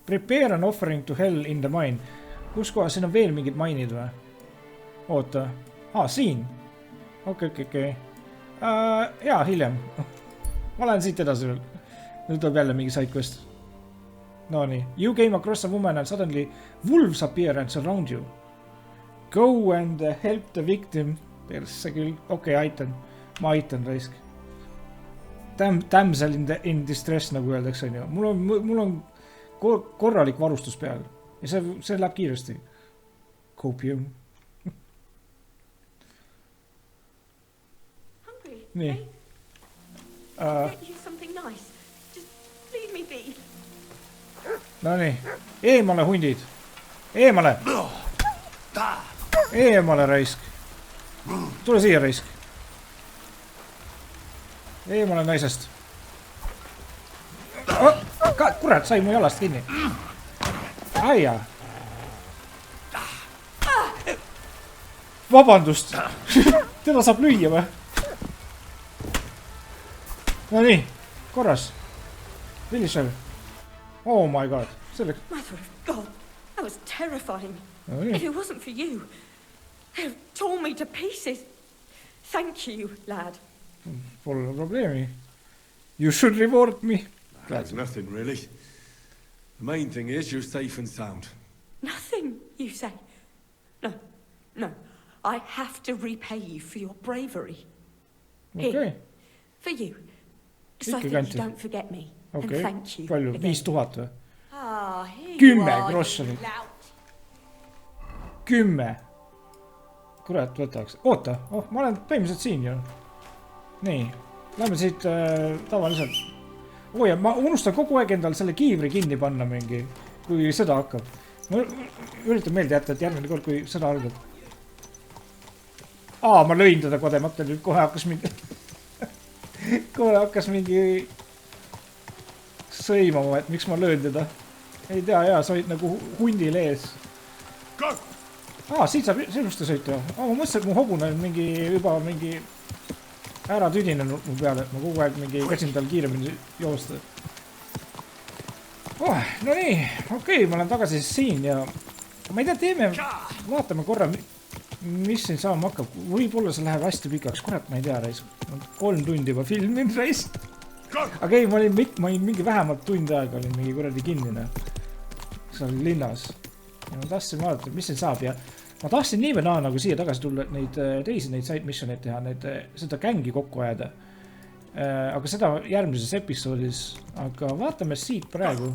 Prepare an offering to hell in the mine. Kus kohas siin on veel mingid mainid või? Oota. Siin. Okei. Jaa, hiljem. Ma lähen siit edasi veel. Nüüd tuleb jälle mingi side quest. No nii. You came across a woman and suddenly wolves appear and surround you. Go and help the victim. Persse küll. Okei, aitan. Ma aitan, raisk. Damsel in distress, nagu öeldakse, on ju. Mul on korralik varustus peal. Ja see läheb kiiresti. Copium. Hungry? Nii. I'll get you something nice. Just leave me be. No nii. Eemale, hundid. Eemale. Eemale, raisk. Tule siia, raisk. Eemale naisest. Kurat, sai mu jalast kinni. Aia. Vabandust. Teda saab lüüa või? No nii, korras. Millisel? Oh my god. Mother of God, that was terrifying. No nii. If it wasn't for you, they tore me to pieces. Thank you, lad. Pole probleemi. You should reward me. That's nothing, really. The main thing is you're safe and sound. Nothing, you say? No. I have to repay you for your bravery. Okay. Here, for you. So that you don't forget me. Okay. And thank you. Palju? 5,000 või? Here 10 you are, grossonit. you lout. 10. Kurat, võtaks. Oota, ma olen põhimõtteliselt siin ju. Nii, lähme siit tavaliselt. Ja ma unustan kogu aeg endal selle kiivri kinni panna mingi, kui seda hakkab. Ma üritan meelde jätta, et järgmine kord, kui seda algab. Ma lõin teda kodemata, nüüd kohe hakkas mingi sõimama, et miks ma löön teda. Ei tea, sa olid nagu hundil ees. Siit saab selluste sõita. Ma mõtlesin, et mu hobune on juba mingi ära tüdinenud mu peale, et ma kogu aeg käsin tal kiiremini joosta. No nii, okei, ma olen tagasi siin ja ma ei tea, vaatame korra, mis siin saama hakkab. Võib-olla see läheb hästi pikaks, kurat, ma ei tea, reis. 3 tundi juba filmin, reis. Aga ei, ma olin mingi vähemalt tund aega, olin mingi kuradi kinnine. Seal linnas. Ja ma tahtsin vaadata, mis siin saab ja ma tahtsin nii või naa nagu siia tagasi tulla, et neid side missioneid teha, seda gängi kokku ajada. Aga seda järgmises episoodis. Aga vaatame siit praegu,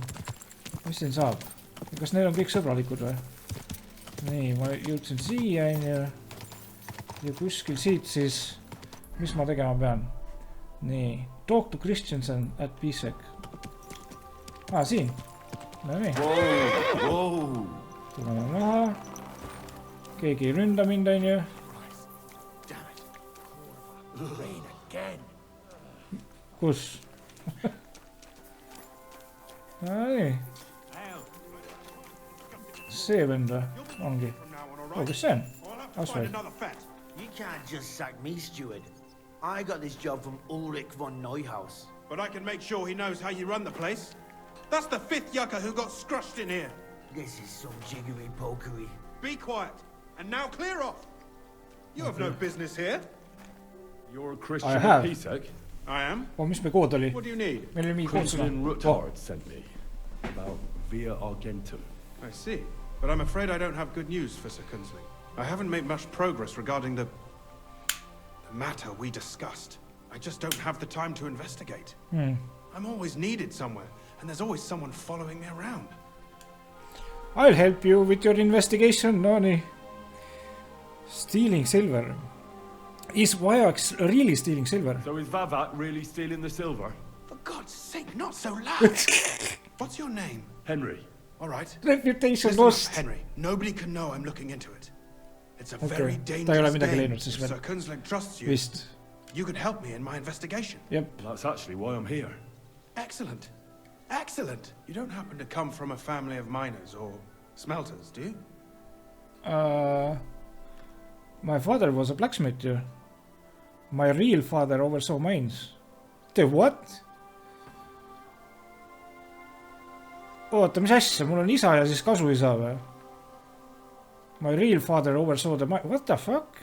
mis siin saab. Kas neil on kõik sõbralikud või? Nii, ma jõudsin siia ja kuskil siit siis, mis ma tegema pean? Nii, talk to Christensen at Pisek. Siin. No nii. Tuleme maha. Keegi ei ründa mind, on ju. Kus? Nii. See vend või? Ongi. Kes see on? Asfalt. You can't just sack me, steward. I got this job from Ulrich von Neuhaus. But I can make sure he knows how you run the place. That's the 5th yucca who got scrushed in here. This is some jiggery-pokery. Be quiet. And now clear off. You have no business here. You're a Christian at Pisek? I am. Mis me kood oli? What do you need? Meil oli mingi kood Christian Ruttard sent me about Via Argentum. I see. But I'm afraid I don't have good news for Sir Kunzling. I haven't made much progress regarding the matter we discussed. I just don't have the time to investigate. I'm always needed somewhere, and there's always someone following me around. I'll help you with your investigation, no nii. Stealing silver. Is Vajax really stealing silver? So is Vavak really stealing the silver? For God's sake, not so loud. What's your name? Henry. All right. Reputation Listen lost. up, Henry. Nobody can know I'm looking into it. It's a Okei, very ta ei ole dangerous midagi game. leidnud siis If veel. Sir Kunsling trusts you, Vist. you could help me in my investigation. Jep. That's actually why I'm here. Excellent. Excellent. You don't happen to come from a family of miners or smelters, do you? My father was a blacksmith. My real father oversaw mines. The what? Oota, mis asja? Mul on isa ja siis kasuisa või? My real father oversaw the mine. What the fuck?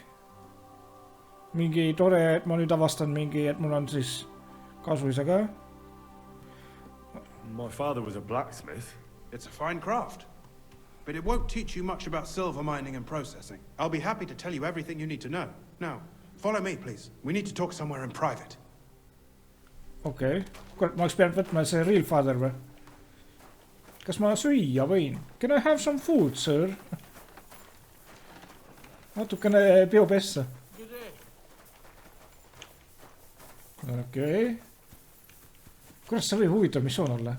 Mingi tore, et ma nüüd avastan mingi, et mul on siis kasuisa ka. My father was a blacksmith. It's a fine craft. But it won't teach you much about silver mining and processing. I'll be happy to tell you everything you need to know. Now, follow me, please. We need to talk somewhere in private. Okei. Kurat, ma oleks pidanud võtma see real father või? Kas ma süüa võin? Can I have some food, sir? Natukene biopessa. Okei. Kurat, see võib huvitav missioon olla.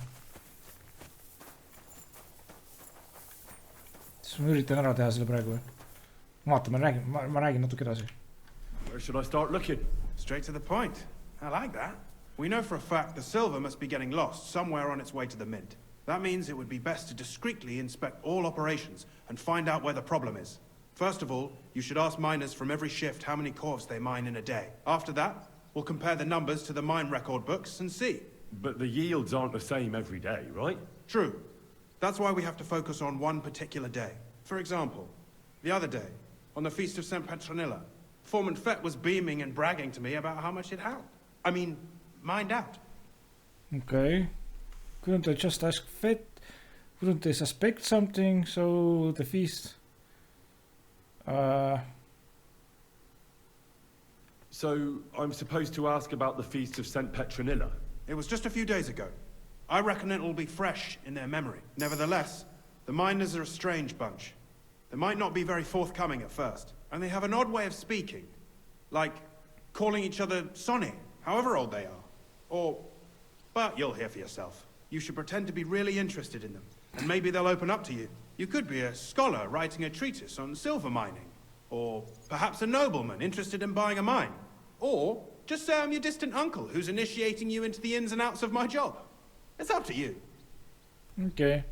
Siis ma üritan ära teha selle praegu. Vaata, ma räägin natuke edasi. Where should I start looking? Straight to the point. I like that. We know for a fact the silver must be getting lost somewhere on its way to the mint. That means it would be best to discreetly inspect all operations and find out where the problem is. First of all, you should ask miners from every shift how many corves they mine in a day. After that, we'll compare the numbers to the mine record books and see. But the yields aren't the same every day, right? True. That's why we have to focus on one particular day. For example, the other day, on the Feast of St. Petronilla, Foreman Fett was beaming and bragging to me about how much it had. I mean, mined out. Okay. Couldn't I just ask Fett? Couldn't they suspect something? So the feast... So, I'm supposed to ask about the Feast of St. Petronilla? It was just a few days ago. I reckon it'll be fresh in their memory. Nevertheless, the miners are a strange bunch. They might not be very forthcoming at first, and they have an odd way of speaking. Like calling each other Sonny, however old they are. Or... but you'll hear for yourself. You should pretend to be really interested in them, and maybe they'll open up to you. You could be a scholar writing a treatise on silver mining. Or perhaps a nobleman interested in buying a mine. Or just say I'm your distant uncle who's initiating you into the ins and outs of my job. It's up to you. Okay.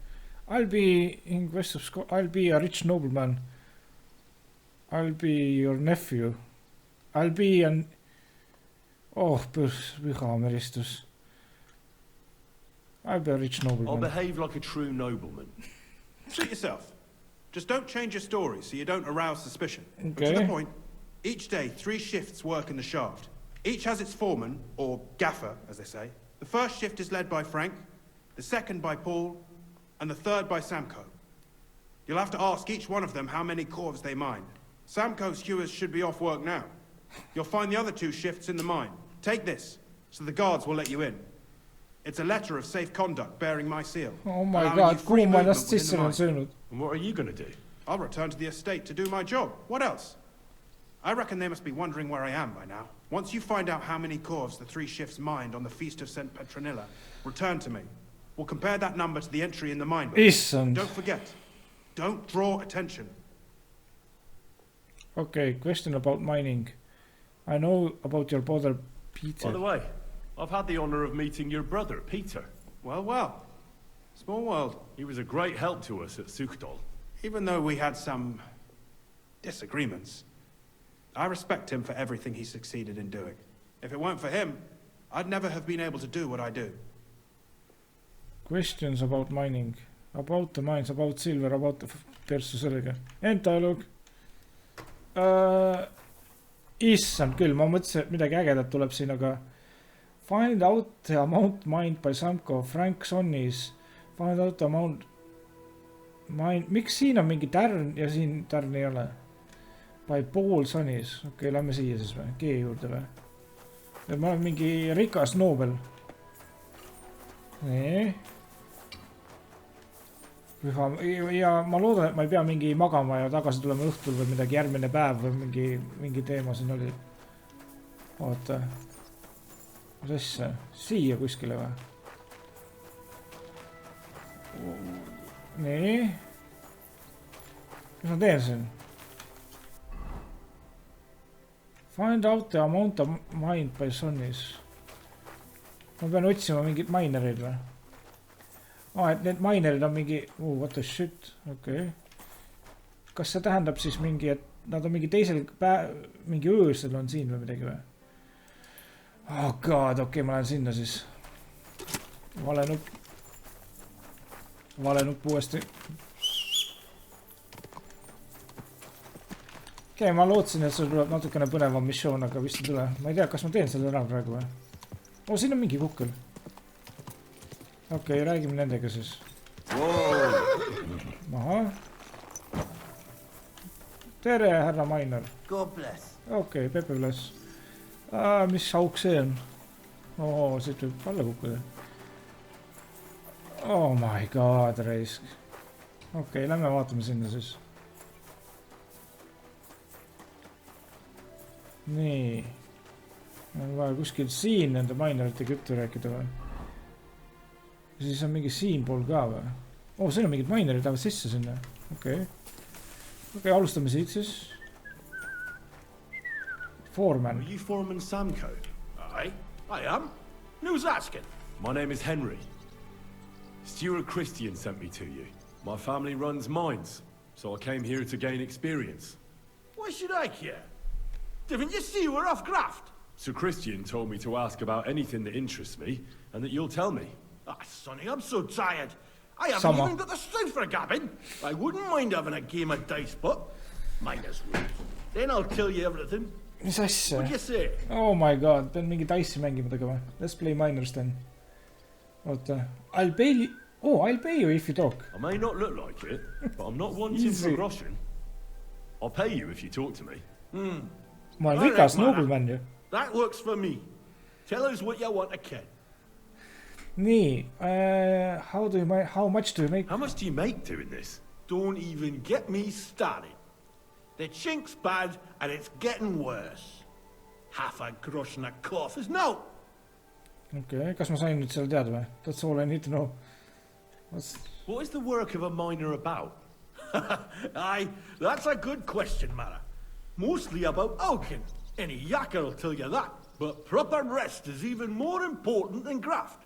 I'll be in quest of I'll be a rich nobleman. I'll be your nephew. I'll be an... oh, vihameristus. I'll be a rich nobleman. I'll behave like a true nobleman. Suit yourself. Just don't change your story so you don't arouse suspicion. Okay. But to the point, each day 3 shifts work in the shaft. Each has its foreman, or gaffer, as they say. The first shift is led by Frank, the second by Paul, and the third by Samko. You'll have to ask each one of them how many corves they mine. Samko's hewers should be off work now. You'll find the other 2 shifts in the mine. Take this, so the guards will let you in. It's a letter of safe conduct bearing my seal. Oh my god, kuhu ma ennast sisse olen söönud? And what are you gonna do? I'll return to the estate to do my job. What else? I reckon they must be wondering where I am by now. Once you find out how many corves the 3 shifts mined on the Feast of St. Petronilla, return to me. We'll compare that number to the entry in the mine book. Issand. Don't forget. Don't draw attention. Okay, question about mining. I know about your brother, Peter. By the way, I've had the honor of meeting your brother, Peter. Well, well. Small world. He was a great help to us at Sukdal. Even though we had some disagreements, I respect him for everything he succeeded in doing. If it weren't for him, I'd never have been able to do what I do. Questions about mining. About the mines, about silver, about the persu sellega. End dialogue. Issand küll, ma mõtlesin, et midagi ägedat tuleb siin, aga find out the amount mined by Samko, Frank Sonnis. Find out the amount mined. Miks siin on mingi tärn ja siin tärn ei ole? By Paul Sonnis. Okei, lähme siia siis või? G juurde või? Ma olen mingi rikas noobel. Nii. Ja ma loodan, et ma ei pea mingi magama ja tagasi tulema õhtul või midagi järgmine päev või mingi teema siin oli. Oota. mis asja? Siia kuskile või? Nii. Mis ma teen siin? Find out the amount of mind by sunnis. Ma pean otsima mingid minerid või? Et need minerid on mingi... what the shit? Okei. Kas see tähendab siis mingi, et nad on mingi teisel mingi öösel on siin või midagi või? Oh god, okei, ma lähen sinna siis. Vale nupp uuesti. Okei, ma lootsin, et see tuleb natukene põnevam missioon, aga vist ei tule. Ma ei tea, kas ma teen selle ära praegu või? Siin on mingi kukkel. Okei, räägime nendega siis. Aha. Tere, härra Mainer. God bless. Okei, Pepe bless. Mis auk see on? Siit võib alla kukkuda. Oh my god, reisk. Okei, lähme vaatame sinna siis. Nii. On vaja kuskil siin nende mineritega juttu rääkida või? Ja siis on mingi siin pool ka või? Siin on mingid minerid lähevad sisse sinna. Okei, alustame siit siis. Foreman. Are you Foreman Samco? Aye, I am. Who's asking? My name is Henry. Stuart Christian sent me to you. My family runs mines, so I came here to gain experience. Why should I care? Didn't you see we're off graft? Sir Christian told me to ask about anything that interests me, and that you'll tell me. Sonny, I'm so tired. I haven't even got the strength for a gabbing. I wouldn't mind having a game of dice, but miners rules. Then I'll tell you everything. Mis asja? What do you say? Oh my god, pean mingi dice'i mängima tegema. Let's play miners then. Oota. I'll pay you if you talk. I may not look like it, but I'm not wanting for groschen. I'll pay you if you talk to me. Ma olen rikas nobleman ju. That works for me. Tell us what you want to ken. Nii, how much do you make? How much do you make doing this? Don't even get me started. The chink's bad and it's getting worse. Half a grosh and a cough is no. Okay, kas ma sain nüüd selle teada või? That's all I need to know. What is the work of a miner about? Aye, that's a good question, Mara. Mostly about oaking. Any yakker will tell you that. But proper rest is even more important than graft.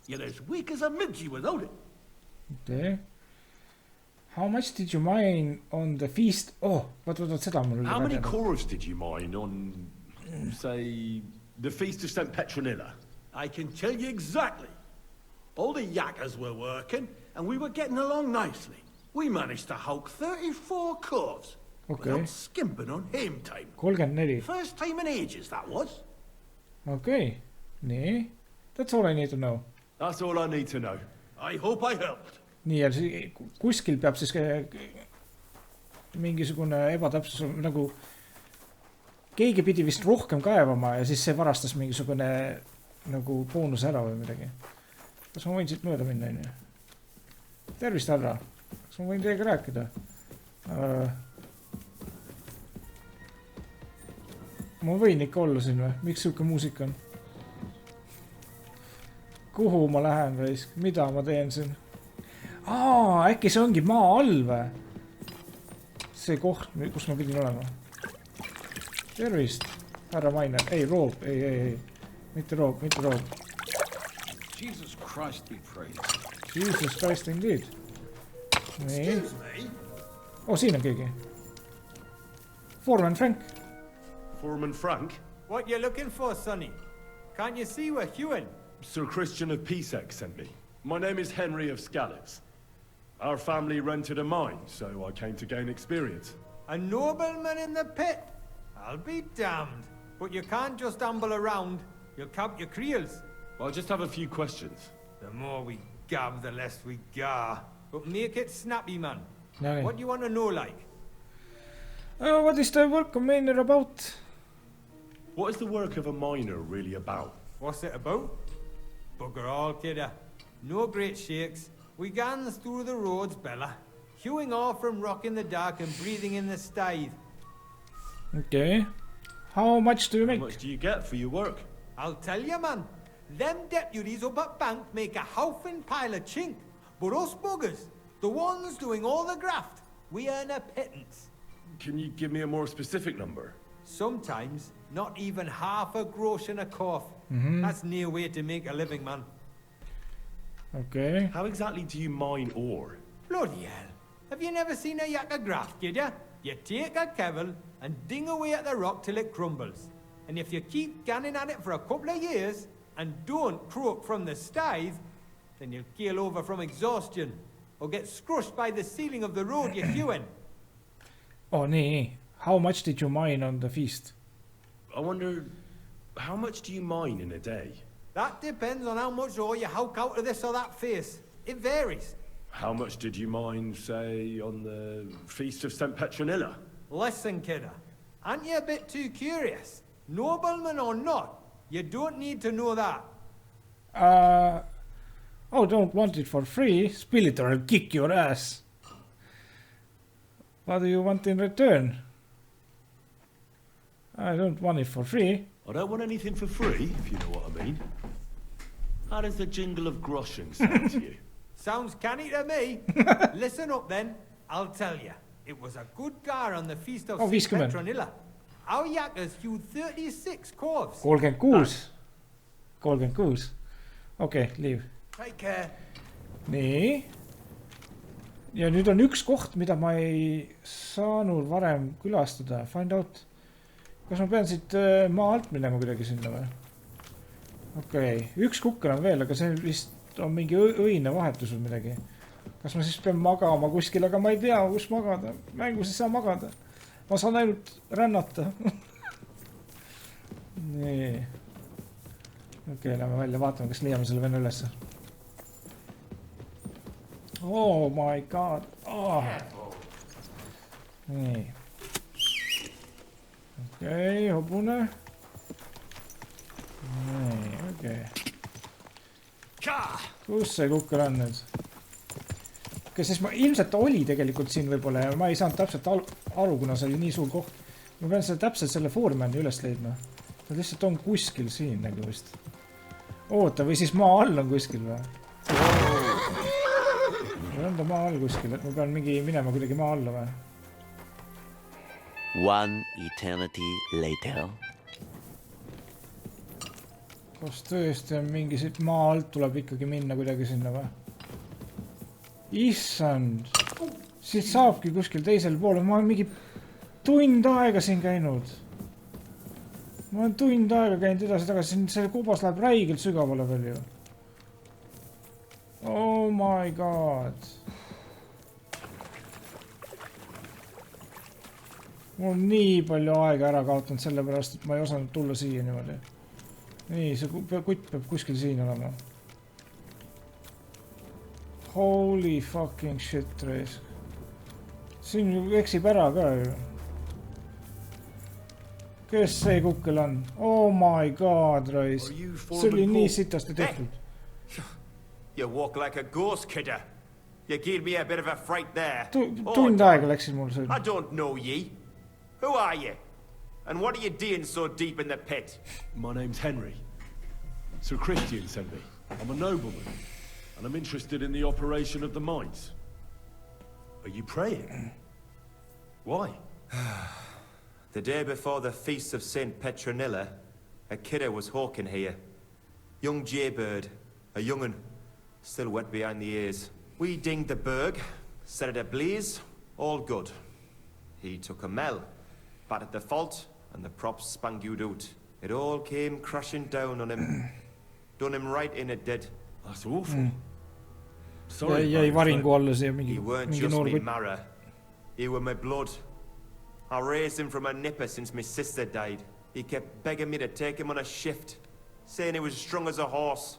You're as weak as a midgie without it. Okay. How much did you mine on the feast? Seda mul. How many cores did you mine on, say, the feast of St. Petronilla? I can tell you exactly. All the yakkers were working, and we were getting along nicely. We managed to hulk 34 cores. Without skimping on hame time. 34. First time in ages, that was. Okay. Nii. That's all I need to know. That's all I need to know. I hope I helped. Nii, ja kuskil peab siis mingisugune ebatäpsus nagu keegi pidi vist rohkem kaevama ja siis see varastas mingisugune nagu boonus ära või midagi. Kas ma võin siit mööda minna? Tervist, härra. Kas ma võin teiega rääkida? Ma võin ikka olla siin või? Miks siuke muusika on? Kuhu ma lähen või? Mida ma teen siin? Äkki see ongi maa all või? See koht, kus ma pidin olema. Tervist, härra Mainer. Ei, roob. Ei. Mitte roob. Jesus Christ be praised. Jesus Christ indeed. Nii. Siin on keegi. Foreman Frank. Foreman Frank? What you looking for, Sonny? Can't you see we're hewing? Sir Christian of Pisek sent me. My name is Henry of Scallops. Our family rented a mine, so I came to gain experience. A nobleman in the pit? I'll be damned. But you can't just amble around. You'll count your creels. I'll just have a few questions. The more we gab, the less we gar. But make it snappy, man. Okay. What do you want to know, like? What is the work of miner about? What is the work of a miner really about? What's it about? Bugger all, kidder. No great shakes. We gans through the roads, Bella. Hewing off from rock in the dark and breathing in the stithe. Okay. How much do you make? How much do you get for your work? I'll tell you, man. them deputies up at bank make a howfing pile of chink. But us buggers, the ones doing all the graft, we earn a pittance. Can you give me a more specific number? Sometimes, not even half a grosh and a cough. That's near way to make a living, man. Okay. How exactly do you mine ore? Bloody hell. Have you never seen a yakka graft, kid ya? You take a kevel and ding away at the rock till it crumbles. And if you keep ganning at it for a couple of years and don't croak from the stithe, then you'll keel over from exhaustion or get scrushed by the ceiling of the road you're hewing. Oh, nee. How much did you mine on the feast? I wonder, how much do you mine in a day? That depends on how much ore you howk out of this or that face. It varies. How much did you mine, say, on the Feast of St. Petronilla? Listen, kidder. Aren't you a bit too curious? Nobleman or not, you don't need to know that. Oh, don't want it for free. Spill it or I'll kick your ass. What do you want in return? I don't want it for free. I don't want anything for free, if you know what I mean. How does the jingle of groschen sound to you? Sounds canny to me. Listen up then, I'll tell you. It was a good gar on the Feast of St. Petronilla. Our yakkers hewed 36 corves. 36. 36. Okei, leave. Take care. Nii. Ja nüüd on üks koht, mida ma ei saanud varem külastada. Find out. Kas ma pean siit maa alt minema kuidagi sinna või? Okei, üks kukker on veel, aga see vist on mingi õine vahetus või midagi. Kas ma siis pean magama kuskil, aga ma ei tea, kus magada. Mängus ei saa magada. Ma saan ainult rännata. Nii. Okei, lähme välja, vaatame, kas leiame selle venna ülesse. Oh my god. Oh. Nii. Okei, hobune. Nii, okei. Kus see kukker on nüüd? Okei, siis ma ilmselt oli tegelikult siin võib-olla ja ma ei saanud täpselt aru, kuna see oli nii suur koht. Ma pean seda täpselt selle foormani üles leidma. Ta lihtsalt on kuskil siin nagu vist. Oota, või siis maa all on kuskil või? Või on ta maa all kuskil, et ma pean mingi minema kuidagi maa alla või? One eternity later. Kas tõesti on mingi siit maa alt tuleb ikkagi minna kuidagi sinna või? Issand. Siit saabki kuskil teisel pool. Ma olen mingi tund aega siin käinud. Ma olen tund aega käinud edasi tagasi. See kubas läheb räigelt sügavale veel ju. Oh my god. Mul on nii palju aega ära kaotanud sellepärast, et ma ei osanud tulla siia niimoodi. Nii, see kutt peab kuskil siin olema. Holy fucking shit, reis. Siin eksib ära ka ju. Kes see kukkel on? Oh my god, reis. See oli nii sitasti tehtud. You walk like a ghost, kidder. You gave me a bit of a fright there. Tund aega läksid mul see. I don't know ye. Who are you? And what are you doing so deep in the pit? My name's Henry. Sir Christian sent me. I'm a nobleman, and I'm interested in the operation of the mines. Are you praying? Why? The day before the Feast of St. Petronilla, a kidder was hawking here. Young jaybird, a young'un, still wet behind the ears. We dinged the berg, set it ablaze, all good. He took a mell, batted the fault, and the props spangued out. It all came crashing down on him. Done him right in it did. That's awful. Sorry. Jäi varingu alla see He weren't just me marrow. He were my blood. I raised him from a nipper since my sister died. He kept begging me to take him on a shift, saying he was strong as a horse.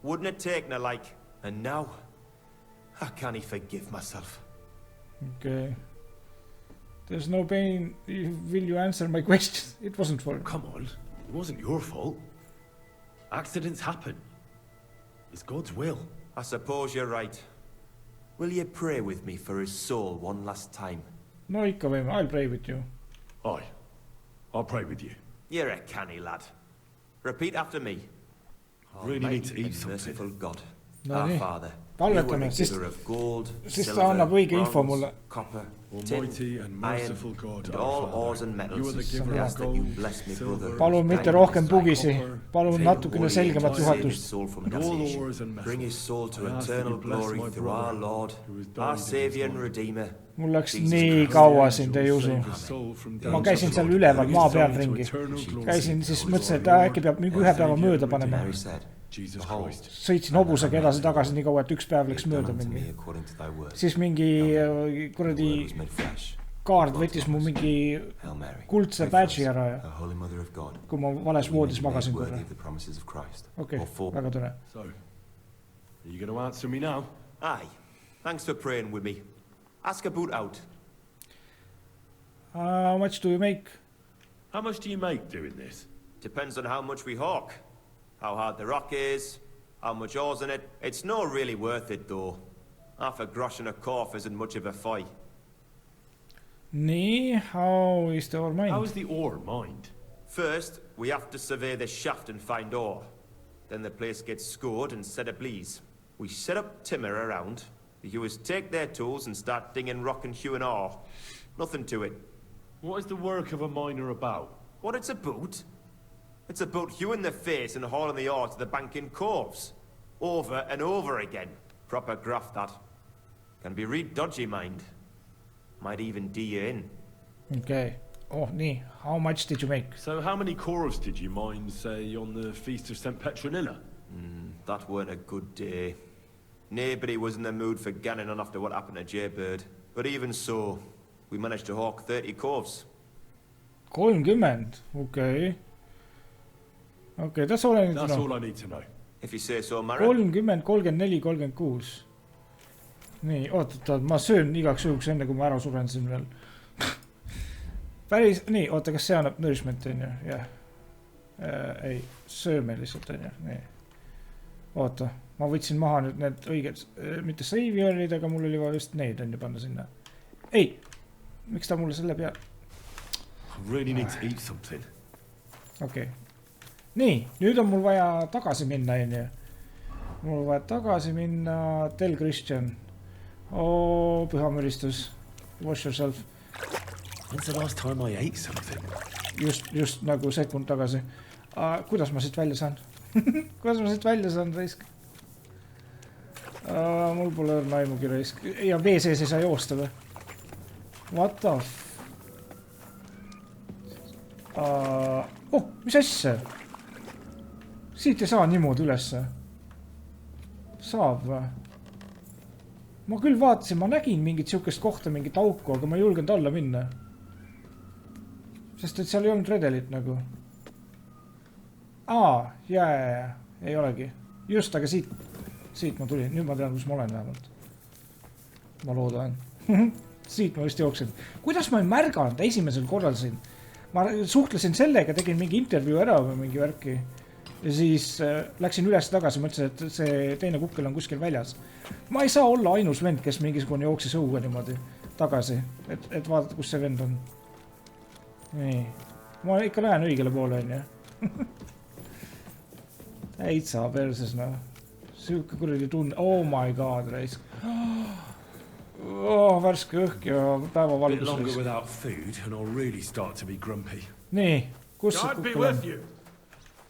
Wouldn't have taken her like. And now, how can he forgive myself? Okay. There's no pain. Will you answer my question? It wasn't for... Come on. It wasn't your fault. Accidents happen. It's God's will. I suppose you're right. Will you pray with me for his soul one last time? No ikka võime. I'll pray with you. I'll pray with you. You're a canny lad. Repeat after me. Really need to eat something. God. No Our nii, Father, palvetame, siis ta annab õige info mulle. Almighty and merciful God, our Father, you are the giver giver of of gold, silver, palun mitte rohkem pugisi, palun natukene selgemat juhatust. Bring his soul to eternal glory through our Lord, our Savior and Redeemer. Mul läks nii kaua siin, te ei usu. Ma käisin seal üleval maa peal ringi. Käisin, siis mõtlesin, et äkki peab mingi ühe päeva mööda panema. Sõitsin hobusega edasi tagasi nii kaua, et üks päev läks mööda mingi. Siis mingi kuradi kaard võttis mu mingi kuldse badge'i ära ja kui ma vales voodis magasin korra. Okei, väga tore. So, are you going to answer me now? Aye. Thanks for praying with me. Ask a boot out. How much do you make? How much do you make doing this? Depends on how much we hawk. How hard the rock is, how much ore's in it. It's not really worth it though. Half a grosh and a corf isn't much of a fight. Nee, how is the ore mined? How is the ore mined? First, we have to survey the shaft and find ore. Then the place gets scored and set ablaze. We set up timber around. The hewers take their tools and start dinging rock and hewing ore. Nothing to it. What is the work of a miner about? What it's about? It's about hewing the face and hauling the ore to the bank in coves. Over and over again. Proper graft that. Can be real dodgy, mind. Might even D you in. Okay. Oh, nee. How much did you make? So how many corals did you mine, say, on the Feast of St. Petronilla? That weren't a good day. Nobody was in the mood for ganning on after what happened to Jaybird. But even so, we managed to hawk 30 coves. 30? Okay. Okay, that's all I need to know. That's all I need to know. If you say so, Mara. 30, 34, 36. Nii, oota, ma söön igaks juhuks enne, kui ma ära suren siin veel. Päris, nii, oota, kas see annab nourishment, on ju? Jah. Ei, sööme lihtsalt, on ju? Nii. Oota, ma võtsin maha nüüd need õiged, mitte save'i olid, aga mul oli vaja just neid, on ju, panna sinna. Ei, miks ta mulle selle peal? I really need to eat something. Okei. Nii, nüüd on mul vaja tagasi minna, on ju. Mul on vaja tagasi minna, tell Christian. Oh, püha müristus. Wash yourself. When's the last time I ate something? Just nagu sekund tagasi. Kuidas ma siit välja saan? Kuidas ma siit välja saan, raisk? Mul pole õrna aimugi, raisk. Ja vee sees ei saa joosta või? What the f... Oh, mis asja? Siit ei saa niimoodi ülesse. Saab või? Ma küll vaatasin, ma nägin mingit siukest kohta, mingit auku, aga ma ei julgenud alla minna. Sest et seal ei olnud redelit nagu. Jaa, ei olegi. Just, aga siit ma tulin. Nüüd ma tean, kus ma olen vähemalt. Ma loodan. Siit ma vist jooksin. Kuidas ma ei märganud esimesel korral siin? Ma suhtlesin sellega, tegin mingi intervjuu ära või mingi värki. Ja siis läksin üles tagasi, mõtlesin, et see teine kukkel on kuskil väljas. Ma ei saa olla ainus vend, kes mingisugune jooksis õuga niimoodi tagasi, et vaadata, kus see vend on. Nii. Ma ikka lähen õigele poole, on ju. Täitsa perses, no. Siuke kuradi tunne. Oh my god, raisk. Värske õhk ja päeva valgus. Bit longer without food and I'll really start to be grumpy. Nii, kus see kukkel on?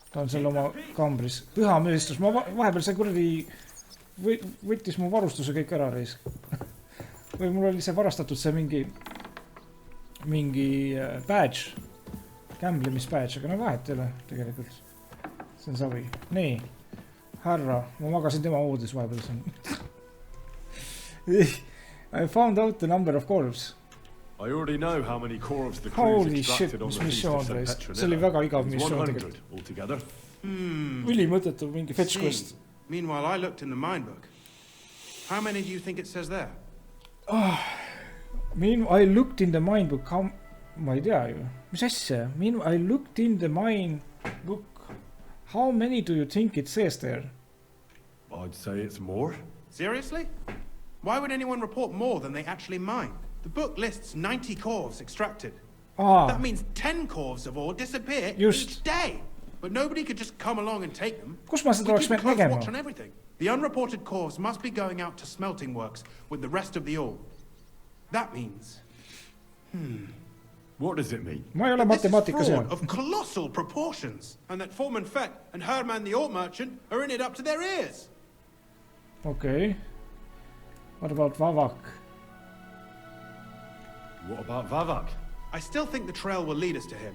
Ta on seal oma kambris. Püha müristus. Ma vahepeal see kuradi võttis mu varustuse kõik ära, raisk. Või mul oli see varastatud see mingi badge. Gamblemis badge, aga no vahet ei ole tegelikult. See on savi. Nii. Härra, ma magasin tema voodis vahepeal siin. I found out the number of corves. I already know how many corves the crews extracted on the Feast of St. Petronilla. See oli väga igav missioon 100 altogether. Ülimõtetu mingi fetch quest. Meanwhile, I looked in the mine book. How many do you think it says there? I looked in the mine book. Ma ei tea ju. Mis asja? I looked in the mine book. How many do you think it says there? I'd say it's more. Seriously? Why would anyone report more than they actually mine? The book lists 90 corves extracted. That means 10 corves of ore disappear each day. but nobody could just come along and take them. Kus ma seda We oleks keep a pidanud close watch nägema? on everything. The unreported corves must be going out to smelting works with the rest of the ore. That means... What does it mean? Ma ei ole that this is matemaatikas hea. fraud of colossal proportions, and that Foreman Fett and Herman the ore merchant are in it up to their ears. Okay. What about Vavak? What about Vavak? I still think the trail will lead us to him,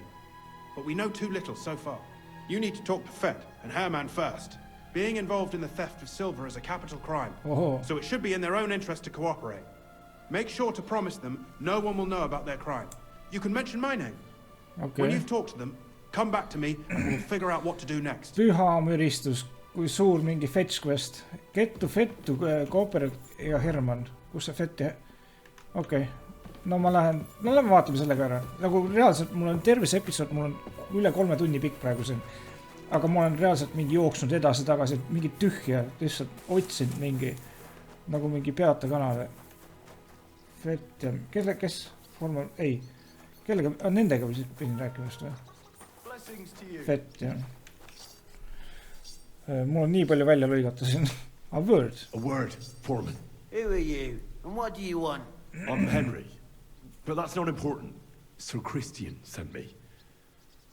but we know too little so far. You need to talk to Fett and Herman first. Being involved in the theft of silver is a capital crime, so it should be in their own interest to cooperate. Make sure to promise them no one will know about their crime. You can mention my name. When you've talked to them, come back to me and we'll figure out what to do next. Püha müristus, kui suur mingi fetch quest. Kettu, Fettu, Kooper ja Herman. Kus see Fett ja... Okei. No ma lähen vaatame sellega ära. Nagu reaalselt mul on terve see episood, mul on üle 3 tunni pikk praegu siin. Aga ma olen reaalselt mingi jooksnud edasi tagasi, mingi tühja, lihtsalt otsin mingi, nagu mingi peata kanale. Fett ja... Kes? Formal... Ei. Kellega? Nendega pidin rääkima just või? Fett ja... Mul on nii palju välja lõigata siin. A word. A word, Foreman. Who are you? And what do you want? I'm Henry. But that's not important. Sir Christian sent me.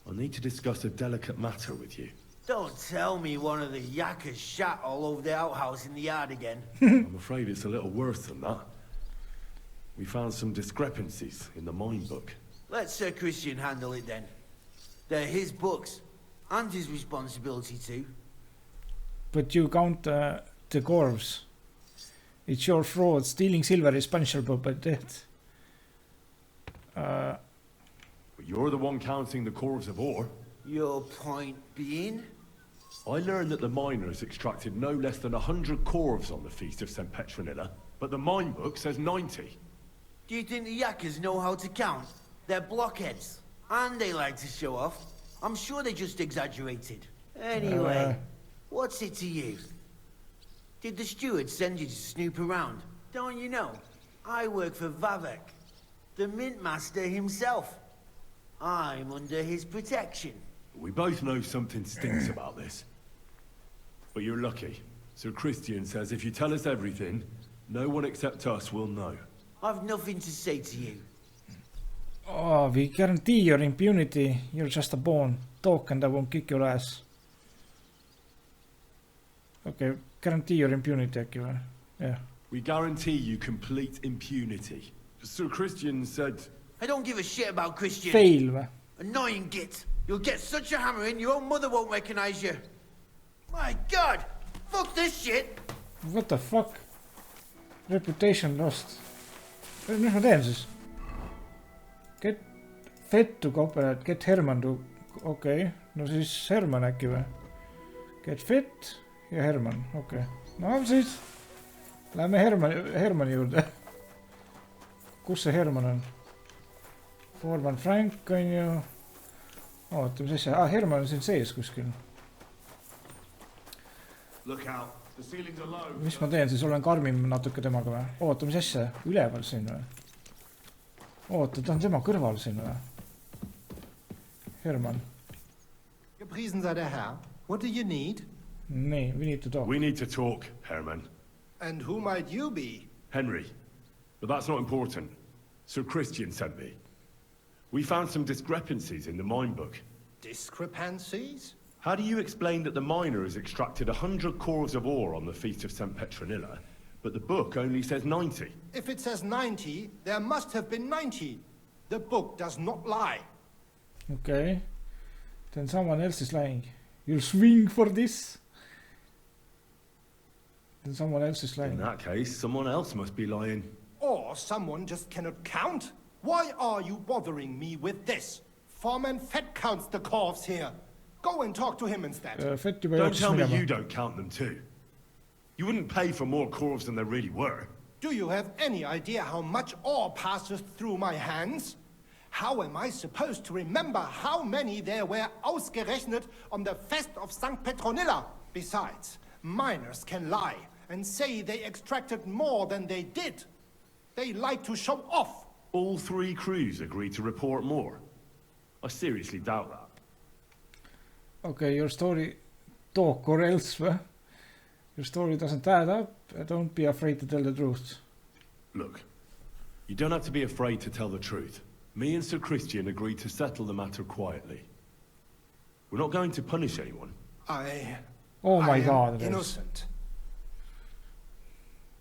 I need to discuss a delicate matter with you. Don't tell me one of the yakkers shat all over the outhouse in the yard again. I'm afraid it's a little worse than that. We found some discrepancies in the mine book. Let Sir Christian handle it then. They're his books, and his responsibility too. But you count the corves. It's your fraud. Stealing silver is punishable by death. But you're the one counting the corves of ore. Your point being? I learned that the miners extracted no less than 100 corves on the Feast of St. Petronilla, but the mine book says 90. Do you think the yakkers know how to count? They're blockheads, and they like to show off. I'm sure they just exaggerated. Anyway, what's it to you? Did the steward send you to snoop around? Don't you know? I work for Vavek, the mint master himself. I'm under his protection. We both know something stinks about this. But you're lucky. Sir Christian says if you tell us everything, no one except us will know. I've nothing to say to you. Oh, we guarantee your impunity. You're just a bone. Talk and I won't kick your ass. Okay, guarantee your impunity äkki või? Yeah. We guarantee you complete impunity. Sir Christian said... I don't give a shit about Christian. Fail või? Annoying git. You'll get such a hammering your own mother won't recognize you. My god! Fuck this shit! What the fuck? Reputation lost. Mis ma teen siis? Get Fett to cooperate, get Herman to... Okei, no siis Herman äkki või? Get Fett ja Herman, okei. No siis lähme Hermani juurde. Kus see Herman on? Foreman Frank on ju... Oota, mis asja? Herman on siin sees kuskil. Mis ma teen siis? Olen karmim natuke temaga või? Oota, mis asja? Üleval siin või? Oota, ta on tema kõrval siin või? Herman. Gepriesen sei der Herr. What do you need? Nee, we need to talk. We need to talk, Herman. And who might you be? Henry. But that's not important. Sir Christian sent me. We found some discrepancies in the mine book. Discrepancies? How do you explain that the miner has extracted 100 corves of ore on the Feast of St. Petronilla, but the book only says 90? If it says 90, there must have been 90. The book does not lie. Okay. Then someone else is lying. You'll swing for this? Then someone else is lying. In that case, someone else must be lying. Or someone just cannot count. Why are you bothering me with this? Foreman Fett counts the corves here. Go and talk to him instead. Don't tell me you don't count them too. You wouldn't pay for more corves than there really were. Do you have any idea how much ore passes through my hands? How am I supposed to remember how many there were ausgerechnet on the Fest of St. Petronilla? Besides, miners can lie and say they extracted more than they did. They like to show off. All 3 crews agreed to report more. I seriously doubt that. Okay, your story talk or else, your story doesn't add up. Don't be afraid to tell the truth. Look, you don't have to be afraid to tell the truth. Me and Sir Christian agreed to settle the matter quietly. We're not going to punish anyone. Oh my I am God. Innocent.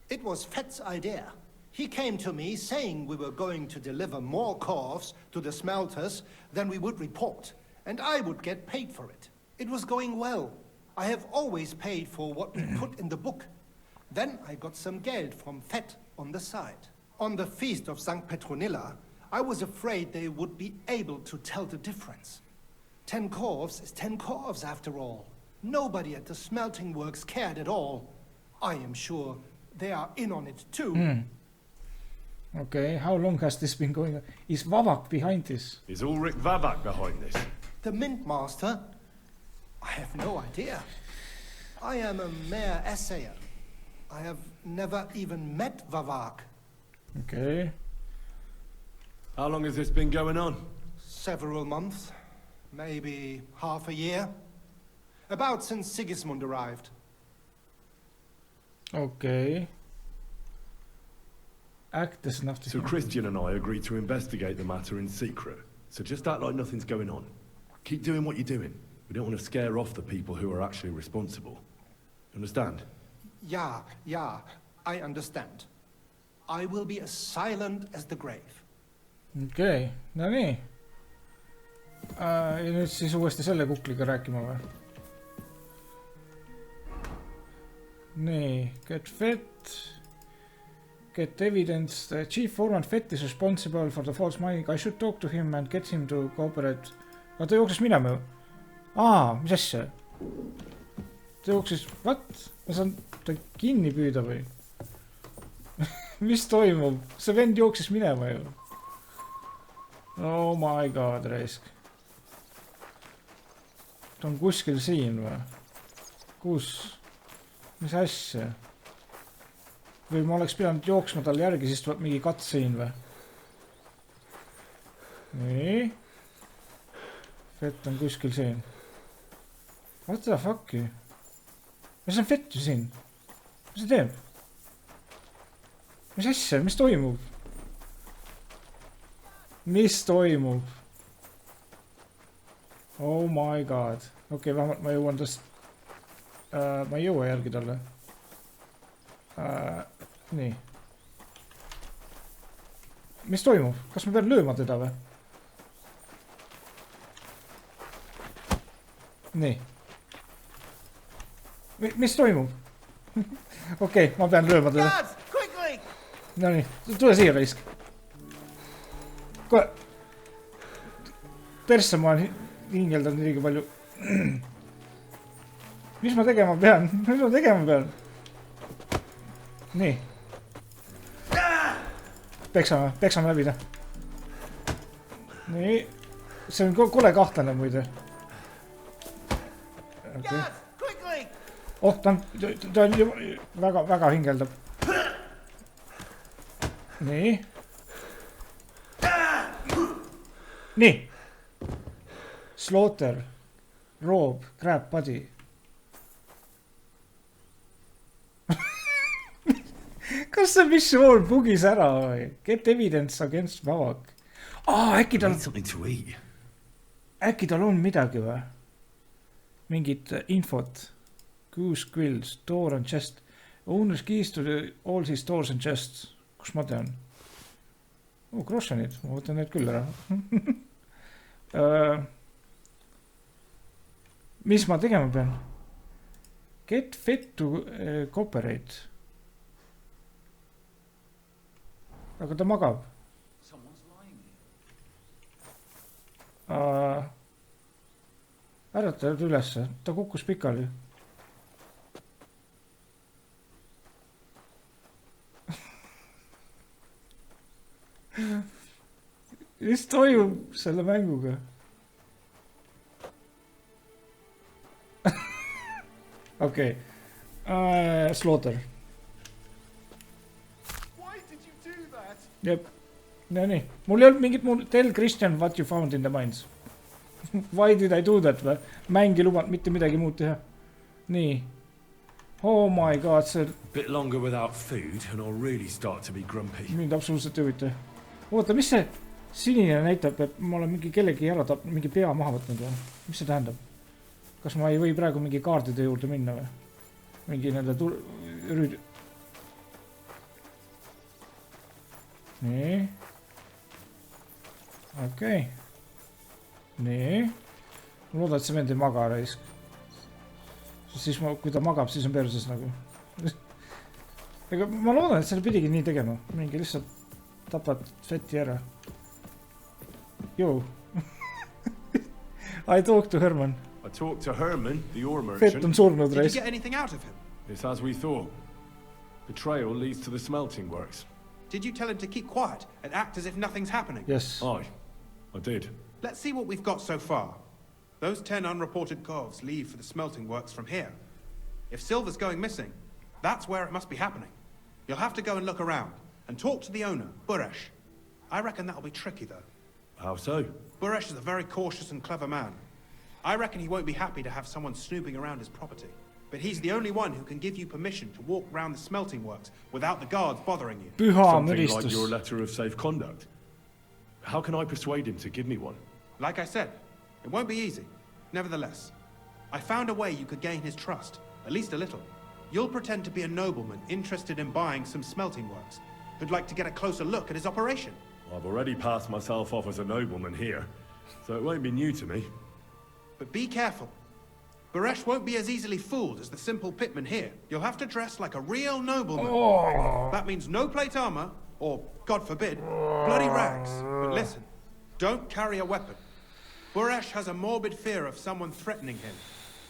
It was Fett's idea. He came to me saying we were going to deliver more calves to the smelters than we would report, and I would get paid for it. It was going well. I have always paid for what we put in the book. Then I got some geld from Fett on the side. On the feast of St. Petronilla, I was afraid they would be able to tell the difference. 10 calves is 10 calves after all. Nobody at the smelting works cared at all. I am sure they are in on it too. Okay, how long has this been going on? Is Vavak behind this? Is Ulrich Vavak behind this? The Mint Master? I have no idea. I am a mere assayer. I have never even met Vavak. Okay. How long has this been going on? Several months. Maybe half a year. About since Sigismund arrived. Okay. Act as enough to... So Christian and I agreed to investigate the matter in secret. So just act like nothing's going on. Keep doing what you're doing. We don't want to scare off the people who are actually responsible. Understand? Yeah, I understand. I will be as silent as the grave. Okay, no nii. Ja nüüd siis uuesti selle kukliga rääkima või? Nii, get Fett. Get evidence. The chief foreman Fett is responsible for the false mining. I should talk to him and get him to cooperate. Ta jookses minema ju. Mis asja? Ta jooksis... What? Ma saan ta kinni püüda või? Mis toimub? See vend jooksis minema ju. Oh my god, raisk. Ta on kuskil siin või? Kus? Mis asja? Või ma oleks pidanud jooksma tal järgi, siis tuleb mingi cutscene või? Nii. Fett on kuskil siin. What the fuck you? Mis on Fett ju siin? Mis see teeb? Mis asja? Mis toimub? Mis toimub? Oh my god. Okei, vähemalt ma jõuan tast... ma ei jõua järgi talle. Nii. Mis toimub? Kas ma pean lööma teda või? Nii. Mis toimub? Okei, ma pean lööma teda. No nii, tule siia raisk. Kohe. Persse ma olen hingeldanud liiga palju. Mis ma tegema pean? Mis ma tegema pean? Nii. Peksame läbi ta. Nii. See on kole kahtlane muide. Okay. Oh, ta on väga hingeldab. Nii. Nii. Slaughter. Rob. Grab body. Kas see missioon bugis ära või? Get evidence against Vavak. Äkki tal on midagi või? Mingit infot. Goose grills, door and chest. Owner's keys to all his doors and chests. Kus ma tean? Grošenid, ma võtan need küll ära. Mis ma tegema pean? Get Fett to cooperate. Aga ta magab. Ärata ülesse, ta kukkus pikali. Mis toimub selle mänguga? Okei. Slaughter. Jep. No nii. Mul ei olnud mingit muud. Tell Christian what you found in the mines. Why did I do that või? Mäng ei lubanud mitte midagi muud teha. Nii. Oh my god, see... Bit longer without food and I'll really start to be grumpy. Mind absoluutselt ei huvita. Oota, mis see sinine näitab, et ma olen mingi kellegi jala tapnud, mingi pea maha võtnud või? Mis see tähendab? Kas ma ei või praegu mingi kaardide juurde minna või? Mingi nende rüüd... Nii. Okei. Nii. Ma loodan, et see vend ei maga raisk. Siis kui ta magab, siis on perses nagu. Ega ma loodan, et selle pidigi nii tegema. Mingi lihtsalt tapad fetti ära. Yo. I talked to Herman. I talked to Herman, the ore merchant. Fett on surnud Did raisk. you get anything out of him? It's as we thought. The trail leads to the smelting works. Did you tell him to keep quiet and act as if nothing's happening? Yes. I did. Let's see what we've got so far. Those 10 unreported coves leave for the smelting works from here. If silver's going missing, that's where it must be happening. You'll have to go and look around and talk to the owner, Buresh. I reckon that'll be tricky, though. How so? Buresh is a very cautious and clever man. I reckon he won't be happy to have someone snooping around his property. But he's the only one who can give you permission to walk around the smelting works without the guards bothering you. Something like your letter of safe conduct. How can I persuade him to give me one? Like I said, it won't be easy. Nevertheless, I found a way you could gain his trust, at least a little. You'll pretend to be a nobleman interested in buying some smelting works, who'd like to get a closer look at his operation. I've already passed myself off as a nobleman here, so it won't be new to me. But be careful. Buresh won't be as easily fooled as the simple pitman here. You'll have to dress like a real nobleman. Oh. That means no plate armor, or, God forbid, bloody rags. But listen, don't carry a weapon. Buresh has a morbid fear of someone threatening him.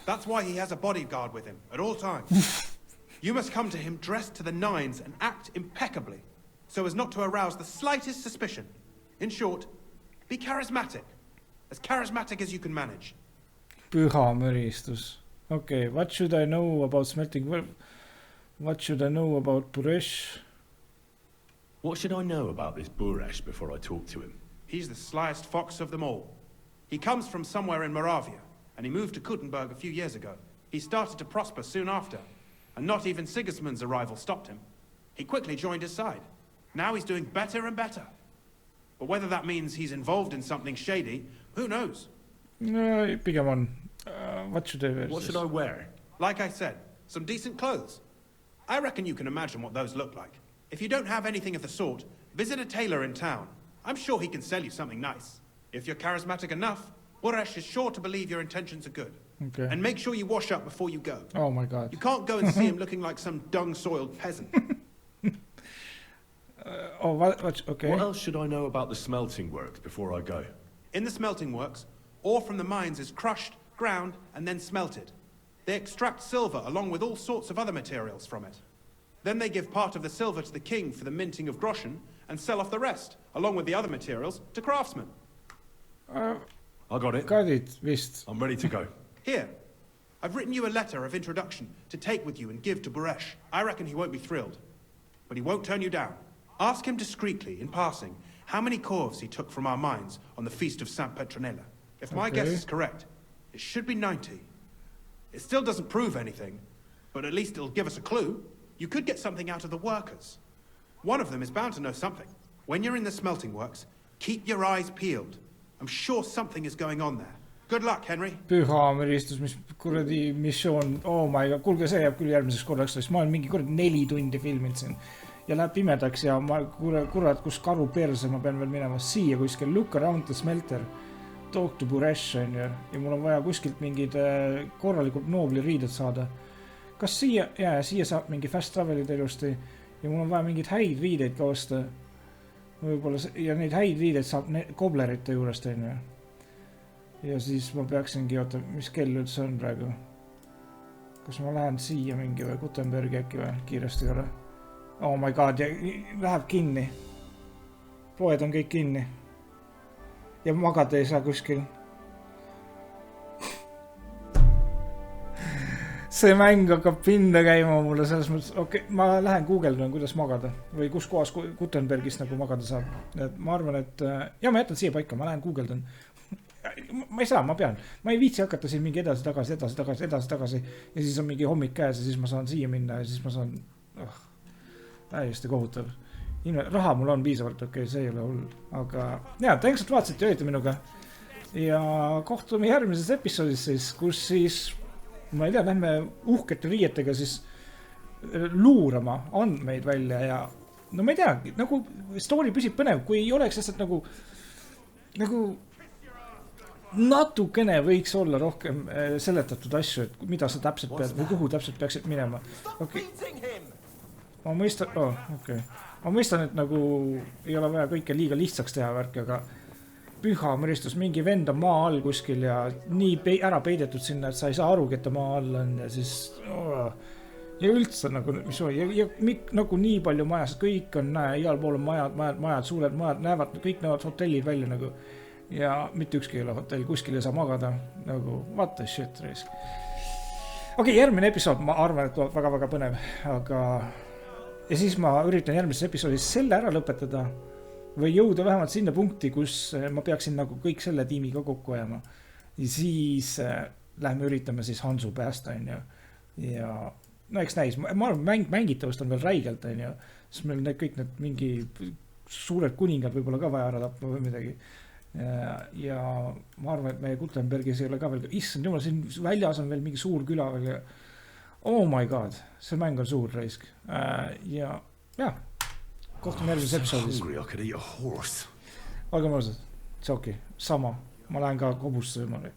That's why he has a bodyguard with him at all times. You must come to him dressed to the nines and act impeccably, so as not to arouse the slightest suspicion. In short, be charismatic as you can manage. Püha mõristus. Okay, what should I know about smelting? What should I know about Buresh? What should I know about this Buresh before I talk to him? He's the slyest fox of them all. He comes from somewhere in Moravia, and he moved to Kuttenberg a few years ago. He started to prosper soon after, and not even Sigismund's arrival stopped him. He quickly joined his side. Now he's doing better and better. But whether that means he's involved in something shady, who knows? No, pigem on. What should I wear? What should I wear? Like I said, some decent clothes. I reckon you can imagine what those look like. If you don't have anything of the sort, visit a tailor in town. I'm sure he can sell you something nice. If you're charismatic enough, Buresh is sure to believe your intentions are good. Okay. And make sure you wash up before you go. Oh my god. You can't go and see him looking like some dung-soiled peasant. Okay. What else should I know about the smelting works before I go? In the smelting works, ore from the mines is crushed, ground, and then smelted. They extract silver along with all sorts of other materials from it. Then they give part of the silver to the king for the minting of groschen and sell off the rest, along with the other materials, to craftsmen. I got it. Got it, vist. I'm ready to go. Here, I've written you a letter of introduction to take with you and give to Buresh. I reckon he won't be thrilled, but he won't turn you down. Ask him discreetly, in passing, how many corves he took from our mines on the feast of Saint Petronella. If my guess is correct, it should be 90. It still doesn't prove anything, but at least it'll give us a clue. You could get something out of the workers. One of them is bound to know something. When you're in the smelting works, keep your eyes peeled. I'm sure something is going on there. Good luck, Henry. Püha mõristus, mis kuradi missioon. Oh my god, kuulge, see jääb küll järgmiseks korraks, sest ma olen mingi kuradi 4 tundi filminud siin. Ja läheb pimedaks ja ma kurat, kus karu perse ma pean veel minema siia kuskil. Look around the smelter. Talk to Buresh, ja mul on vaja kuskilt mingid korralikult noobli riided saada. Kas siia saab mingi fast travelid ilusti ja mul on vaja mingid häid riideid ka osta. Võibolla, ja neid häid riideid saab koblerite juurest, ja siis ma peaksingi, oota, mis kell üldse on praegu? Kas ma lähen siia mingi või KUTTENBERGI äkki või kiiresti korra? Oh my god, ja läheb kinni. Poed on kõik kinni. Ja magada ei saa kuskil. See mäng hakkab pinda käima mulle selles mõttes. Okei, ma lähen googeldan, kuidas magada. Või kus kohas KUTTENBERGis nagu magada saab. Ma arvan, et... Ja ma jätan siia paika, ma lähen googeldan. ma ei saa, ma pean. Ma ei viitsi hakata siin mingi edasi, tagasi ja siis on mingi hommik käes ja siis ma saan siia minna ja siis ma saan täiesti kohutav. Raha mul on piisavalt, okei, see ei ole hull. Aga tänks, et vaatasite ja olite minuga. Ja kohtume järgmises episoodis siis, kus siis, ma ei tea, lähme uhkete riietega siis luurama andmeid välja ja no ma ei tea, nagu story püsib põnev, kui ei oleks lihtsalt nagu natukene võiks olla rohkem seletatud asju, et mida sa täpselt pead või kuhu täpselt peaksid minema. Ma mõistan, et nagu ei ole vaja kõike liiga lihtsaks teha värki, aga püha mõristus, mingi vend on maa all kuskil ja nii ära peidetud sinna, et sa ei saa aru, et ta maa all on ja siis ja üldse nagu, mis oli, ja nagu nii palju majas, kõik on, igal pool on majad, suured majad, kõik näevad hotellid välja nagu ja mitte ükski ei ole hotell, kuskil ei saa magada, nagu what the shit risk. Okei, järgmine episood, ma arvan, et tuleb väga-väga põnev, aga ja siis ma üritan järgmises episoodis selle ära lõpetada või jõuda vähemalt sinna punkti, kus ma peaksin nagu kõik selle tiimiga kokku ajama ja siis lähme üritame siis Hansu päästa ja no eks näis, ma arvan, mängitavust on veel räigelt siis meil kõik need mingi suured kuningad võib-olla ka vaja ära tappa või midagi ja ma arvan, et meie KUTTENBERGIS ei ole ka veel, issand jumal, siin väljas on veel mingi suur küla veel ja oh my god, see mäng on suur raisk ja kohtume järgmises episoodis. Olge mõnusad, see okei, sama, ma lähen ka kobusse sõimale.